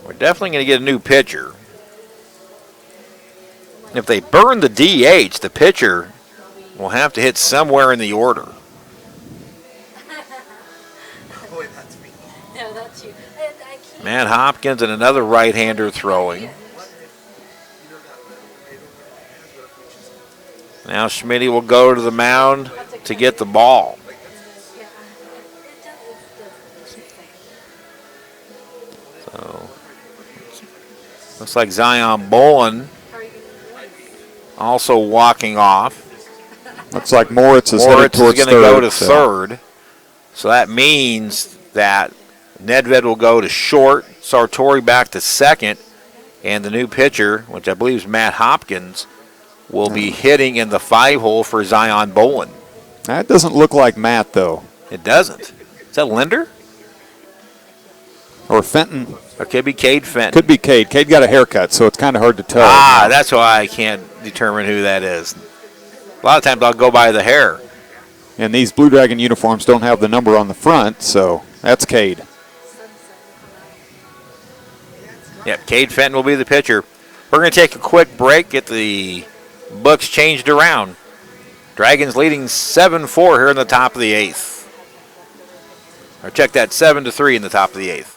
Speaker 1: We're definitely going to get a new pitcher. If they burn the DH, the pitcher will have to hit somewhere in the order. Matt Hopkins and another right-hander throwing. Now Schmitty will go to the mound to get the ball. So looks like Zion Bolin also walking off.
Speaker 2: Looks like Moritz is headed towards
Speaker 1: going to go to third. So that means that Nedved will go to short, Sartori back to second, and the new pitcher, which I believe is Matt Hopkins, will be hitting in the 5-hole for Zion Bolin.
Speaker 2: That doesn't look like Matt, though.
Speaker 1: It doesn't. Is that Linder?
Speaker 2: Or Fenton.
Speaker 1: Or could be Cade Fenton.
Speaker 2: Could be Cade. Cade got a haircut, so it's kind of hard to tell.
Speaker 1: That's why I can't determine who that is. A lot of times I'll go by the hair.
Speaker 2: And these Blue Dragon uniforms don't have the number on the front, so that's Cade.
Speaker 1: Yep, Cade Fenton will be the pitcher. We're going to take a quick break, get the books changed around. Dragons leading 7-4 here in the top of the 8th. Or check that, 7-3 in the top of the 8th.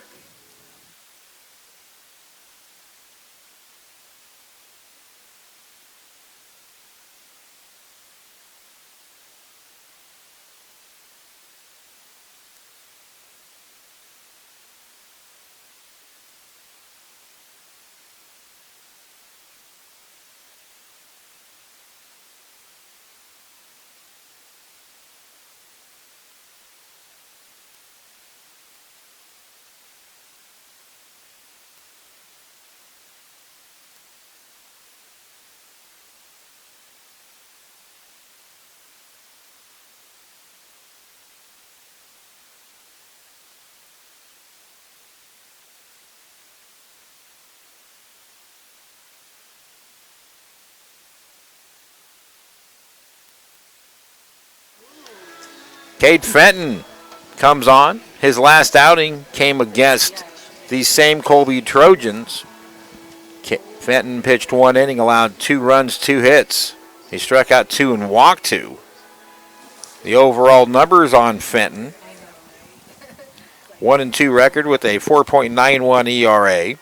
Speaker 1: Cade Fenton comes on. His last outing came against these same Colby Trojans. Fenton pitched 1 inning, allowed 2 runs, 2 hits. He struck out 2 and walked 2. The overall numbers on Fenton: 1-2 record with a 4.91 ERA,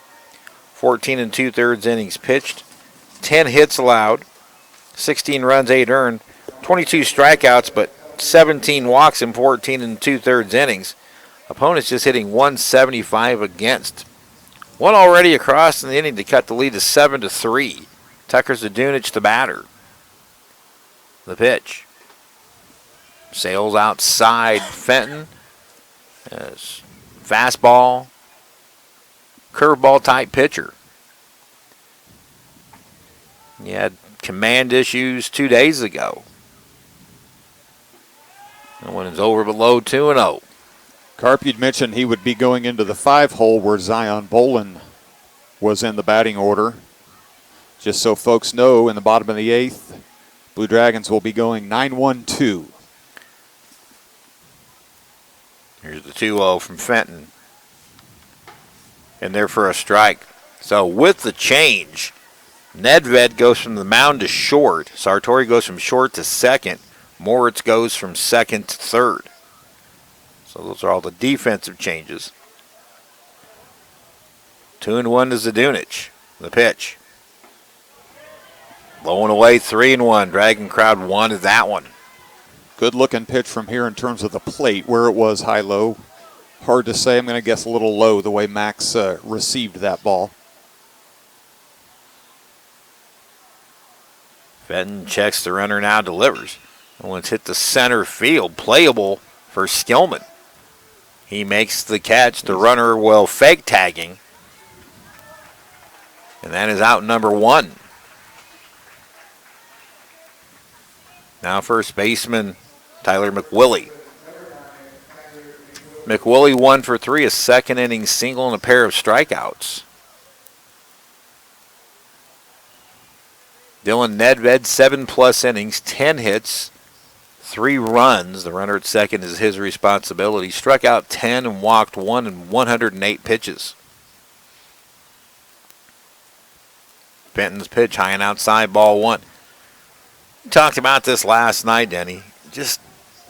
Speaker 1: 14 2/3 innings pitched, 10 hits allowed, 16 runs, 8 earned, 22 strikeouts, but 17 walks in 14 2/3 innings. Opponents just hitting 175 against. One already across in the inning to cut the lead to 7-3. Tucker Zdunich, the batter. The pitch. Sails outside Fenton. Fastball, curveball type pitcher. He had command issues 2 days ago. That one is over below 2-0.
Speaker 2: Carp, you'd mentioned he would be going into the 5-hole where Zion Bolin was in the batting order. Just so folks know, in the bottom of the 8th, Blue Dragons will be going 9-1-2.
Speaker 1: Here's the 2-0 from Fenton. And there for a strike. So with the change, Nedved goes from the mound to short. Sartori goes from short to second. Moritz goes from second to third. So those are all the defensive changes. 2-1 to Zdunich. The pitch. Low and away, 3-1. Dragon crowd wanted that one.
Speaker 2: Good looking pitch from here in terms of the plate, where it was high-low. Hard to say. I'm going to guess a little low the way Max received that ball.
Speaker 1: Fenton checks the runner now, delivers. And once hit the center field, playable for Skillman. He makes the catch. The runner will fake tagging. And that is out number 1. Now first baseman Tyler McWillie. McWillie 1 for 3, a second inning single and a pair of strikeouts. Dylan Nedved, 7+ innings, 10 hits, 3 runs. The runner at second is his responsibility. Struck out 10 and walked 1 in 108 pitches. Benton's pitch high and outside, ball 1. We talked about this last night, Denny.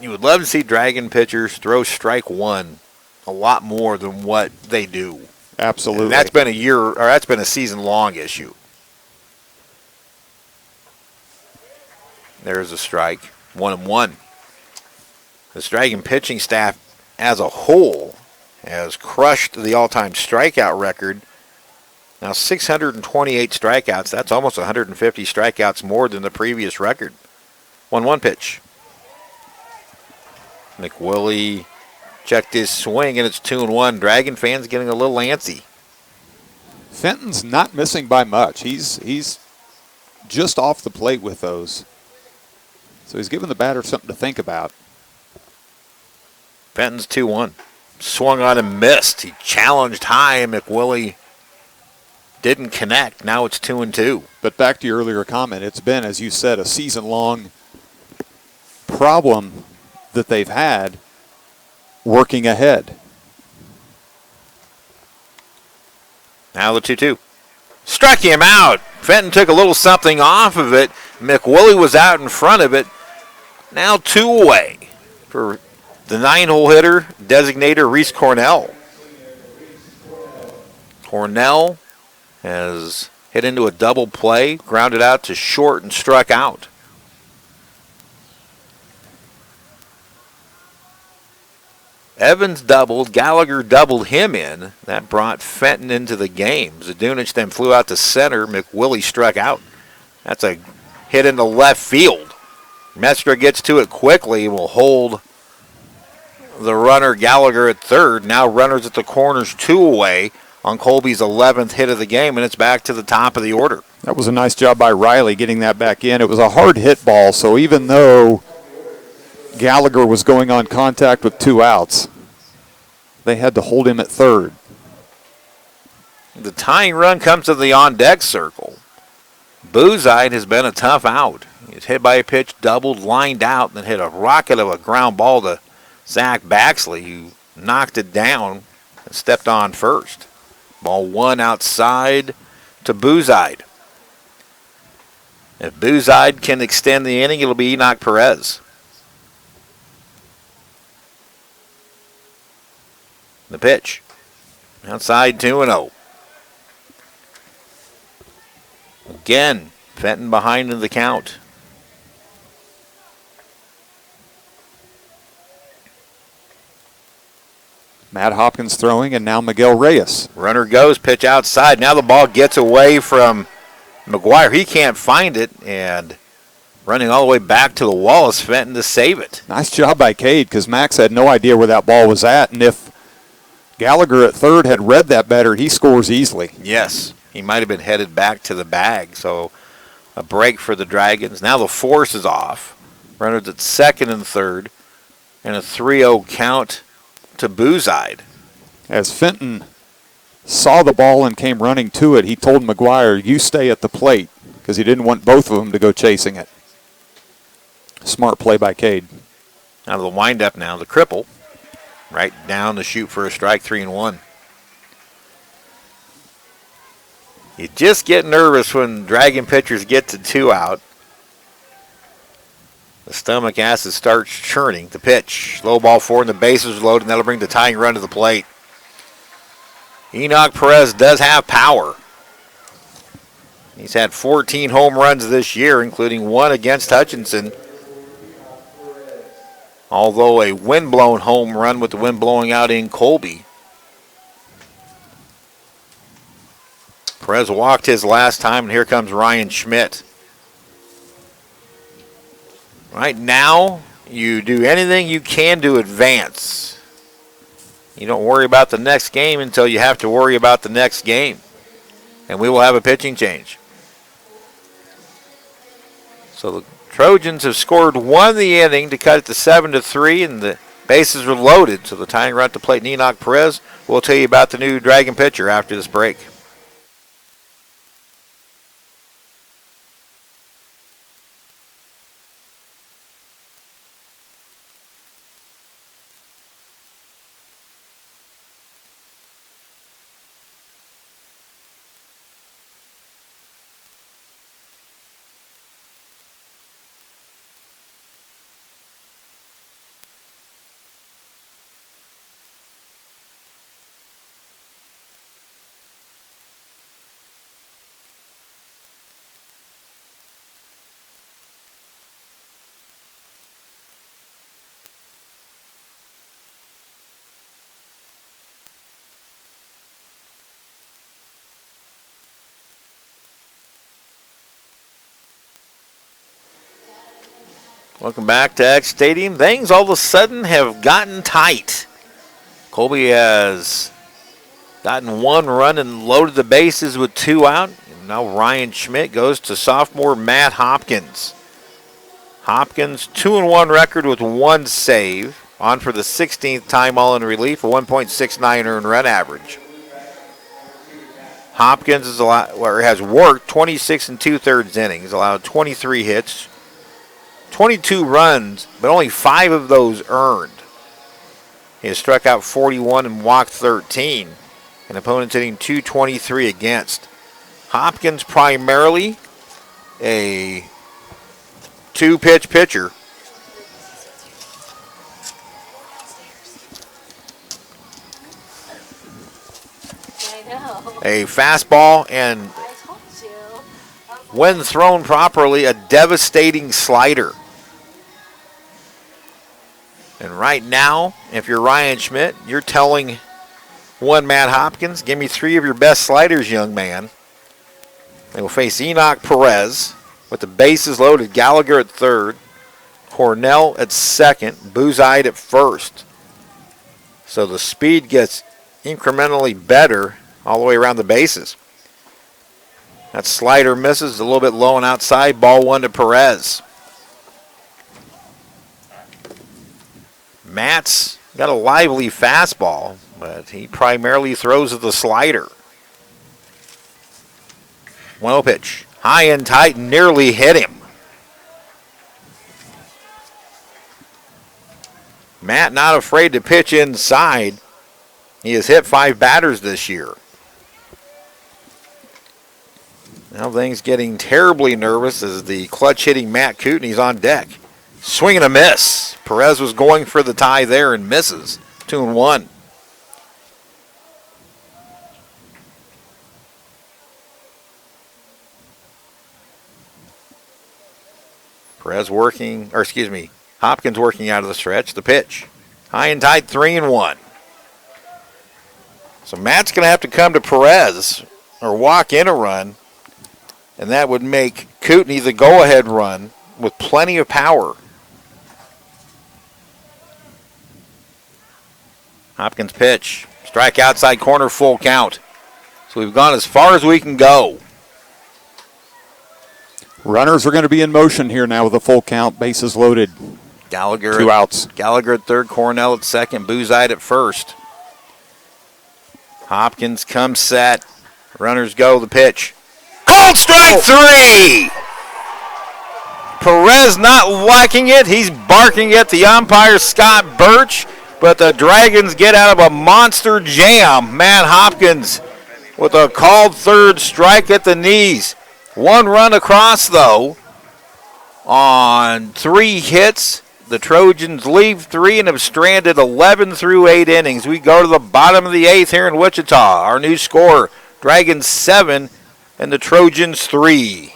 Speaker 1: You would love to see Dragon pitchers throw strike 1 a lot more than what they do.
Speaker 2: Absolutely.
Speaker 1: And that's been a season-long issue. There's a strike, 1-1. This Dragon pitching staff as a whole has crushed the all-time strikeout record. Now 628 strikeouts. That's almost 150 strikeouts more than the previous record. 1-1 pitch. McWillie checked his swing, and it's 2-1. Dragon fans getting a little antsy.
Speaker 2: Fenton's not missing by much. He's just off the plate with those. So he's giving the batter something to think about.
Speaker 1: Fenton's 2-1. Swung on and missed. He challenged high, and McWillie didn't connect. Now it's 2-2.
Speaker 2: But back to your earlier comment, it's been, as you said, a season-long problem that they've had working ahead.
Speaker 1: Now the 2-2. Struck him out. Fenton took a little something off of it. McWillie was out in front of it. Now 2 away for the 9-hole hitter, designator Reese Cornell. Cornell has hit into a double play, grounded out to short and struck out. Evans doubled. Gallagher doubled him in. That brought Fenton into the game. Zadunich then flew out to center. McWillie struck out. That's a hit into left field. Mestra gets to it quickly and will hold the runner Gallagher at third. Now runners at the corners, 2 away on Colby's 11th hit of the game, and it's back to the top of the order.
Speaker 2: That was a nice job by Riley getting that back in. It was a hard hit ball, so even though Gallagher was going on contact with 2 outs, they had to hold him at third.
Speaker 1: The tying run comes to the on-deck circle. Boozide has been a tough out. He's hit by a pitch, doubled, lined out, and then hit a rocket of a ground ball to Zach Baxley, who knocked it down and stepped on first. Ball 1 outside to Boozide. If Boozide can extend the inning, it'll be Enoch Perez. The pitch. Outside 2-0. Again, Fenton behind in the count.
Speaker 2: Matt Hopkins throwing, and now Miguel Reyes.
Speaker 1: Runner goes, pitch outside. Now the ball gets away from McGuire. He can't find it, and running all the way back to the wall is Fenton to save it.
Speaker 2: Nice job by Cade, because Max had no idea where that ball was at, and if Gallagher at third had read that better, he scores easily.
Speaker 1: Yes, he might have been headed back to the bag, so a break for the Dragons. Now the force is off. Runners at second and third, and a 3-0 count to Boozide.
Speaker 2: As Fenton saw the ball and came running to it, he told McGuire, you stay at the plate, because he didn't want both of them to go chasing it. Smart play by Cade.
Speaker 1: Out of the windup now, the cripple. Right down to shoot for a strike, 3-1. You just get nervous when Dragon pitchers get to 2 out. The stomach acid starts churning. The pitch. Low ball 4 and the bases are loaded, and that'll bring the tying run to the plate. Enoch Perez does have power. He's had 14 home runs this year, including 1 against Hutchinson. Although a wind-blown home run with the wind blowing out in Colby. Perez walked his last time, and here comes Ryan Schmidt. Right now, you do anything you can to advance. You don't worry about the next game until you have to worry about the next game. And we will have a pitching change. So the Trojans have scored 1 in the inning to cut it to 7-3, and the bases are loaded. So the tying run to plate Enoch Perez. We'll tell you about the new Dragon pitcher after this break. Welcome back to Eck Stadium. Things all of a sudden have gotten tight. Colby has gotten 1 run and loaded the bases with 2 out. And now Ryan Schmidt goes to sophomore Matt Hopkins. Hopkins, 2-1 record with 1 save. On for the 16th time all in relief, a 1.69 earned run average. Hopkins has worked 26 2/3 innings, allowed 23 hits, 22 runs, but only 5 of those earned. He has struck out 41 and walked 13, and opponents hitting .223 against. Hopkins primarily a 2-pitch pitcher. A fastball and, when thrown properly, a devastating slider. And right now, if you're Ryan Schmidt, you're telling one Matt Hopkins, give me 3 of your best sliders, young man. They will face Enoch Perez with the bases loaded. Gallagher at third, Cornell at second, Buzide at first. So the speed gets incrementally better all the way around the bases. That slider misses, a little bit low and outside. Ball 1 to Perez. Matt's got a lively fastball, but he primarily throws at the slider. 1-0 pitch. High and tight, nearly hit him. Matt not afraid to pitch inside. He has hit 5 batters this year. Now things getting terribly nervous as the clutch-hitting Matt Kootenay's on deck. Swing and a miss. Perez was going for the tie there and misses. 2-1. Hopkins working out of the stretch. The pitch. High and tight, 3-1. So Matt's going to have to come to Perez or walk in a run, and that would make Kootenay the go-ahead run with plenty of power. Hopkins pitch. Strike outside corner, full count. So we've gone as far as we can go.
Speaker 2: Runners are going to be in motion here now with a full count, bases loaded.
Speaker 1: Gallagher
Speaker 2: 2 outs.
Speaker 1: Gallagher at third, Cornell at second, Buzide at first. Hopkins comes set. Runners go, the pitch. Called strike 3! Perez not liking it. He's barking at the umpire, Scott Birch, but the Dragons get out of a monster jam. Matt Hopkins with a called third, strike at the knees. 1 run across, though, on 3 hits. The Trojans leave 3 and have stranded 11 through 8 innings. We go to the bottom of the 8th here in Wichita. Our new score, Dragons 7 and the Trojans 3.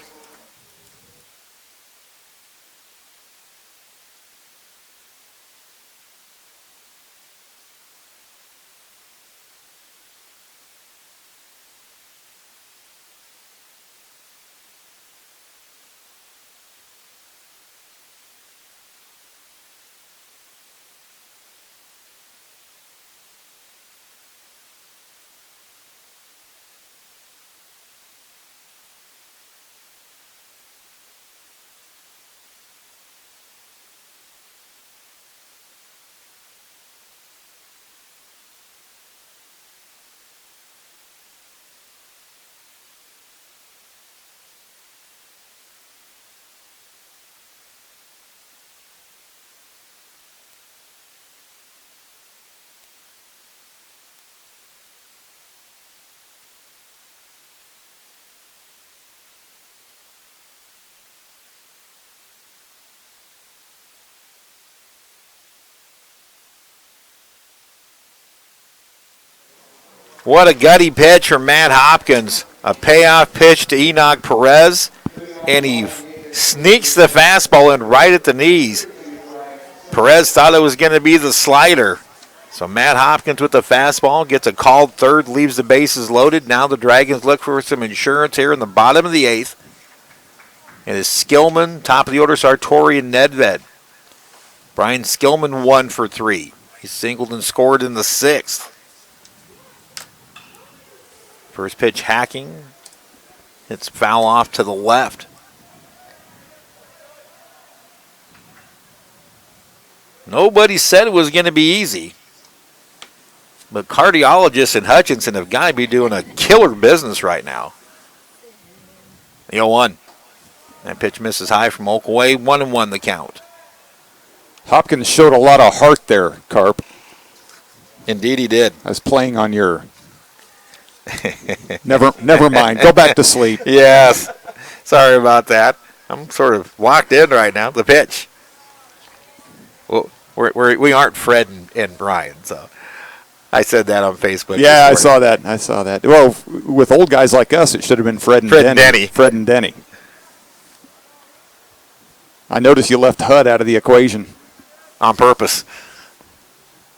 Speaker 1: What a gutty pitch from Matt Hopkins. A payoff pitch to Enoch Perez, and he sneaks the fastball in right at the knees. Perez thought it was going to be the slider. So Matt Hopkins with the fastball gets a called third, leaves the bases loaded. Now the Dragons look for some insurance here in the bottom of the 8th. It is Skillman, top of the order, Sartori, and Nedved. Brian Skillman 1 for 3. He singled and scored in the 6th. First pitch hacking. It's foul off to the left. Nobody said it was going to be easy. But cardiologists in Hutchinson have got to be doing a killer business right now. 0-1. That pitch misses high from Oakaway. 1-1 the count.
Speaker 2: Hopkins showed a lot of heart there, Carp.
Speaker 1: Indeed he did.
Speaker 2: I was playing on your... Never mind. Go back to sleep.
Speaker 1: Yes. Sorry about that. I'm sort of locked in right now. The pitch. Well, we aren't Fred and Brian, so I said that on Facebook.
Speaker 2: Yeah, I saw that. Well, with old guys like us, it should have been Fred and Denny. Fred and Denny. I noticed you left Hud out of the equation.
Speaker 1: On purpose.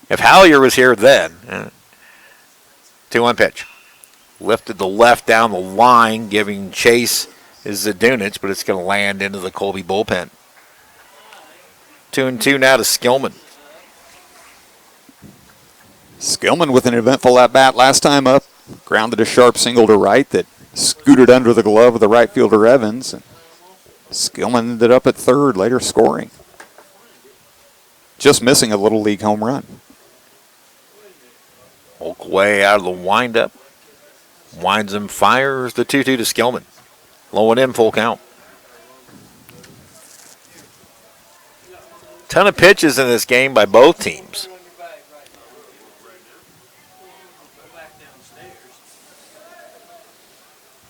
Speaker 1: If Hallier was here then. 2-1 pitch. Lifted the left down the line, giving chase is Zadunich, but it's going to land into the Colby bullpen. 2-2 now to Skillman.
Speaker 2: Skillman with an eventful at-bat last time up. Grounded a sharp single to right that scooted under the glove of the right fielder Evans. And Skillman ended up at third, later scoring. Just missing a Little League home run.
Speaker 1: Oakaway out of the windup. Winds and fires the 2-2 to Skillman. Low and in, full count. Ton of pitches in this game by both teams.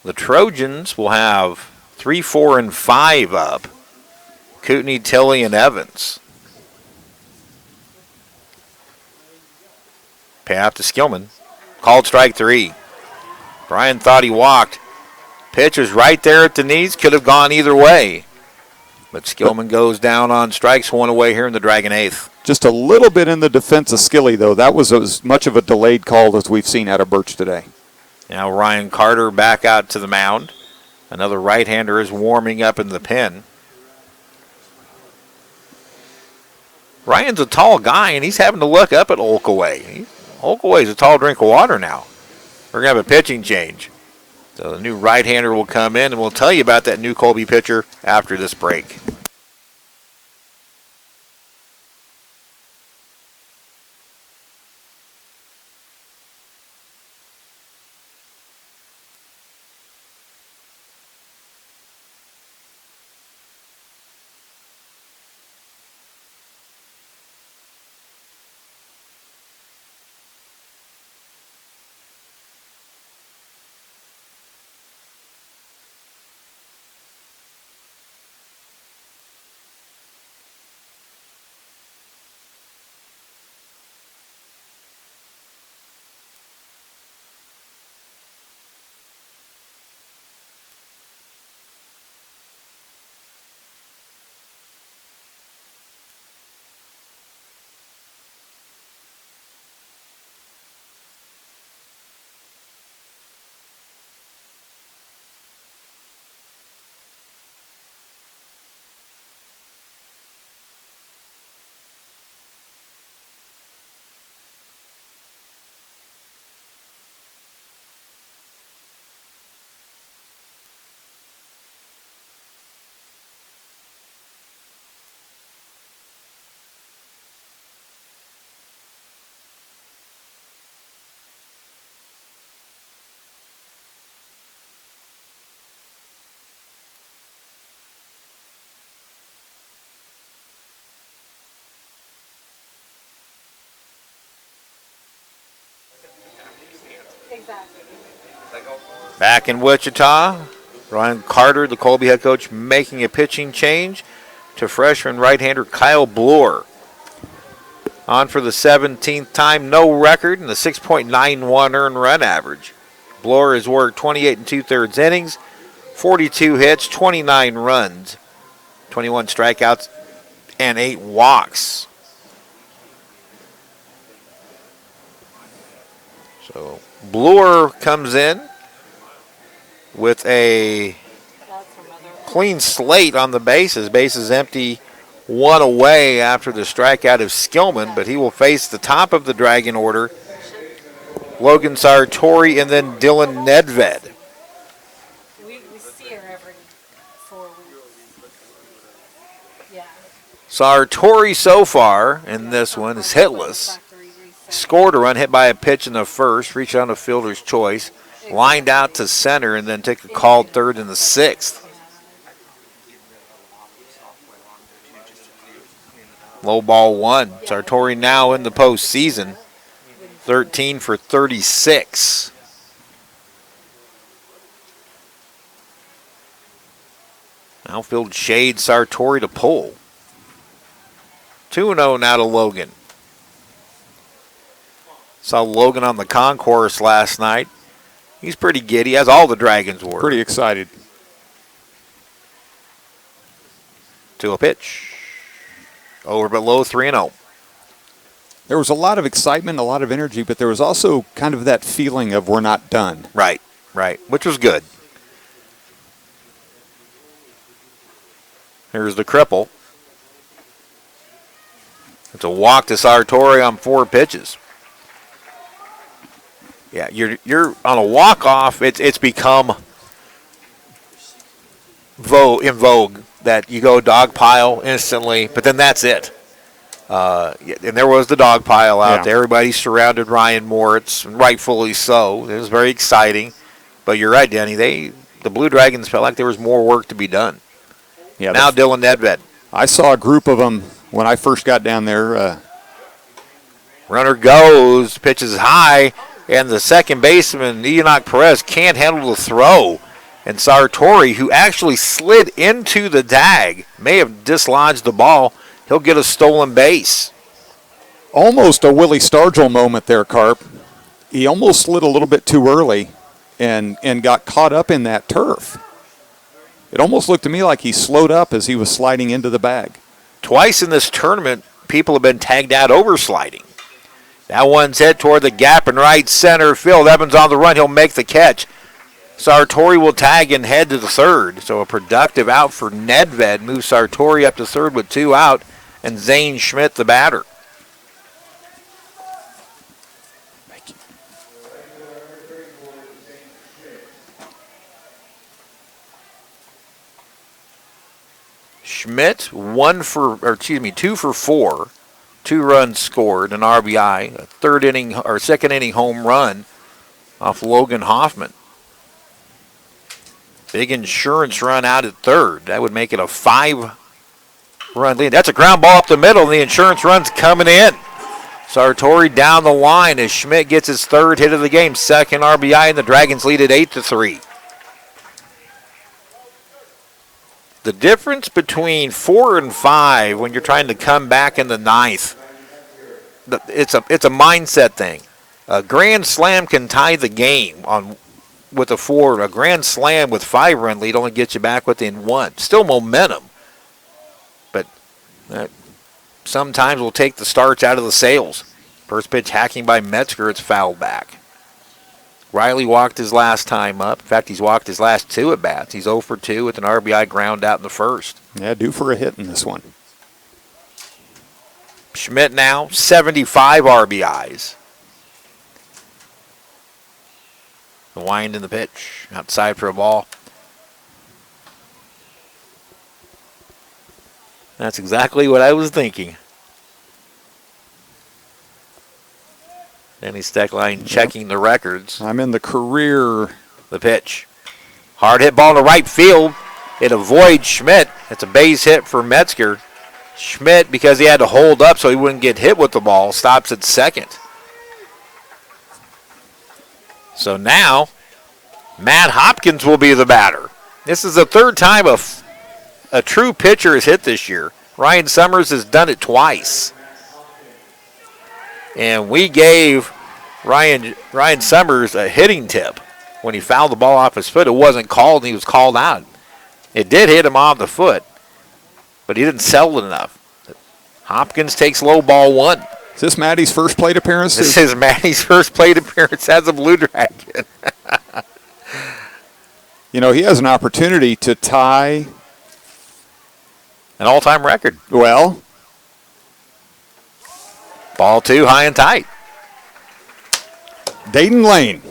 Speaker 1: The Trojans will have 3, 4, and 5 up. Kootenai, Tilley, and Evans. Payoff to Skillman. Called strike 3. Brian thought he walked. Pitch was right there at the knees. Could have gone either way. But Skillman goes down on strikes, 1 away here in the Dragon 8th. Just
Speaker 2: a little bit in the defense of Skilly, though. That was as much of a delayed call as we've seen out of Birch today.
Speaker 1: Now Ryan Carter back out to the mound. Another right-hander is warming up in the pen. Ryan's a tall guy, and he's having to look up at Oakaway. Oakaway's a tall drink of water now. We're going to have a pitching change. So the new right-hander will come in, and we'll tell you about that new Colby pitcher after this break. Back in Wichita, Ryan Carter, the Colby head coach, making a pitching change to freshman right-hander Kyle Bloor. On for the 17th time, no record, and the 6.91 earned run average. Bloor has worked 28 2/3 innings, 42 hits, 29 runs, 21 strikeouts, and 8 walks. So Bloor comes in with a clean slate on the bases. Bases empty, one away after the strikeout of Skillman, but he will face the top of the Dragon order, Logan Sartori and then Dylan Nedved.
Speaker 3: We see her every 4 weeks. Yeah.
Speaker 1: Sartori so far in this one is hitless. Scored a run, hit by a pitch in the first, reached on a fielder's choice, lined out to center, and then took a called third in the sixth. Low ball one. Sartori now in the postseason, 13 for 36. Outfield shade Sartori to pull. 2-0 now to Logan. Saw Logan on the concourse last night. He's pretty giddy, as all the Dragons were.
Speaker 2: Pretty excited.
Speaker 1: To a pitch. Over but low, 3-0.
Speaker 2: There was a lot of excitement, a lot of energy, but there was also kind of that feeling of we're not done.
Speaker 1: Right, which was good. Here's the cripple. It's a walk to Sartori on 4 pitches. Yeah, you're on a walk-off. It's become in vogue that you go dog pile instantly, but then that's it. And there was the dog pile out there. Everybody surrounded Ryan Moritz, and rightfully so. It was very exciting. But you're right, Danny. The Blue Dragons felt like there was more work to be done.
Speaker 2: Yeah.
Speaker 1: Now Dylan Nedved.
Speaker 2: I saw a group of them when I first got down there.
Speaker 1: Runner goes, pitches high, and the second baseman, Enoch Perez, can't handle the throw. And Sartori, who actually slid into the tag, may have dislodged the ball. He'll get a stolen base.
Speaker 2: Almost a Willie Stargell moment there, Carp. He almost slid a little bit too early and got caught up in that turf. It almost looked to me like he slowed up as he was sliding into the bag.
Speaker 1: Twice in this tournament, people have been tagged out over sliding. That one's hit toward the gap in right center field. Evans on the run. He'll make the catch. Sartori will tag and head to the third. So a productive out for Nedved moves Sartori up to third with 2 out, and Zane Schmidt the batter.
Speaker 2: Thank you.
Speaker 1: Schmidt 2 for 4, 2 runs scored, an RBI, a second inning home run off Logan Hoffman. Big insurance run out at third. That would make it a 5-run lead. That's a ground ball up the middle, and the insurance run's coming in. Sartori down the line as Schmidt gets his 3rd hit of the game, 2nd RBI, and the Dragons lead at 8-3. The difference between 4 and 5 when you're trying to come back in the 9th, it's a mindset thing. A grand slam can tie the game with a 4. A grand slam with 5-run lead only gets you back within 1. Still momentum, but sometimes we'll take the starts out of the sails. First pitch hacking by Metzger, it's fouled back. Riley walked his last time up. In fact, he's walked his last 2 at-bats. He's 0 for 2 with an RBI ground out in the first.
Speaker 2: Yeah, due for a hit in this one.
Speaker 1: Schmidt now, 75 RBIs. The wind in the pitch, outside for a ball. That's exactly what I was thinking. Danny Steckline checking the records.
Speaker 2: I'm in the career.
Speaker 1: The pitch. Hard hit ball to right field. It avoids Schmidt. It's a base hit for Metzger. Schmidt, because he had to hold up so he wouldn't get hit with the ball, stops at second. So now, Matt Hopkins will be the batter. This is the 3rd time a true pitcher has hit this year. Ryan Summers has done it twice. And we gave Ryan Summers a hitting tip when he fouled the ball off his foot. It wasn't called, and he was called out. It did hit him off the foot, but he didn't sell it enough. Hopkins takes low ball 1.
Speaker 2: Is this Maddie's first plate appearance?
Speaker 1: This is Maddie's first plate appearance as a Blue Dragon.
Speaker 2: You know, he has an opportunity to tie
Speaker 1: An all-time record.
Speaker 2: Well,
Speaker 1: Ball 2, high and tight.
Speaker 2: Dayton Lane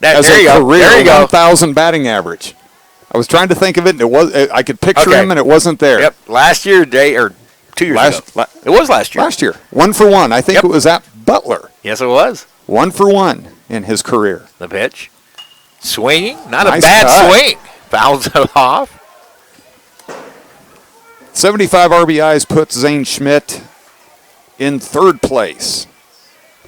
Speaker 2: has
Speaker 1: There
Speaker 2: a
Speaker 1: you go.
Speaker 2: career
Speaker 1: There you go.
Speaker 2: 1,000 batting average. I was trying to think of it, and I could picture
Speaker 1: Okay.
Speaker 2: him, and it wasn't there.
Speaker 1: Yep. Last year, 2 years ago. It was last year.
Speaker 2: Last year. 1 for 1. I think
Speaker 1: Yep.
Speaker 2: it was at Butler.
Speaker 1: Yes, it was.
Speaker 2: 1 for 1 in his career.
Speaker 1: The pitch. Swinging. Not
Speaker 2: Nice
Speaker 1: a bad
Speaker 2: cut.
Speaker 1: swing. Fouls it off.
Speaker 2: 75 RBIs puts Zane Schmidt in third place.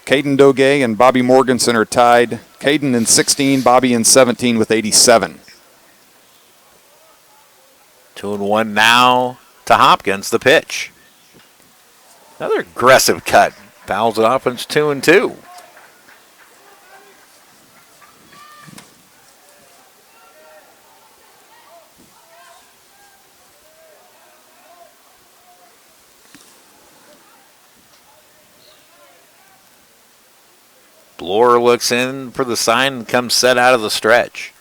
Speaker 2: Caden Doge and Bobby Morganson are tied. Caden in 16, Bobby in 17 with 87.
Speaker 1: 2-1 now to Hopkins, the pitch. Another aggressive cut. Fouls it off, and it's 2-2. Bloor looks in for the sign and comes set out of the stretch.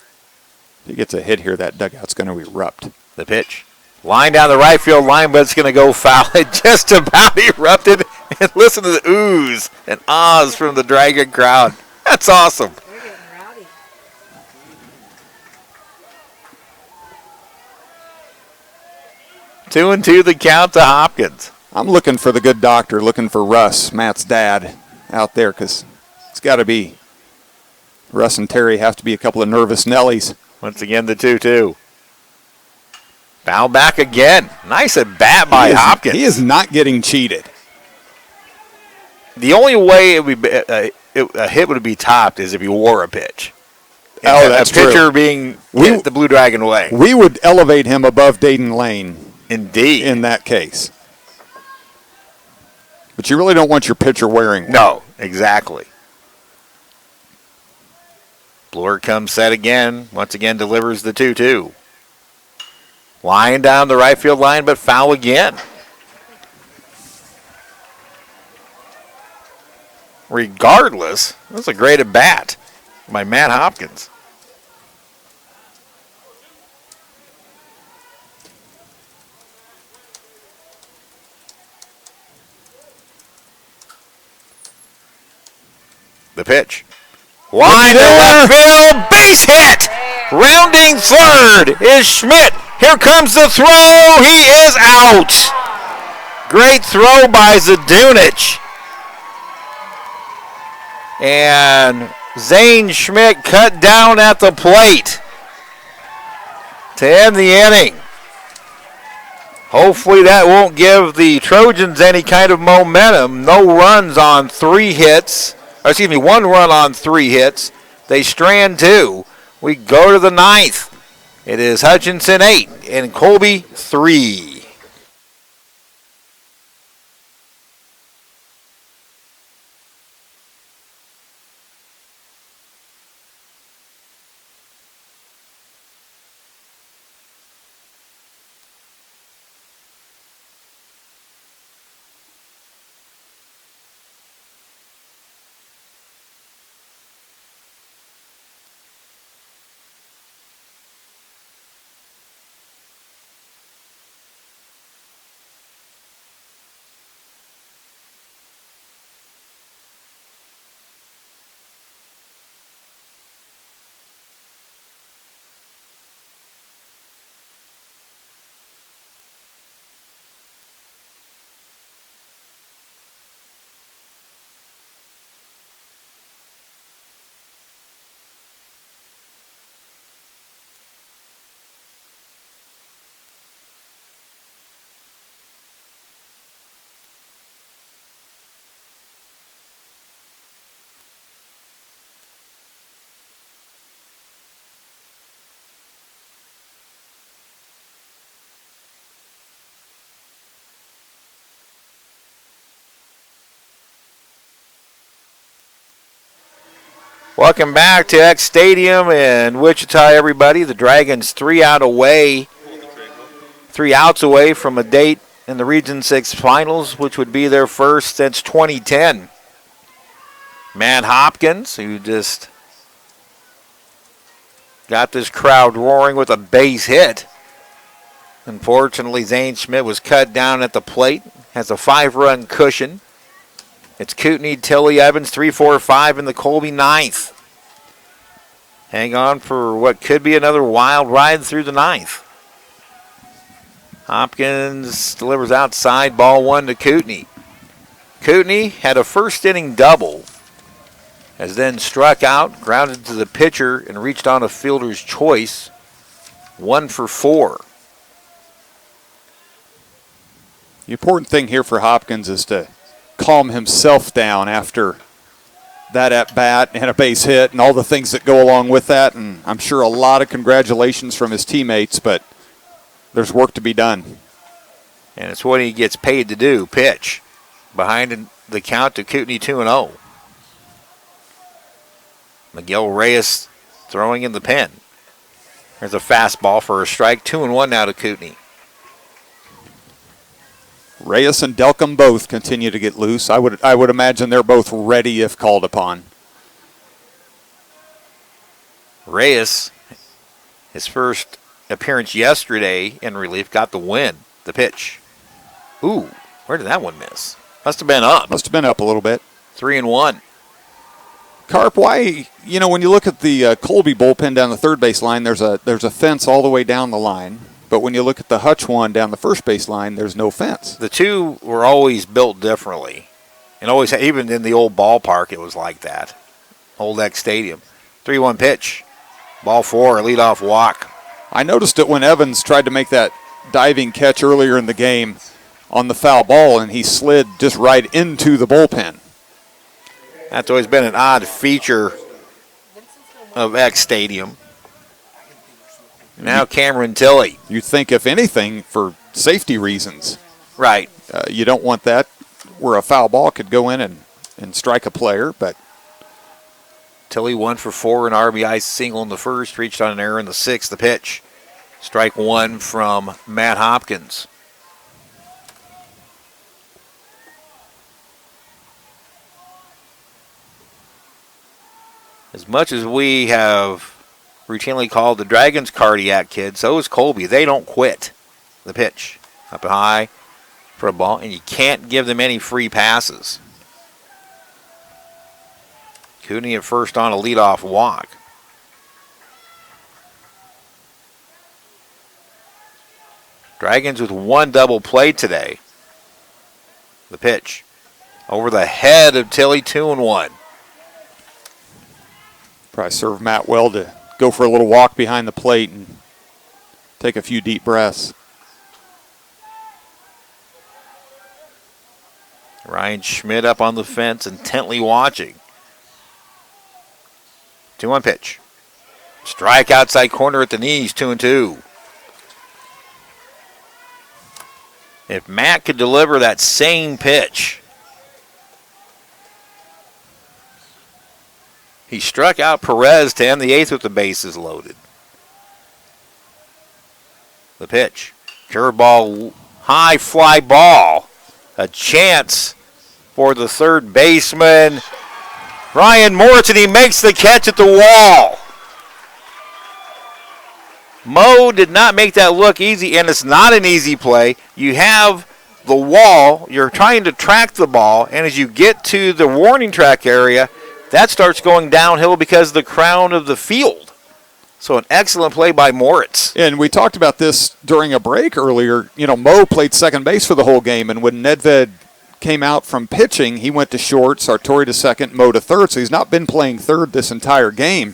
Speaker 2: If he gets a hit here, that dugout's going to erupt.
Speaker 1: The pitch. Line down the right field line, but it's going to go foul. It just about erupted. And listen to the oohs and ahs from the Dragon crowd. That's awesome.
Speaker 3: They're getting rowdy.
Speaker 1: Two and two the count to Hopkins.
Speaker 2: I'm looking for the good doctor, looking for Russ, Matt's dad, out there, because it's got to be. Russ and Terry have to be a couple of nervous Nellies.
Speaker 1: Once again, the 2-2. Foul back again. Nice at bat by Hopkins.
Speaker 2: He is not getting cheated.
Speaker 1: The only way a hit would be topped is if you wore a pitch.
Speaker 2: Oh, that's
Speaker 1: a pitcher
Speaker 2: true.
Speaker 1: being hit the Blue Dragon way.
Speaker 2: We would elevate him above Dayton Lane
Speaker 1: Indeed.
Speaker 2: in that case. But you really don't want your pitcher wearing one.
Speaker 1: No, exactly. Bloor comes set again. Once again delivers the 2-2. Line down the right field line, but foul again. Regardless, that's a great at bat by Matt Hopkins. The pitch. Line to left field, base hit! Rounding third is Schmidt. Here comes the throw. He is out. Great throw by Zadunich. And Zane Schmidt cut down at the plate to end the inning. Hopefully that won't give the Trojans any kind of momentum. No runs on 3 hits. Excuse me, 1 run on 3 hits. They strand 2. We go to the 9th. It is Hutchinson 8 and Colby 3. Welcome back to Eck Stadium in Wichita, everybody. The Dragons 3 outs away from a date in the Region 6 Finals, which would be their first since 2010. Matt Hopkins, who just got this crowd roaring with a base hit. Unfortunately, Zane Schmidt was cut down at the plate. Has a 5-run cushion. It's Kootenai, Tilly, Evans, 3, 4, 5 in the Colby ninth. Hang on for what could be another wild ride through the ninth. Hopkins delivers outside, ball 1 to Kootenai. Kootenai had a first inning double, has then struck out, grounded to the pitcher, and reached on a fielder's choice. 1 for 4.
Speaker 2: The important thing here for Hopkins is to calm himself down after that at-bat and a base hit and all the things that go along with that. And I'm sure a lot of congratulations from his teammates, but there's work to be done.
Speaker 1: And it's what he gets paid to do, pitch. Behind the count to Kootenai 2-0. Miguel Reyes throwing in the pen. There's a fastball for a strike. 2-1 now to Kootenai.
Speaker 2: Reyes and Delcom both continue to get loose. I would imagine they're both ready if called upon.
Speaker 1: Reyes, his first appearance yesterday in relief, got the win. The pitch. Ooh, where did that one miss? Must have been up.
Speaker 2: Must have been up a little bit.
Speaker 1: 3-1.
Speaker 2: Carp, why, when you look at the Colby bullpen down the third base line, there's a fence all the way down the line. But when you look at the Hutch one down the first base line, there's no fence.
Speaker 1: The two were always built differently. And always, even in the old ballpark, it was like that. Old Eck Stadium. 3-1 pitch. Ball 4, leadoff walk.
Speaker 2: I noticed it when Evans tried to make that diving catch earlier in the game on the foul ball, and he slid just right into the bullpen.
Speaker 1: That's always been an odd feature of Eck Stadium. Now Cameron Tilley.
Speaker 2: You'd think, if anything, for safety reasons.
Speaker 1: Right.
Speaker 2: You don't want that where a foul ball could go in and strike a player, but
Speaker 1: Tilley 1 for 4, an RBI single in the first, reached on an error in the sixth. The pitch. Strike 1 from Matt Hopkins. As much as we have routinely called the Dragons cardiac kid, so is Colby. They don't quit. The pitch. Up and high for a ball, and you can't give them any free passes. Kootenai at first on a leadoff walk. Dragons with 1 double play today. The pitch. Over the head of Tilley, 2-1.
Speaker 2: probably serve Matt well to go for a little walk behind the plate and take a few deep breaths.
Speaker 1: Ryan Schmidt up on the fence, intently watching. 2-1 pitch. Strike outside corner at the knees, 2-2. If Matt could deliver that same pitch. He struck out Perez to end the eighth with the bases loaded. The pitch. Curveball, high fly ball. A chance for the third baseman, Ryan Moritz, and he makes the catch at the wall. Mo did not make that look easy, and it's not an easy play. You have the wall, you're trying to track the ball, and as you get to the warning track area, that starts going downhill because of the crown of the field. So an excellent play by Moritz.
Speaker 2: And we talked about this during a break earlier. You know, Mo played second base for the whole game, and when Nedved came out from pitching, he went to short, Sartori to second, Mo to third, so he's not been playing third this entire game.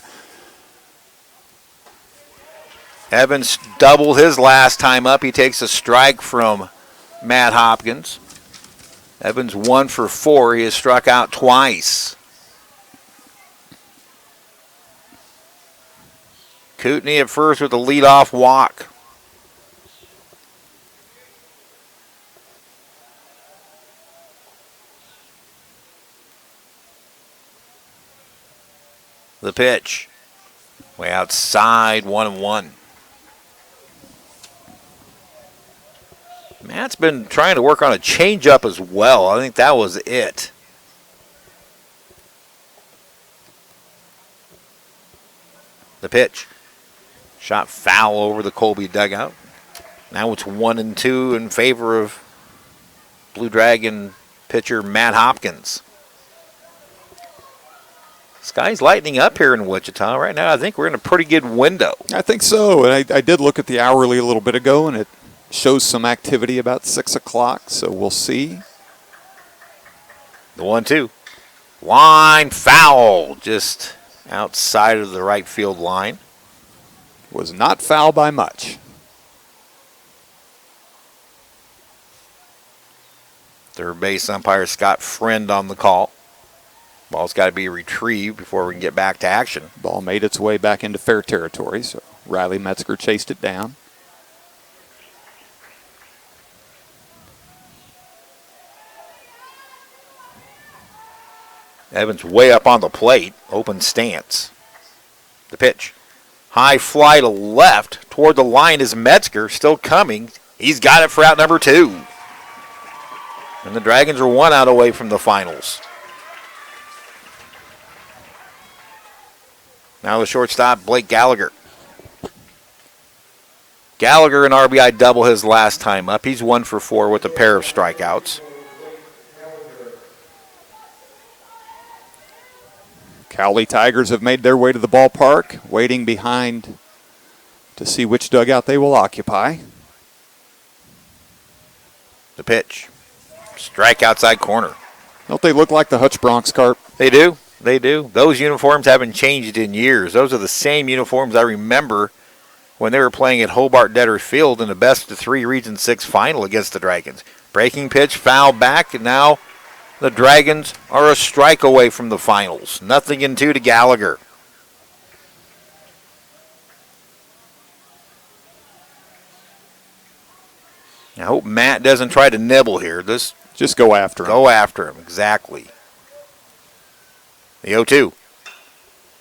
Speaker 1: Evans doubled his last time up. He takes a strike from Matt Hopkins. Evans 1 for 4. He has struck out twice. Kootenai at first with a leadoff walk. The pitch. Way outside, 1-1. Matt's been trying to work on a changeup as well. I think that was it. The pitch. Shot foul over the Colby dugout. Now it's 1-2 in favor of Blue Dragon pitcher Matt Hopkins. Sky's lightening up here in Wichita right now. I think we're in a pretty good window.
Speaker 2: I think so. And I did look at the hourly a little bit ago, and it shows some activity about 6 o'clock, so we'll see.
Speaker 1: The 1-2. Line foul just outside of the right field line.
Speaker 2: Was not foul by much.
Speaker 1: Third base umpire Scott Friend on the call. Ball's got to be retrieved before we can get back to action.
Speaker 2: Ball made its way back into fair territory, so Riley Metzger chased it down.
Speaker 1: Evans way up on the plate, open stance. The pitch. High fly to left. Toward the line is Metzger, still coming. He's got it for out number 2. And the Dragons are 1 out away from the finals. Now the shortstop, Blake Gallagher. Gallagher an RBI double his last time up. He's 1 for 4 with a pair of strikeouts.
Speaker 2: Cowley Tigers have made their way to the ballpark, waiting behind to see which dugout they will occupy.
Speaker 1: The pitch. Strike outside corner.
Speaker 2: Don't they look like the Hutch Bronx Carp?
Speaker 1: They do. They do. Those uniforms haven't changed in years. Those are the same uniforms I remember when they were playing at Hobart Debtor Field in the best-of-3 Region 6 final against the Dragons. Breaking pitch, foul back, and now the Dragons are a strike away from the finals. 0-2 to Gallagher. I hope Matt doesn't try to nibble here.
Speaker 2: Just go after him.
Speaker 1: Go after him, exactly. The 0-2.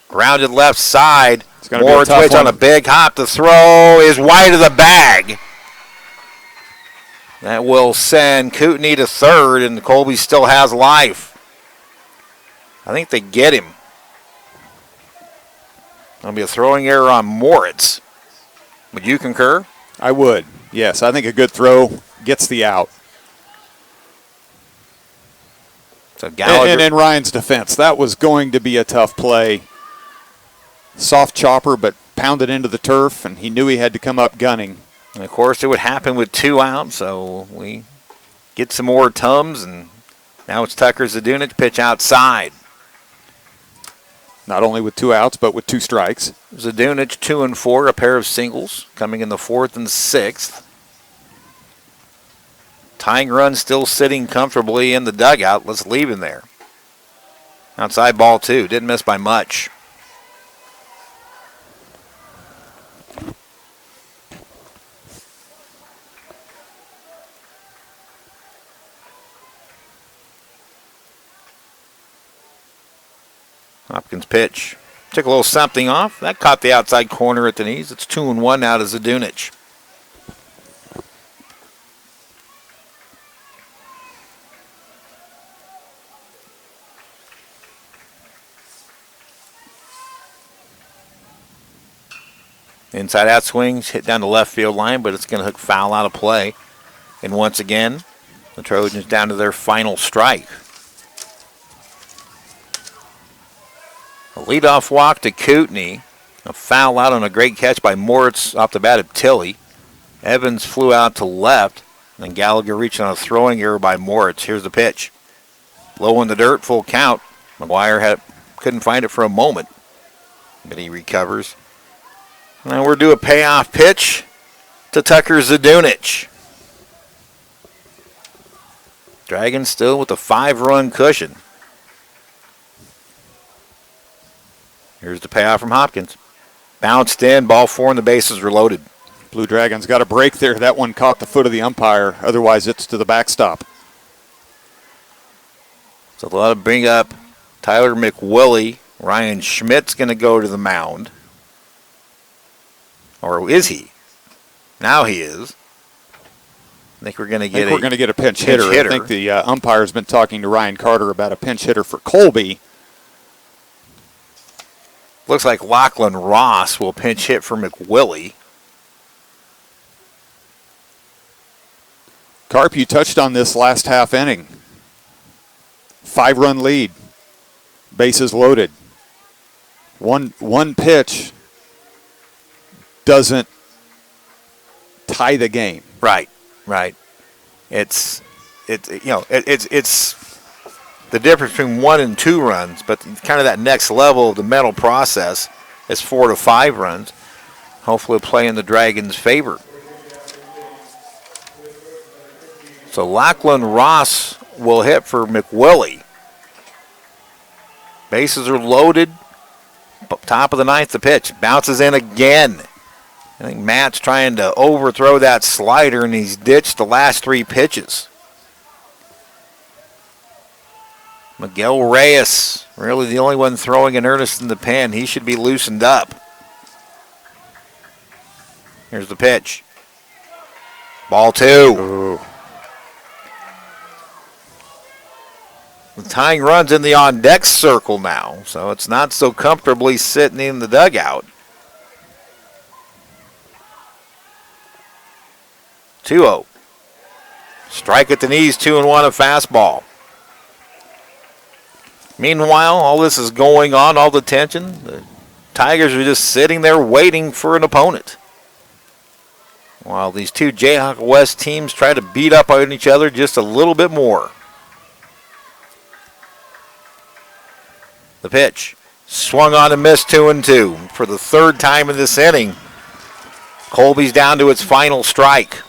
Speaker 1: Grounded left side. More twitch on a big hop. The throw is wide of the bag. That will send Kootenai to third, and Colby still has life. I think they get him. There'll be a throwing error on Moritz. Would you concur?
Speaker 2: I would. Yes, I think a good throw gets the out.
Speaker 1: So Gallagher.
Speaker 2: And in Ryan's defense, that was going to be a tough play. Soft chopper, but pounded into the turf, and he knew he had to come up gunning.
Speaker 1: And of course, it would happen with 2 out, so we get some more Tums, and now it's Tucker Zadunich, pitch outside.
Speaker 2: Not only with 2 outs, but with 2 strikes.
Speaker 1: Zadunich 2 and 4, a pair of singles, coming in the 4th and 6th. Tying run still sitting comfortably in the dugout. Let's leave him there. Outside ball 2, didn't miss by much. Hopkins pitch. Took a little something off. That caught the outside corner at the knees. It's 2-1 now to Zadunich. Inside out swings, hit down the left field line, but it's going to hook foul out of play. And once again, the Trojans down to their final strike. A leadoff walk to Kootenai. A foul out on a great catch by Moritz off the bat of Tilley. Evans flew out to left, and then Gallagher reached on a throwing error by Moritz. Here's the pitch. Low in the dirt, full count. McGuire couldn't find it for a moment, but he recovers. Now we're due a payoff pitch to Tucker Zadunich. Dragons still with a 5-run cushion. Here's the payoff from Hopkins. Bounced in, ball 4, and the bases are loaded.
Speaker 2: Blue Dragons got a break there. That one caught the foot of the umpire. Otherwise, it's to the backstop.
Speaker 1: So they'll bring up Tyler McWillie. Ryan Schmidt's going to go to the mound. Or is he? Now he is. I think we're going to get
Speaker 2: a pinch hitter. I think the umpire's been talking to Ryan Carter about a pinch hitter for Colby.
Speaker 1: Looks like Lachlan Ross will pinch hit for McWillie.
Speaker 2: Carp, you touched on this last half inning. 5-run lead. Bases loaded. One pitch doesn't tie the game.
Speaker 1: Right. It's the difference between 1 and 2 runs, but kind of that next level of the mental process is 4 to 5 runs. Hopefully play in the Dragons' favor. So Lachlan Ross will hit for McWillie. Bases are loaded. Top of the ninth, the pitch. Bounces in again. I think Matt's trying to overthrow that slider, and he's ditched the last 3 pitches. Miguel Reyes, really the only one throwing in earnest in the pen. He should be loosened up. Here's the pitch. Ball 2.
Speaker 2: Ooh.
Speaker 1: The tying run's in the on-deck circle now, so it's not so comfortably sitting in the dugout. 2-0. Strike at the knees, 2-1, a fastball. Meanwhile, all this is going on, all the tension. The Tigers are just sitting there waiting for an opponent. While these two Jayhawk West teams try to beat up on each other just a little bit more. The pitch. Swung on and missed, 2-2. For the 3rd time in this inning, Colby's down to its final strike.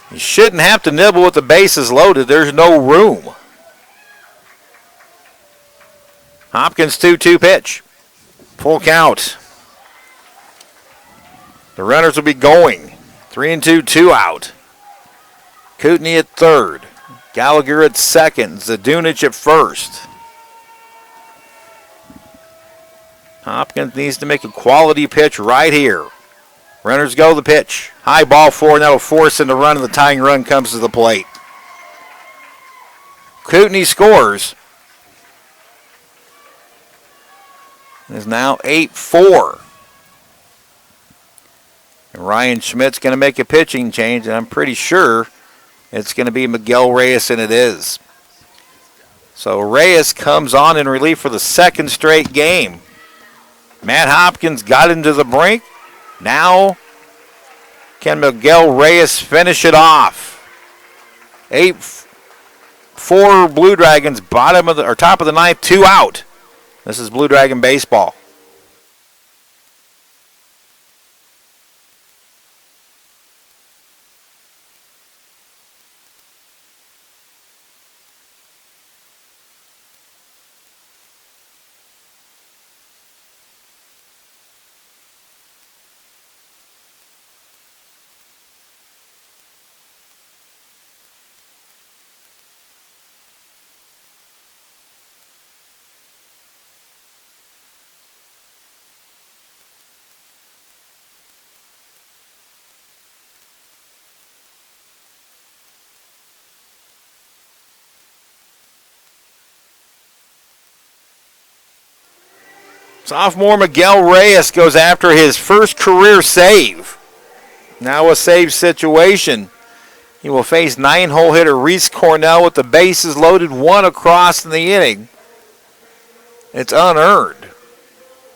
Speaker 1: You shouldn't have to nibble with the bases loaded. There's no room. Hopkins 2-2 pitch. Full count. The runners will be going. 3-2, 2 out. Kootenai at third. Gallagher at second. Zadunich at first. Hopkins needs to make a quality pitch right here. Runners go, the pitch. High ball 4, and that'll force in the run, and the tying run comes to the plate. Kootenai scores. It is now 8-4. And Ryan Schmidt's going to make a pitching change, and I'm pretty sure it's going to be Miguel Reyes, and it is. So Reyes comes on in relief for the 2nd straight game. Matt Hopkins got into the brink. Now, can Miguel Reyes finish it off? 8-4 Blue Dragons, top of the ninth, 2 out. This is Blue Dragon baseball. Sophomore Miguel Reyes goes after his first career save. Now a save situation. He will face 9-hole hitter Reese Cornell with the bases loaded, 1 across in the inning. It's unearned.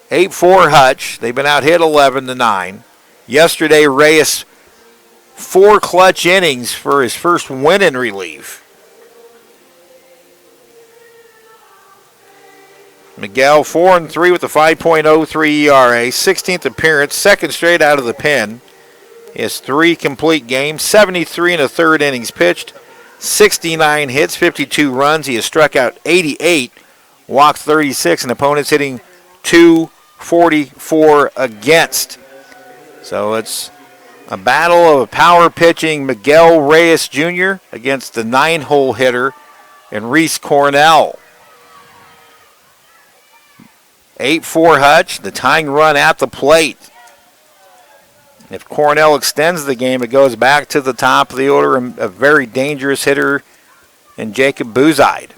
Speaker 1: 8-4 Hutch. They've been out hit 11-9. Yesterday, Reyes 4 clutch innings for his first win in relief. Miguel 4-3 with a 5.03 ERA, 16th appearance, 2nd straight out of the pen. He has 3 complete games, 73 1/3 innings pitched, 69 hits, 52 runs. He has struck out 88, walked 36, and opponents hitting .244 against. So it's a battle of power pitching Miguel Reyes Jr. against the 9-hole hitter and Reese Cornell. 8-4 Hutch, the tying run at the plate. If Cornell extends the game, it goes back to the top of the order, a very dangerous hitter in Jacob Buzide.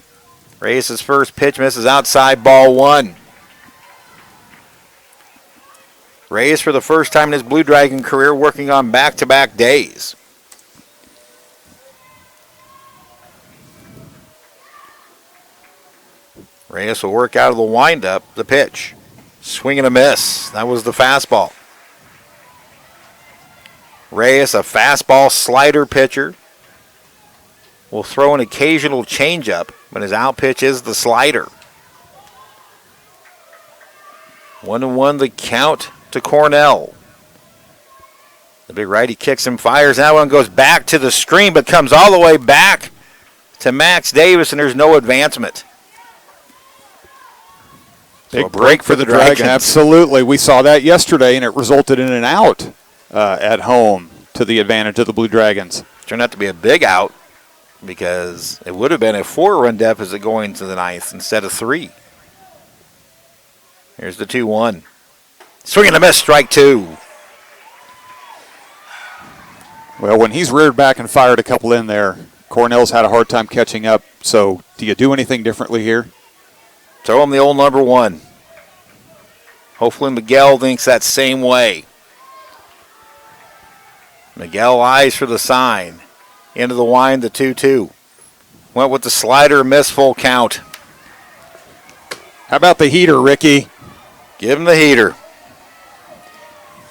Speaker 1: Reyes' first pitch misses outside, ball 1. Reyes, for the first time in his Blue Dragon career, working on back-to-back days. Reyes will work out of the windup, the pitch. Swing and a miss. That was the fastball. Reyes, a fastball slider pitcher, will throw an occasional changeup, but his out pitch is the slider. 1-1 the count to Cornell. The big righty kicks and fires. That one goes back to the screen, but comes all the way back to Max Davis, and there's no advancement. So a break for the Dragons.
Speaker 2: Absolutely. We saw that yesterday, and it resulted in an out at home to the advantage of the Blue Dragons.
Speaker 1: Turned out to be a big out because it would have been a 4-run deficit going to the ninth instead of 3. Here's the 2-1. Swing and a miss, strike 2.
Speaker 2: Well, when he's reared back and fired a couple in there, Cornell's had a hard time catching up. So do you do anything differently here?
Speaker 1: Throw him the old number 1. Hopefully Miguel thinks that same way. Miguel eyes for the sign. Into the wind, the 2-2. Went with the slider, miss, full count.
Speaker 2: How about the heater, Ricky?
Speaker 1: Give him the heater.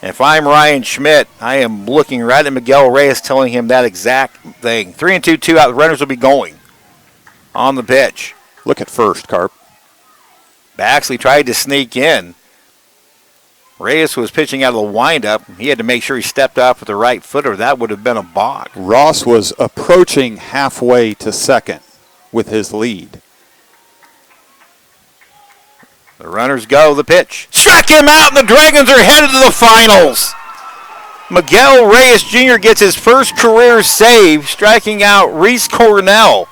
Speaker 1: If I'm Ryan Schmidt, I am looking right at Miguel Reyes, telling him that exact thing. 3-2, 2 out. The runners will be going on the pitch.
Speaker 2: Look at first, Carp.
Speaker 1: Baxley tried to sneak in. Reyes was pitching out of the windup. He had to make sure he stepped off with the right foot, or that would have been a balk.
Speaker 2: Ross was approaching halfway to second with his lead.
Speaker 1: The runners go, the pitch. Struck him out, and the Dragons are headed to the finals. Miguel Reyes Jr. gets his first career save, striking out Reese Cornell.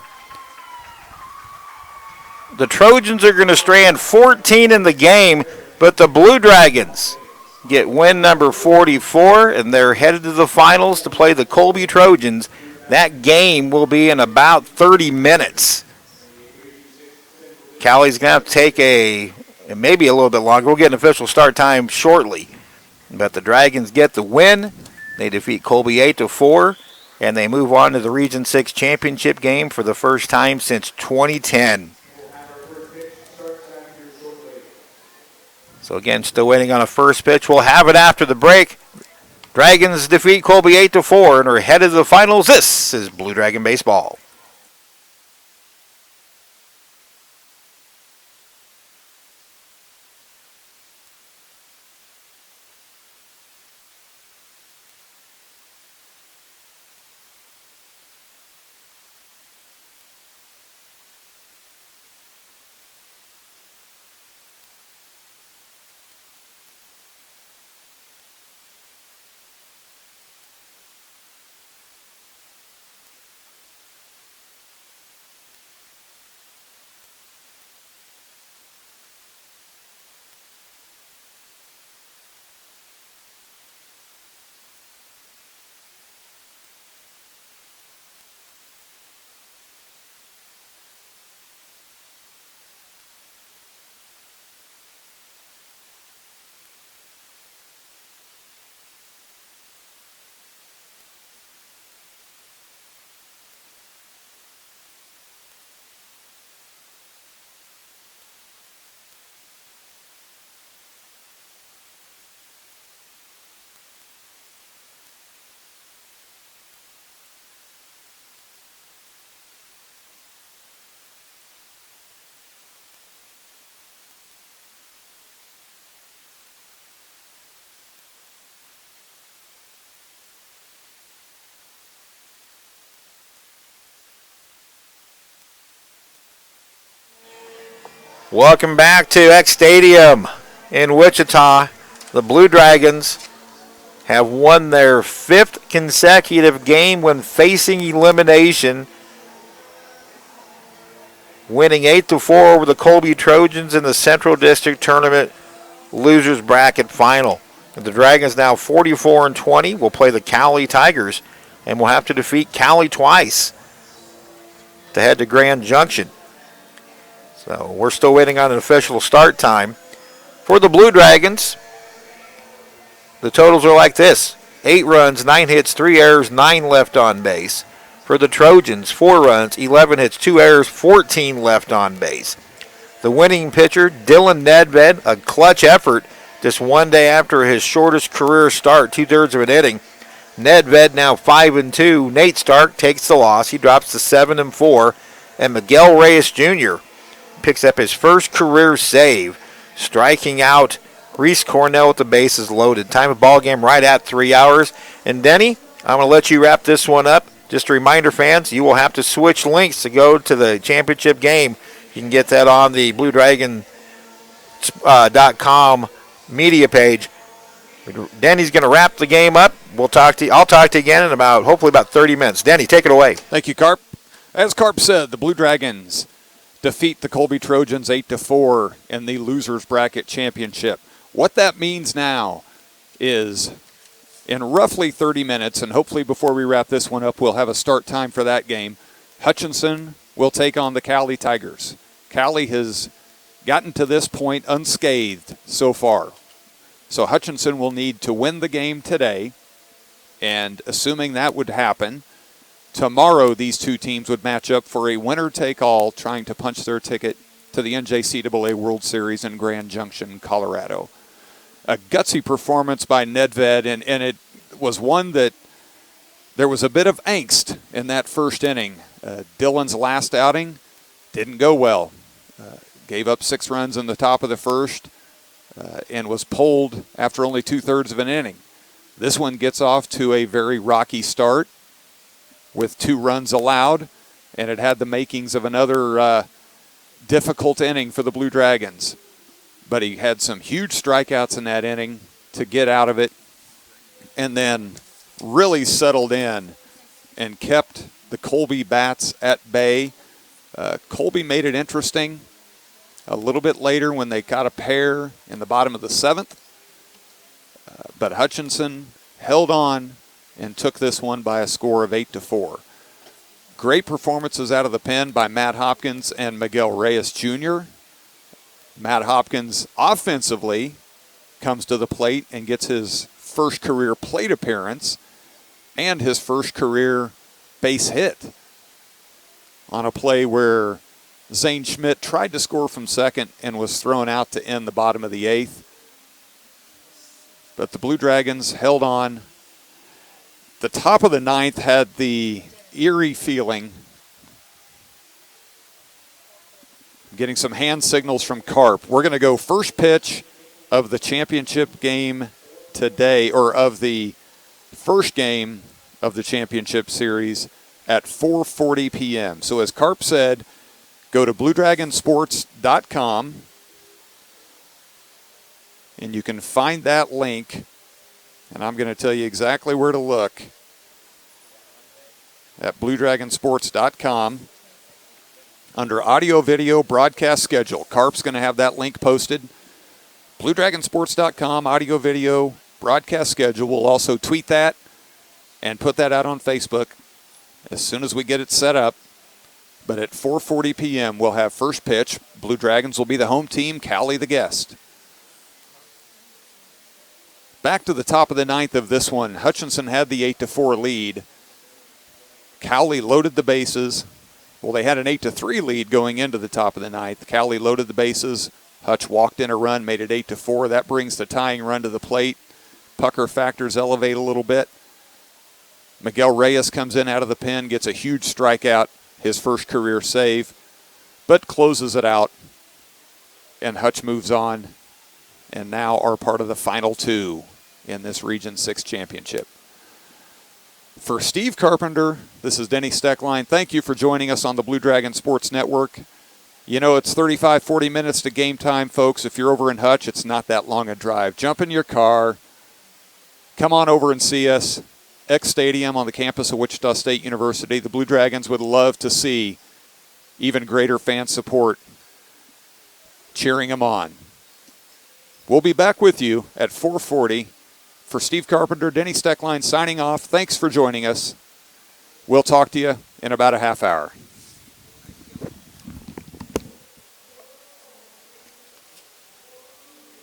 Speaker 1: The Trojans are going to strand 14 in the game, but the Blue Dragons get win number 44, and they're headed to the finals to play the Colby Trojans. That game will be in about 30 minutes. Callie's going to have to take maybe a little bit longer. We'll get an official start time shortly. But the Dragons get the win. They defeat Colby 8-4, and they move on to the Region 6 championship game for the first time since 2010. So again, still waiting on a first pitch. We'll have it after the break. Dragons defeat Colby 8-4 and are headed to the finals. This is Blue Dragon Baseball. Welcome back to Eck Stadium in Wichita. The Blue Dragons have won their 5th consecutive game when facing elimination, winning 8-4 over the Colby Trojans in the Central District Tournament losers bracket final. The Dragons now 44-20 will play the Cowley Tigers and will have to defeat Cowley twice to head to Grand Junction. So we're still waiting on an official start time for the Blue Dragons. the totals are like this: 8 runs, 9 hits, 3 errors, 9 left on base. For the Trojans, 4 runs, 11 hits, 2 errors, 14 left on base. The winning pitcher, Dylan Nedved, a clutch effort just one day after his shortest career start, 2/3 of an inning. Nedved now 5-2. Nate Stark takes the loss. He drops to 7-4. And Miguel Reyes Jr. picks up his first career save, striking out Reese Cornell with the bases loaded. Time of ball game right at 3 hours. And Denny, I'm going to let you wrap this one up. Just a reminder, fans, you will have to switch links to go to the championship game. You can get that on the BlueDragon.com media page. Denny's going to wrap the game up. I'll talk to you again in hopefully about 30 minutes. Denny, take it away.
Speaker 2: Thank you, Carp. As Carp said, the Blue Dragons defeat the Colby Trojans 8-4 in the Losers Bracket Championship. What that means now is in roughly 30 minutes, and hopefully before we wrap this one up, we'll have a start time for that game. Hutchinson will take on the Cali Tigers. Cali has gotten to this point unscathed so far. So Hutchinson will need to win the game today, and assuming that would happen, tomorrow these two teams would match up for a winner-take-all, trying to punch their ticket to the NJCAA World Series in Grand Junction, Colorado. A gutsy performance by Nedved, and it was one that there was a bit of angst in that first inning. Dylan's last outing didn't go well. Gave up 6 runs in the top of the first and was pulled after only 2/3 of an inning. This one gets off to a very rocky start with 2 runs allowed, and it had the makings of another difficult inning for the Blue Dragons. But he had some huge strikeouts in that inning to get out of it, and then really settled in and kept the Colby bats at bay. Colby made it interesting a little bit later when they got a pair in the bottom of the 7th. But Hutchinson held on and took this one by a score of 8-4. Great performances out of the pen by Matt Hopkins and Miguel Reyes Jr. Matt Hopkins offensively comes to the plate and gets his first career plate appearance and his first career base hit on a play where Zane Schmidt tried to score from second and was thrown out to end the bottom of the 8th. But the Blue Dragons held on. The top of the 9th had the eerie feeling. Getting some hand signals from Carp. We're going to go first pitch of the championship game today, or of the first game of the championship series at 4:40 p.m. So as Carp said, go to BlueDragonSports.com and you can find that link, and I'm going to tell you exactly where to look at BlueDragonSports.com. Under audio, video, broadcast schedule. Carp's going to have that link posted. BlueDragonSports.com, audio, video, broadcast schedule. We'll also tweet that and put that out on Facebook as soon as we get it set up. But at 4:40 p.m., we'll have first pitch. Blue Dragons will be the home team, Cali the guest. Back to the top of the 9th of this one. Hutchinson had the 8-4 lead. Cali loaded the bases. Well, they had an 8-3 lead going into the top of the 9th. Cali loaded the bases. Hutch walked in a run, made it 8-4. That brings the tying run to the plate. Pucker factors elevate a little bit. Miguel Reyes comes in out of the pen, gets a huge strikeout, his first career save, but closes it out. And Hutch moves on and now are part of the final 2 in this Region 6 championship. For Steve Carpenter, this is Denny Steckline. Thank you for joining us on the Blue Dragon Sports Network. You know, it's 35, 40 minutes to game time, folks. If you're over in Hutch, it's not that long a drive. Jump in your car. Come on over and see us. Eck Stadium on the campus of Wichita State University. The Blue Dragons would love to see even greater fan support cheering them on. We'll be back with you at 4:40. For Steve Carpenter, Denny Steckline signing off. Thanks for joining us. We'll talk to you in about a half hour.